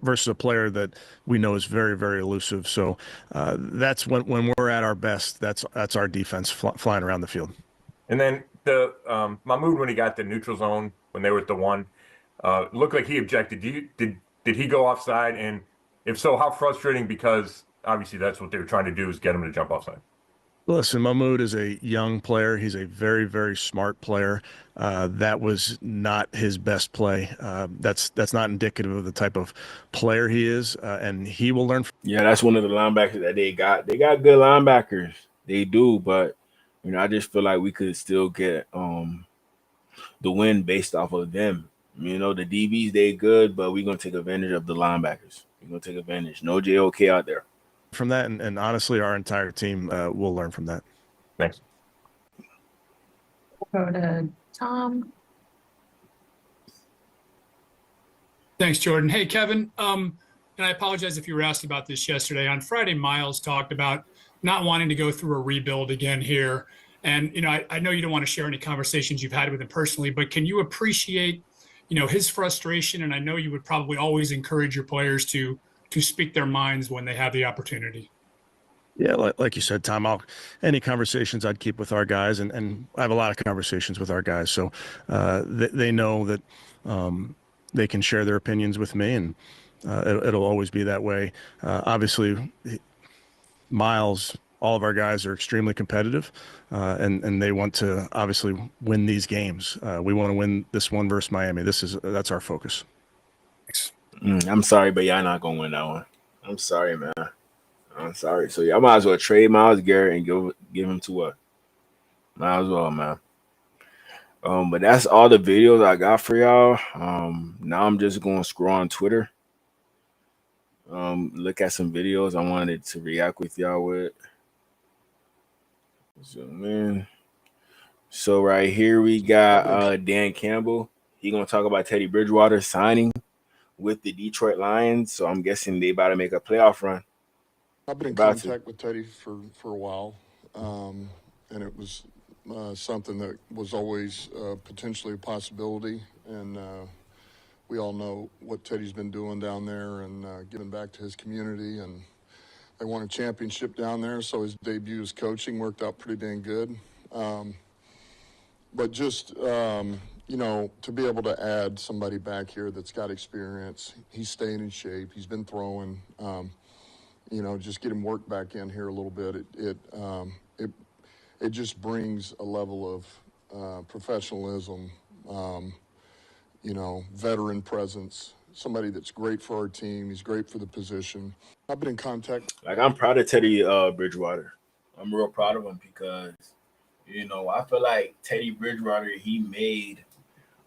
versus a player that we know is very, very elusive. So that's when we're at our best. That's our defense flying around the field. And then the Mahmoud, when he got the neutral zone when they were at the one, looked like he objected. Did he go offside? And if so, how frustrating? Because obviously that's what they were trying to do, is get him to jump offside. Listen, Mahmoud is a young player. He's a very, very smart player. That was not his best play. That's not indicative of the type of player he is, and he will learn. Yeah, that's one of the linebackers that they got. They got good linebackers. They do, but I just feel like we could still get the win based off of them. The DBs, they good, but we're gonna take advantage of the linebackers. We're gonna take advantage. No JOK out there. From that, and honestly, our entire team will learn from that. Thanks. We'll go to Tom. Thanks, Jordan. Hey, Kevin. And I apologize if you were asked about this yesterday. On Friday, Miles talked about not wanting to go through a rebuild again here. And, I know you don't want to share any conversations you've had with him personally, but can you appreciate, his frustration? And I know you would probably always encourage your players to speak their minds when they have the opportunity. Yeah, like you said, Tom, any conversations I'd keep with our guys, and I have a lot of conversations with our guys, so they know that they can share their opinions with me, and it'll always be that way. Obviously, Miles, all of our guys are extremely competitive, and they want to obviously win these games. We want to win this one versus Miami. That's our focus. Thanks. I'm sorry, but y'all not gonna win that one. I'm sorry, man. I'm sorry. So y'all might as well trade Myles Garrett and give him to what? Might as well, man. But that's all the videos I got for y'all. Now I'm just gonna scroll on Twitter. Look at some videos I wanted to react with y'all with. Zoom in. So right here we got Dan Campbell. He gonna talk about Teddy Bridgewater signing with the Detroit Lions. So I'm guessing they about to make a playoff run. I've been in contact with Teddy for a while, and it was something that was always potentially a possibility. And we all know what Teddy's been doing down there and giving back to his community. And they won a championship down there, so his debut as coaching worked out pretty dang good. But just to be able to add somebody back here that's got experience, he's staying in shape, he's been throwing. Just get him work back in here a little bit. It just brings a level of professionalism, veteran presence, somebody that's great for our team. He's great for the position. I've been in contact. I'm proud of Teddy Bridgewater. I'm real proud of him because, I feel like Teddy Bridgewater, he made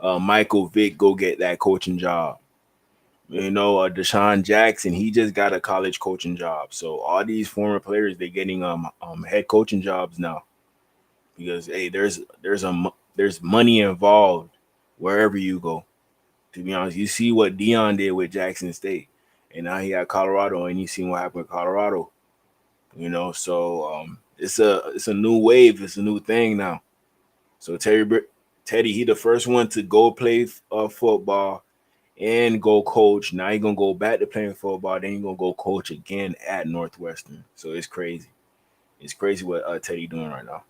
Michael Vick go get that coaching job. Deshaun Jackson, he just got a college coaching job. So all these former players, they're getting head coaching jobs now because there's money involved wherever you go. To be honest, you see what Deion did with Jackson State, and now he got Colorado, and you seen what happened with Colorado. So it's a new wave, it's a new thing now. So Teddy, he the first one to go play football and go coach. Now he's gonna go back to playing football, then he's gonna go coach again at Northwestern. So it's crazy. It's crazy what Teddy doing right now.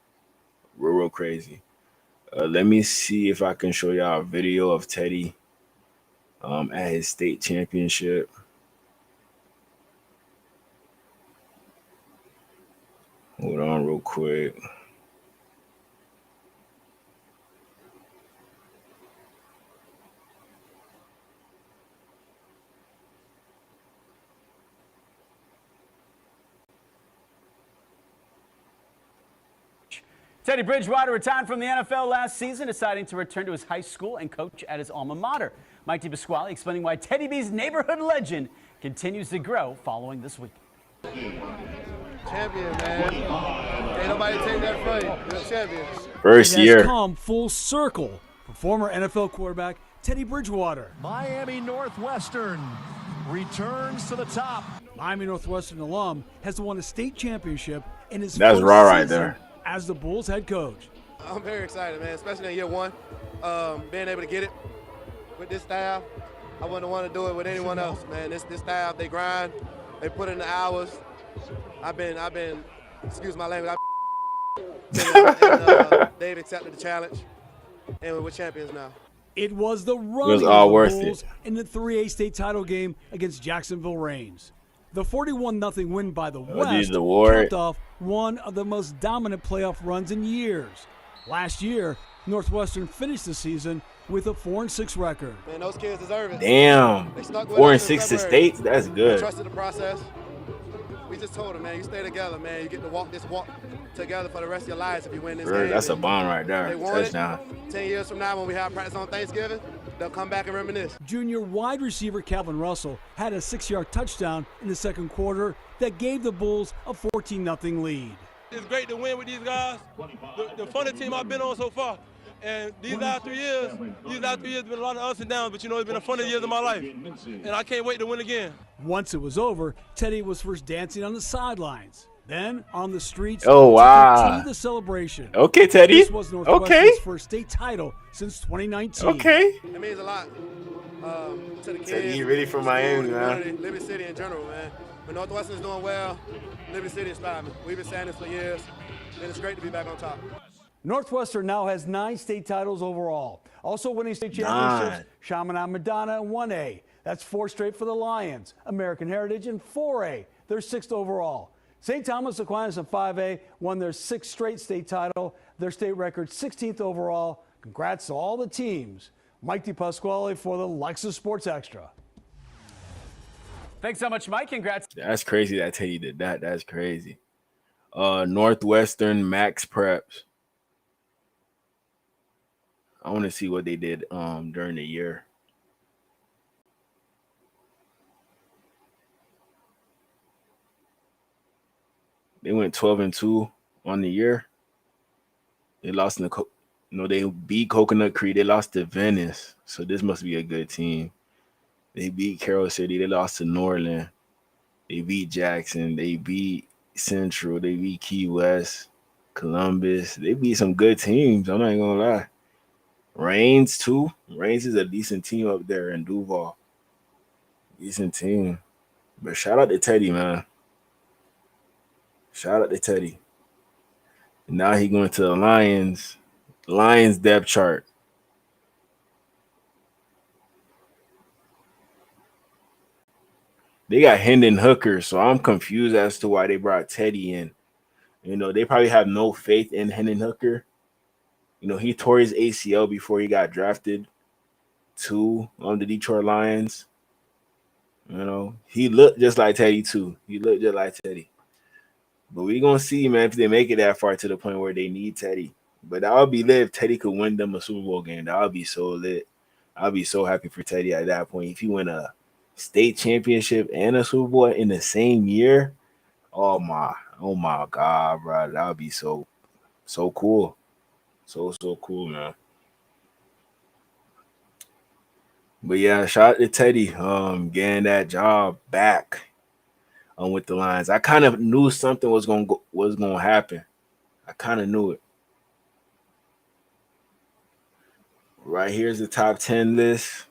Real crazy. Let me see if I can show y'all a video of Teddy at his state championship. Hold on real quick. Teddy Bridgewater retired from the NFL last season, deciding to return to his high school and coach at his alma mater. Mike DePasquale explaining why Teddy B's neighborhood legend continues to grow following this week. Champion, man. Ain't nobody take that from you. You're champions. First It has year. come full circle for former NFL quarterback Teddy Bridgewater. Miami Northwestern returns to the top. Miami Northwestern alum has won a state championship in his That's first raw right season there. as the Bulls head coach. I'm very excited, man, especially in year one. Being able to get it with this staff, I wouldn't want to do it with anyone else, man. This staff, they grind, they put in the hours. I've been, excuse my language, they've accepted the challenge, and we're champions now. It was the running all of the worth Bulls it. in the 3A state title game against Jacksonville Reigns. The 41-0 win by the West these award. capped off one of the most dominant playoff runs in years. Last year, Northwestern finished the season with a 4-6 record. Man, those kids deserve it. Damn. They stuck with 4 and us in 6 to February. states. That's They good. trusted the process. We just told them, man, you stay together, man. You get to walk together for the rest of your lives if you win this game. That's a And bomb right there. They want Touchdown. it. 10 years from now, when we have practice on Thanksgiving, they'll come back and reminisce. Junior wide receiver Calvin Russell had a 6-yard touchdown in the second quarter that gave the Bulls a 14-0 lead. It's great to win with these guys. The funnest team I've been on so far. And these last 3 years been a lot of ups and downs, but you know, it's been the funnest years of my life. And I can't wait to win again. Once it was over, Teddy was first dancing on the sidelines, then on the streets Oh, to wow. continue the celebration. Okay, Teddy. This was Northwestern's Okay. first state title since 2019. Okay. It means a lot to the kids. Teddy, you ready for Miami, man? Community, Liberty City in general, man. When Northwestern's doing well, Liberty City inspired me. We've been saying this for years, and it's great to be back on top. Northwestern now has 9 state titles overall. Also winning state championships, 9. Chaminade Madonna in 1A. That's 4 straight for the Lions. American Heritage in 4A. They're 6th overall. St. Thomas Aquinas in 5A won their 6th straight state title. Their state record 16th overall. Congrats to all the teams. Mike DePasquale for the Lexus Sports Extra. Thanks so much, Mike. Congrats. That's crazy that Teddy did that. That's crazy. Northwestern Max Preps. I want to see what they did during the year. They went 12-2 on the year. They lost in the they beat Coconut Creek. They lost to Venice. So this must be a good team. They beat Carroll City. They lost to Norland. They beat Jackson. They beat Central. They beat Key West, Columbus. They beat some good teams. I'm not even gonna lie. Reigns too. Reigns is a decent team up there in Duval. Decent team. But shout out to Teddy, man. Shout out to Teddy. Now he going to the Lions. Lions depth chart. They got Hendon Hooker, so I'm confused as to why they brought Teddy in. You know, they probably have no faith in Hendon Hooker. You know, he tore his ACL before he got drafted to the Detroit Lions. You know, he looked just like Teddy too. He looked just like Teddy. But we're going to see, man, if they make it that far to the point where they need Teddy. But that would be lit if Teddy could win them a Super Bowl game. That would be so lit. I'd be so happy for Teddy at that point. If he win a state championship and a Super Bowl in the same year, oh my God, bro. That would be so cool. So cool, man. But yeah, shout out to Teddy getting that job back with the Lions. I kind of knew something was gonna happen. I kind of knew it. Right here's the top 10 list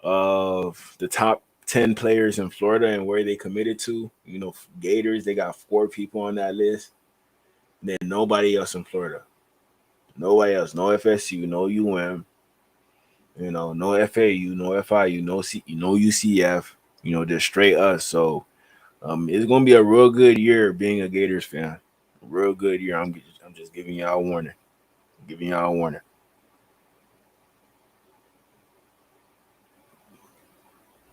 of the top 10 players in Florida and where they committed to. You know, Gators, they got 4 people on that list. Then nobody else in Florida. Nobody else. No FSU, no UM. You know, no FAU, no FIU, no UCF. You know, just straight us. So it's gonna be a real good year being a Gators fan. A real good year. I'm just giving y'all a warning. Giving y'all a warning.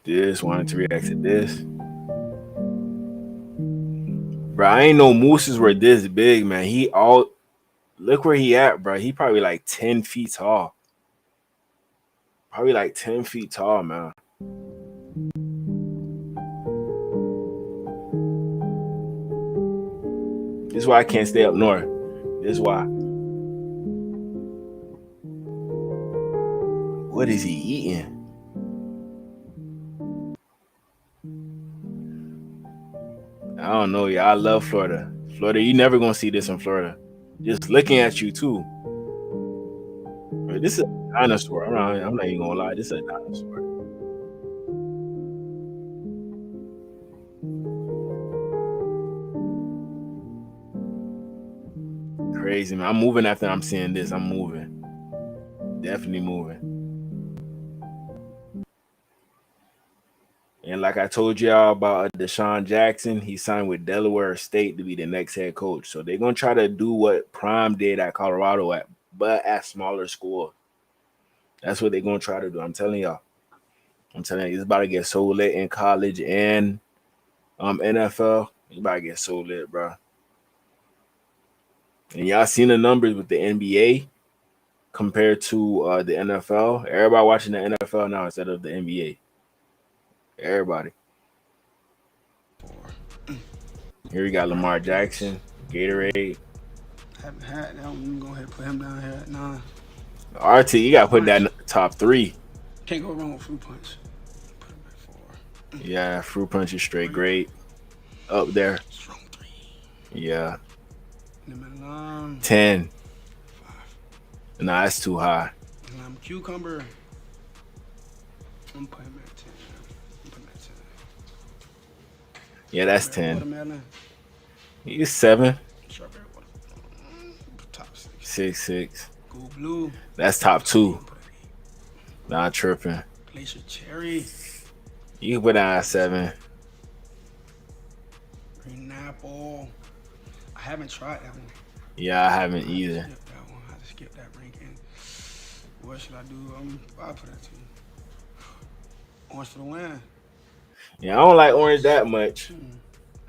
This wanted to react to this. Bro, I ain't know mooses were this big, man. Look where he at, bro. He probably like 10 feet tall. Probably like 10 feet tall, man. This is why I can't stay up north. This is why. What is he eating? I don't know, y'all. I love Florida. Florida, you never gonna see this in Florida. Just looking at you too. Bro, this is a dinosaur. I'm not even gonna lie. This is a dinosaur. Crazy, man. I'm moving after I'm seeing this. I'm moving. Definitely moving. And like I told y'all about Deshaun Jackson, he signed with Delaware State to be the next head coach. So they're going to try to do what Prime did at Colorado, but at smaller school. That's what they're going to try to do. I'm telling y'all. It's about to get so lit in college and NFL. It's about to get so lit, bro. And y'all seen the numbers with the NBA compared to the NFL. Everybody watching the NFL now instead of the NBA. Everybody. Here we got Lamar Jackson, Gatorade. Haven't had that. I'm gonna go ahead and put him down here at 9. RT, you got to put that in top 3. Can't go wrong with fruit punch. Put him at 4. Yeah, fruit punch is straight great. Up there. Strong 3. Yeah. 10. 10. Nah, that's too high. Cucumber. I'm putting him at 10. Yeah, that's 10. He's 7. 6'6". Go blue. That's top 2. Not tripping. Glacier cherry. You can put that at 7. Green apple. I haven't tried that one. Yeah, I haven't either. Skip that one. I just skipped that ranking. What should I do? I'll put that to you. Orange for the win. Yeah, I don't like orange that much. I'm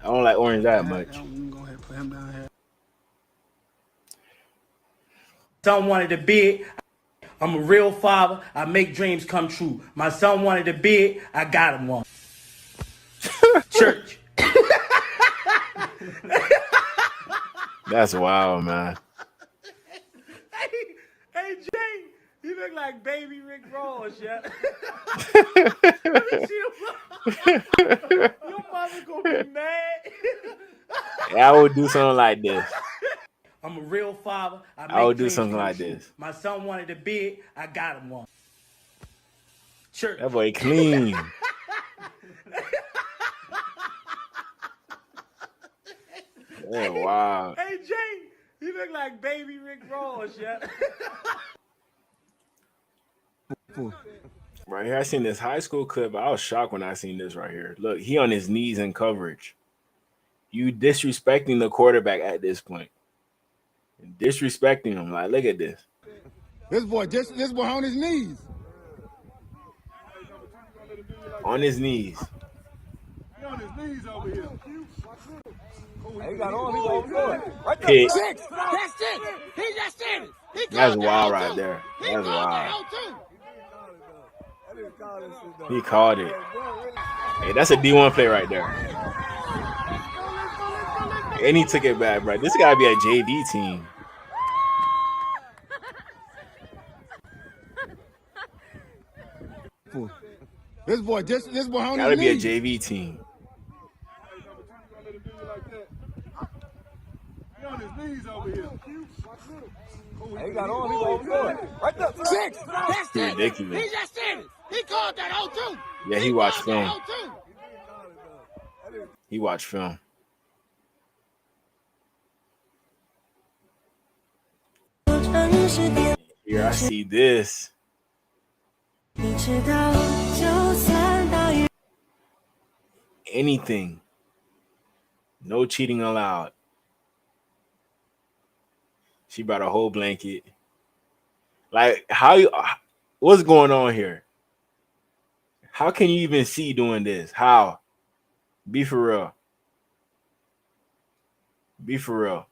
gonna go ahead and put him down here. Son wanted to bid. I'm a real father. I make dreams come true. My son wanted to bid. I got him one. Church. That's wild, man. Hey, Jay, you look like baby Rick Ross, yeah. Let me see your mother gonna be mad. Yeah, I would do something like this. I'm a real father. I would do something like this. My son wanted to bid. I got him one. Church. That boy clean. Yeah, wow. Hey, Jay, you look like baby Rick Ross, yeah. Right here, I seen this high school clip. I was shocked when I seen this right here. Look, he on his knees in coverage. You disrespecting the quarterback at this point. Disrespecting him. Like, look at this. This boy on his knees. On his knees. He on his knees over here. He got on. He over there. Right there. Pick. That's it. He just did it. That's wild right there. That's wild. He called it. Hey, that's a D1 play right there. And he took it back, bro. This gotta be a JV team. This boy on his knees. Gotta be a JV team. He on his knees over here. He got on. He over there. Right there. Six. That's it. Ridiculous. He just did it. He called that 0-2. Yeah, he watched film. He watched film.真 Here I see this. Anything. No cheating allowed. She brought a whole blanket. Like, what's going on here? How can you even see doing this? How? Be for real. Be for real.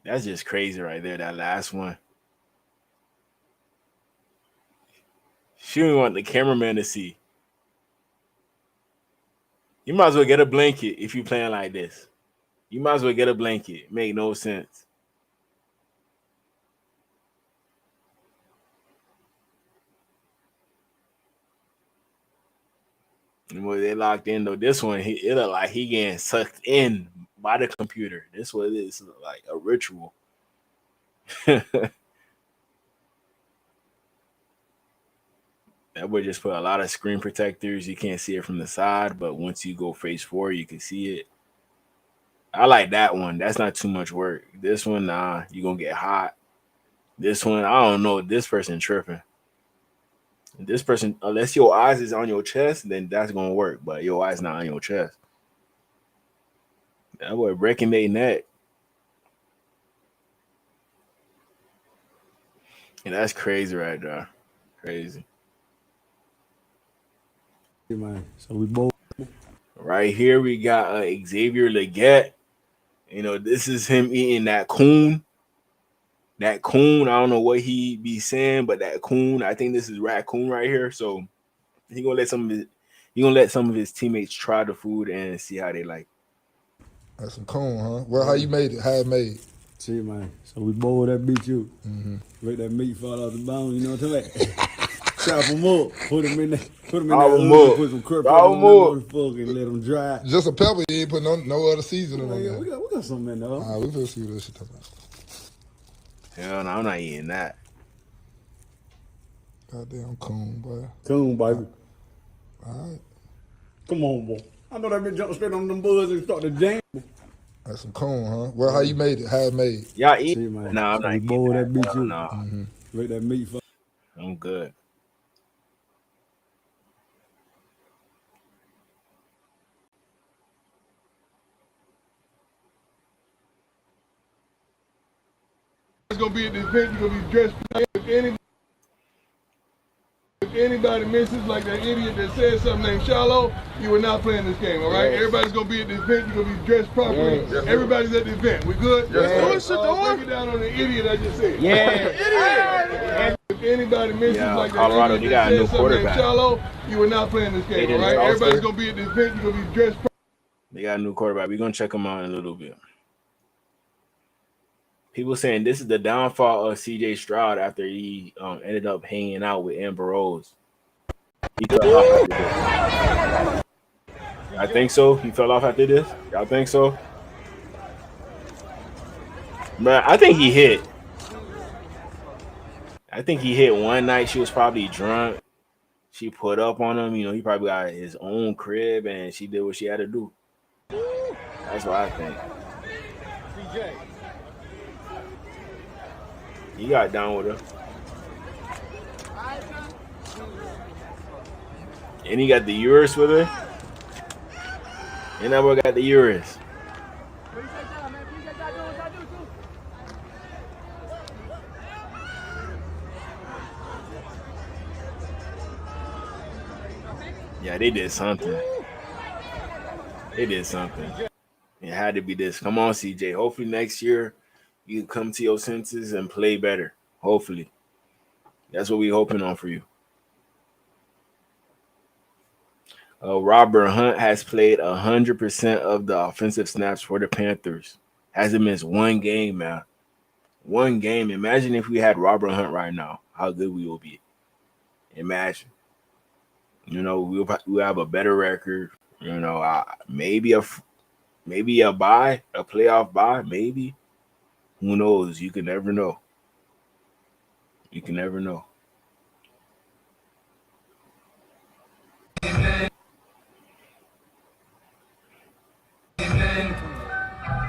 That's just crazy right there, that last one. She didn't want the cameraman to see. You might as well get a blanket if you're playing like this. You might as well get a blanket. Make no sense. And when they locked in though, this one it looked like he getting sucked in by the computer. This was it's like a ritual. That would just put a lot of screen protectors. You can't see it from the side, but once you go face forward, you can see it. I like that one. That's not too much work. This one, nah, you're gonna get hot. This one, I don't know. This person tripping. This person, unless your eyes is on your chest, then that's gonna work. But your eyes not on your chest. That boy breaking their neck. And that's crazy right there. Crazy. Man, so we both right here. We got Xavier Leggett. You know, this is him eating that coon. That coon, I don't know what he be saying, but that coon, I think this is raccoon right here. So he gonna let some of his teammates try the food and see how they like. That's some coon, huh? Well, how you made it? How it made? See, man. So we boiled that beat you. Make that meat fall off the bone. You know what I'm saying? Chop them up, put them in there, put some crab on and let them dry. Just a pepper, you ain't put no other seasoning on there. We got something in there. All right, we finna see what this shit talking about. Hell no, I'm not eating that. Goddamn coon, boy. Coon, baby. All right. Come on, boy. I know that bitch jumped straight on them buds and started to jam. That's some coon, huh? Well, how you made it? How it made? Y'all eat? See, man. Nah, I'm so not we eating boiled that. beat you. No. Make that meat fall. I'm good. It's gonna be at this event. You're gonna be dressed. If anybody misses, like that idiot that said something named Shallow, you are not playing this game. All right. Yes. Everybody's gonna be at this event. You're gonna be dressed properly. Yes. Everybody's at the event. We good? Yes. Break it down on the idiot I just said. Yeah. Idiot. If anybody misses, like that Colorado, idiot you got that a new said something named quarterback. Shallow, you are not playing this game. All right. Everybody's gonna be at this event. You're gonna be dressed. They got a new quarterback. We're gonna check him out in a little bit. People saying this is the downfall of CJ Stroud after he ended up hanging out with Amber Rose. He fell off after this. I think so. He fell off after this. Y'all think so? But I think he hit. I think he hit one night. She was probably drunk. She put up on him. You know, he probably got his own crib, and she did what she had to do. That's what I think. CJ. He got down with her. And he got the Urus with her. And that boy got the Urus. Yeah, they did something. They did something. It had to be this. Come on, CJ. Hopefully next year you come to your senses and play better. Hopefully. That's what we're hoping on for you. Robert Hunt has played 100% of the offensive snaps for the Panthers. Hasn't missed one game, man. One game. Imagine if we had Robert Hunt right now, how good we will be. Imagine. You know, we'll have a better record. You know, maybe a bye, a playoff bye, maybe. Who knows? You can never know. You can never know.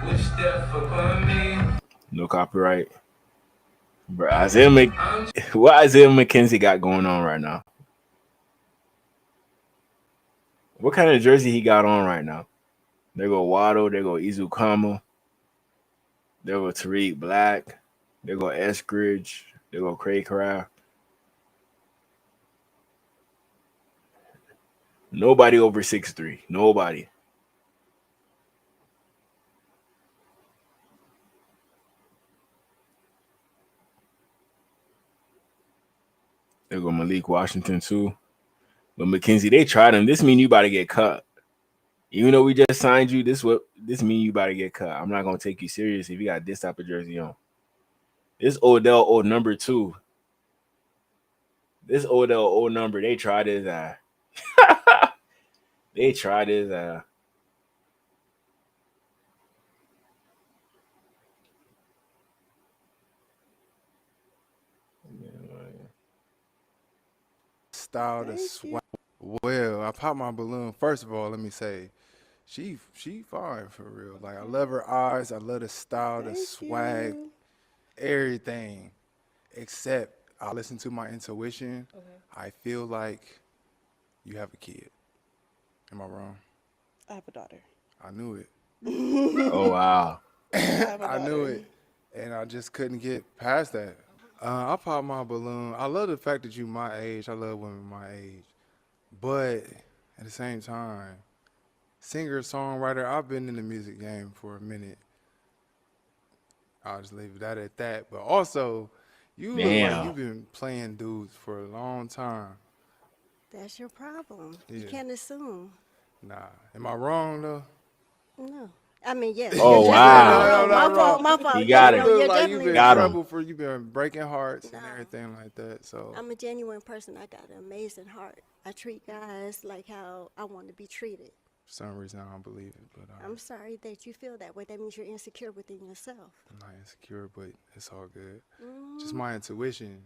Push that for No copyright. Bro, what Isaiah McKenzie got going on right now? What kind of jersey he got on right now? There go Waddle. There go Izukama. There go Tariq Black. There go Eskridge. There go Craycraft. Nobody over 6'3". Nobody. There go Malik Washington too. But McKenzie, they tried him. This mean you about to get cut. Even though we just signed you, this mean you about to get cut. I'm not gonna take you serious if you got this type of jersey on. This Odell old number 2. This Odell old number, they tried his eye. They tried his eye. Style to swag. Well, I popped my balloon. First of all, let me say, she fine for real. Like, I love her eyes. I love the style, the swag, everything. Except I listen to my intuition. Okay. I feel like you have a kid. Am I wrong? I have a daughter. I knew it. Oh wow. I knew it, and I just couldn't get past that. I popped my balloon. I love the fact that you my age. I love women my age. But at the same time, singer, songwriter, I've been in the music game for a minute. I'll just leave that at that. But also, you look like you've been playing dudes for a long time. That's your problem. Yeah. You can't assume. Nah. Am I wrong, though? No. I mean, yes. Oh, you're wow. definitely wrong. My fault. You got it. You look You're like definitely you've been Got him. trouble for, you've been breaking hearts and everything like that. So I'm a genuine person. I got an amazing heart. I treat guys like how I want to be treated. for some reason, I don't believe it. But I'm sorry that you feel that way. That means you're insecure within yourself. I'm not insecure, but it's all good. Just my intuition.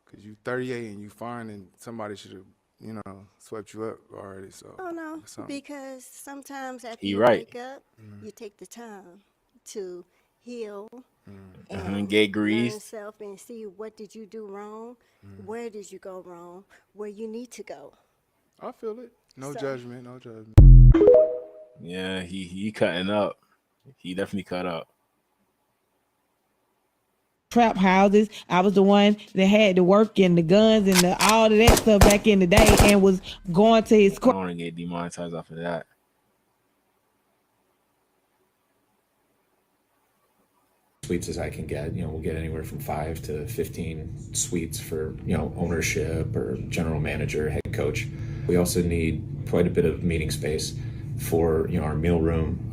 Because you 38 and you fine, and somebody should have, you know, swept you up already. So Oh, no, it's something. because sometimes after He you right. wake up, you take the time to heal Get learn greased. self and see what did you do wrong, where did you go wrong, where you need to go. I feel it. No So- judgment, no judgment. Yeah, he cutting up. He definitely cut up. Trap houses. I was the one that had the work and the guns and all of that stuff back in the day, and was going to his I don't want to get demonetized off of that. Suites as I can get. You know, we'll get anywhere from 5 to 15 suites for, you know, ownership or general manager, head coach. We also need quite a bit of meeting space for, you know, our meal room,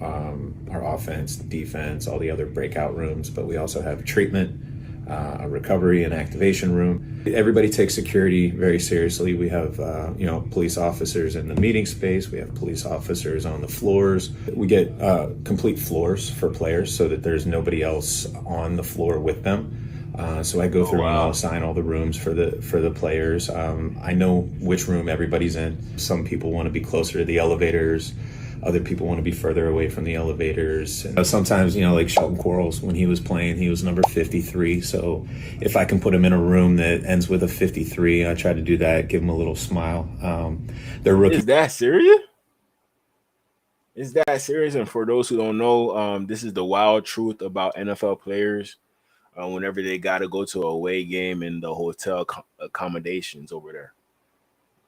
our offense, defense, all the other breakout rooms. But we also have treatment, a recovery and activation room. Everybody takes security very seriously. We have, you know, police officers in the meeting space. We have police officers on the floors. We get complete floors for players so that there's nobody else on the floor with them. So I go through and I'll assign all the rooms for the players. I know which room everybody's in. Some people want to be closer to the elevators. Other people want to be further away from the elevators. And sometimes, you know, like Shelton Quarles, when he was playing, he was number 53. So if I can put him in a room that ends with a 53, I try to do that, give him a little smile. They're rookies. Is that serious? Is that serious? And for those who don't know, this is the wild truth about NFL players. Whenever they got to go to a away game in the hotel accommodations over there.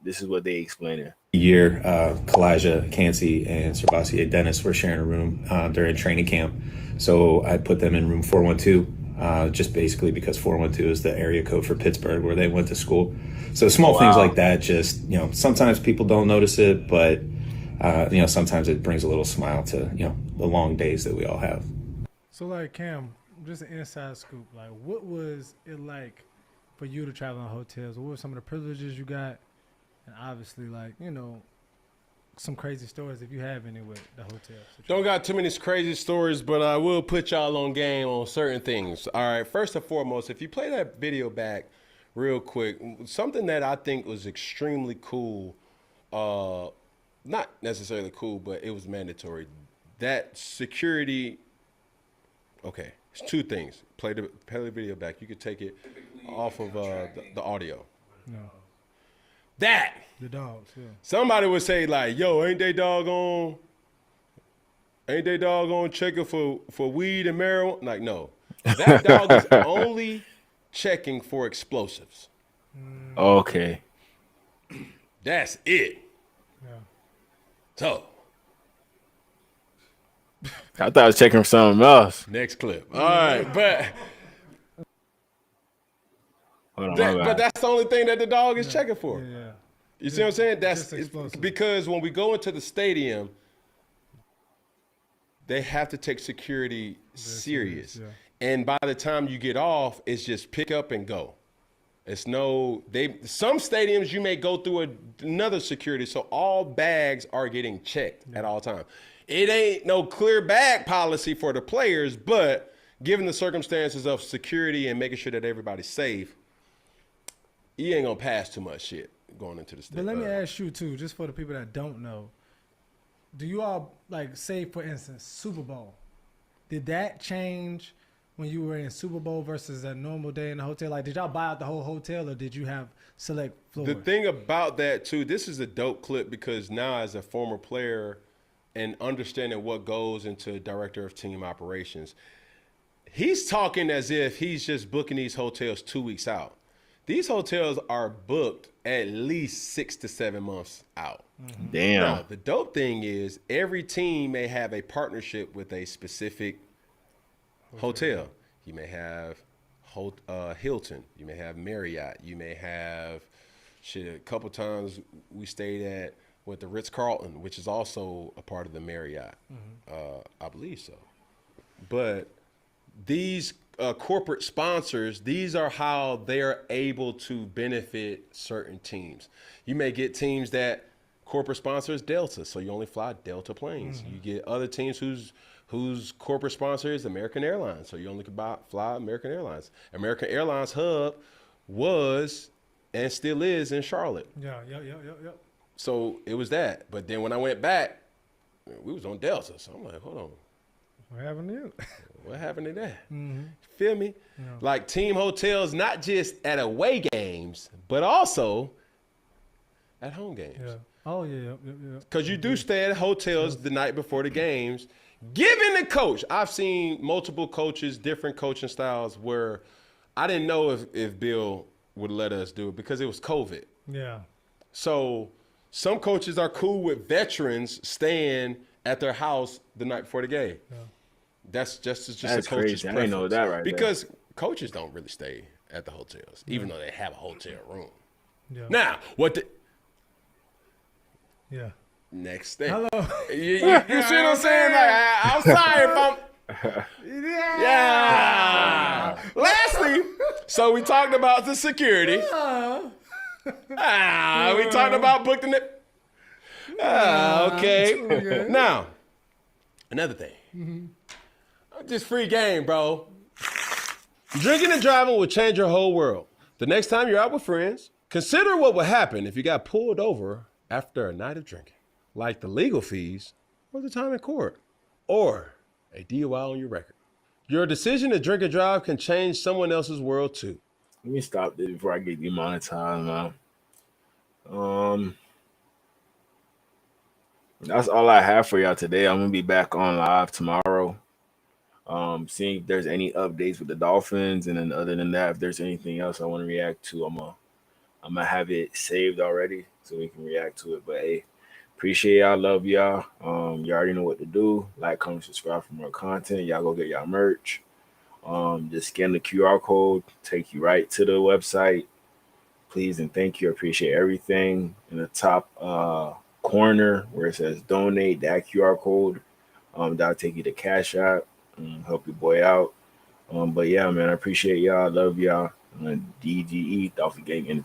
This is what they explain it. Year, Kalijah Cansey and Servassier Dennis were sharing a room during training camp. So I put them in room 412, just basically because 412 is the area code for Pittsburgh where they went to school. So small things like that, just, you know, sometimes people don't notice it, but, you know, sometimes it brings a little smile to, you know, the long days that we all have. So, like, Cam, just an inside scoop, like, what was it like for you to travel in hotels? What were some of the privileges you got? And obviously, like, you know, some crazy stories if you have any with the hotels. Don't got too many crazy stories, but I will put y'all on game on certain things. All right, first and foremost, if you play that video back real quick, something that I think was extremely cool, not necessarily cool, but it was mandatory. That security, okay, It's two things. Play the video back. You could take it off of the audio. No. That. The dogs, yeah. Somebody would say like, yo, ain't they doggone checking for weed and marijuana? Like, no. That dog is only checking for explosives. Okay. That's it. Yeah. So. I thought I was checking for something else. Next clip. All right, but but that's the only thing that the dog is checking for. Yeah. You see what I'm saying? That's because when we go into the stadium, they have to take security serious. Yeah. And by the time you get off, it's just pick up and go. It's some stadiums you may go through another security, so all bags are getting checked at all times. It ain't no clear bag policy for the players, but given the circumstances of security and making sure that everybody's safe, you ain't gonna pass too much shit going into the stadium. But let me ask you too, just for the people that don't know, do you all like say for instance Super Bowl? Did that change when you were in Super Bowl versus a normal day in the hotel? Like, did y'all buy out the whole hotel or did you have select floors? The thing about that too, this is a dope clip because now as a former player and understanding what goes into director of team operations, he's talking as if he's just booking these hotels 2 weeks out. These hotels are booked at least 6 to 7 months out. Damn. Now, the dope thing is every team may have a partnership with a specific hotel. You may have Hilton. You may have Marriott. You may have a couple times we stayed at with the Ritz-Carlton, which is also a part of the Marriott. I believe so. But these corporate sponsors, these are how they're able to benefit certain teams. You may get teams that corporate sponsors Delta, so you only fly Delta planes. You get other teams whose corporate sponsor is American Airlines, so you only can fly American Airlines. American Airlines hub was and still is in Charlotte. Yeah. So it was that. But then when I went back, we was on Delta. So I'm like, hold on. What happened to you? What happened to that? Mm-hmm. Feel me? Yeah. Like team hotels, not just at away games, but also at home games. Yeah. Oh, yeah. Because you do stay at hotels the night before the games. Given the coach, I've seen multiple coaches, different coaching styles where I didn't know if Bill would let us do it because it was COVID. Yeah. So some coaches are cool with veterans staying at their house the night before the game. Yeah. That's just a coach's crazy. I didn't know that right because coaches don't really stay at the hotels, even though they have a hotel room. Yeah. Now, Yeah. Next thing. Hello. You see what I'm saying? Like, I'm sorry if I'm. Yeah. Lastly, so we talked about the security. We talked about booking it. Okay. Now, another thing. Just free game, bro. Drinking and driving will change your whole world. The next time you're out with friends, consider what would happen if you got pulled over after a night of drinking, like the legal fees or the time in court, or a DUI on your record. Your decision to drink and drive can change someone else's world too. Let me stop this before I get demonetized, man. That's all I have for y'all today. I'm gonna be back on live tomorrow. Seeing if there's any updates with the Dolphins, and then other than that, if there's anything else I want to react to, I'm gonna have it saved already so we can react to it. But hey, appreciate y'all, love y'all. You already know what to do. Like, comment, subscribe for more content. Y'all go get y'all merch. Just scan the QR code, take you right to the website. Please and thank you. I appreciate everything. In the top corner where it says donate, that QR code, that'll take you to Cashapp. Help your boy out. But yeah, man, I appreciate y'all. Love y'all. DGE, Dolphin Gang Entertainment.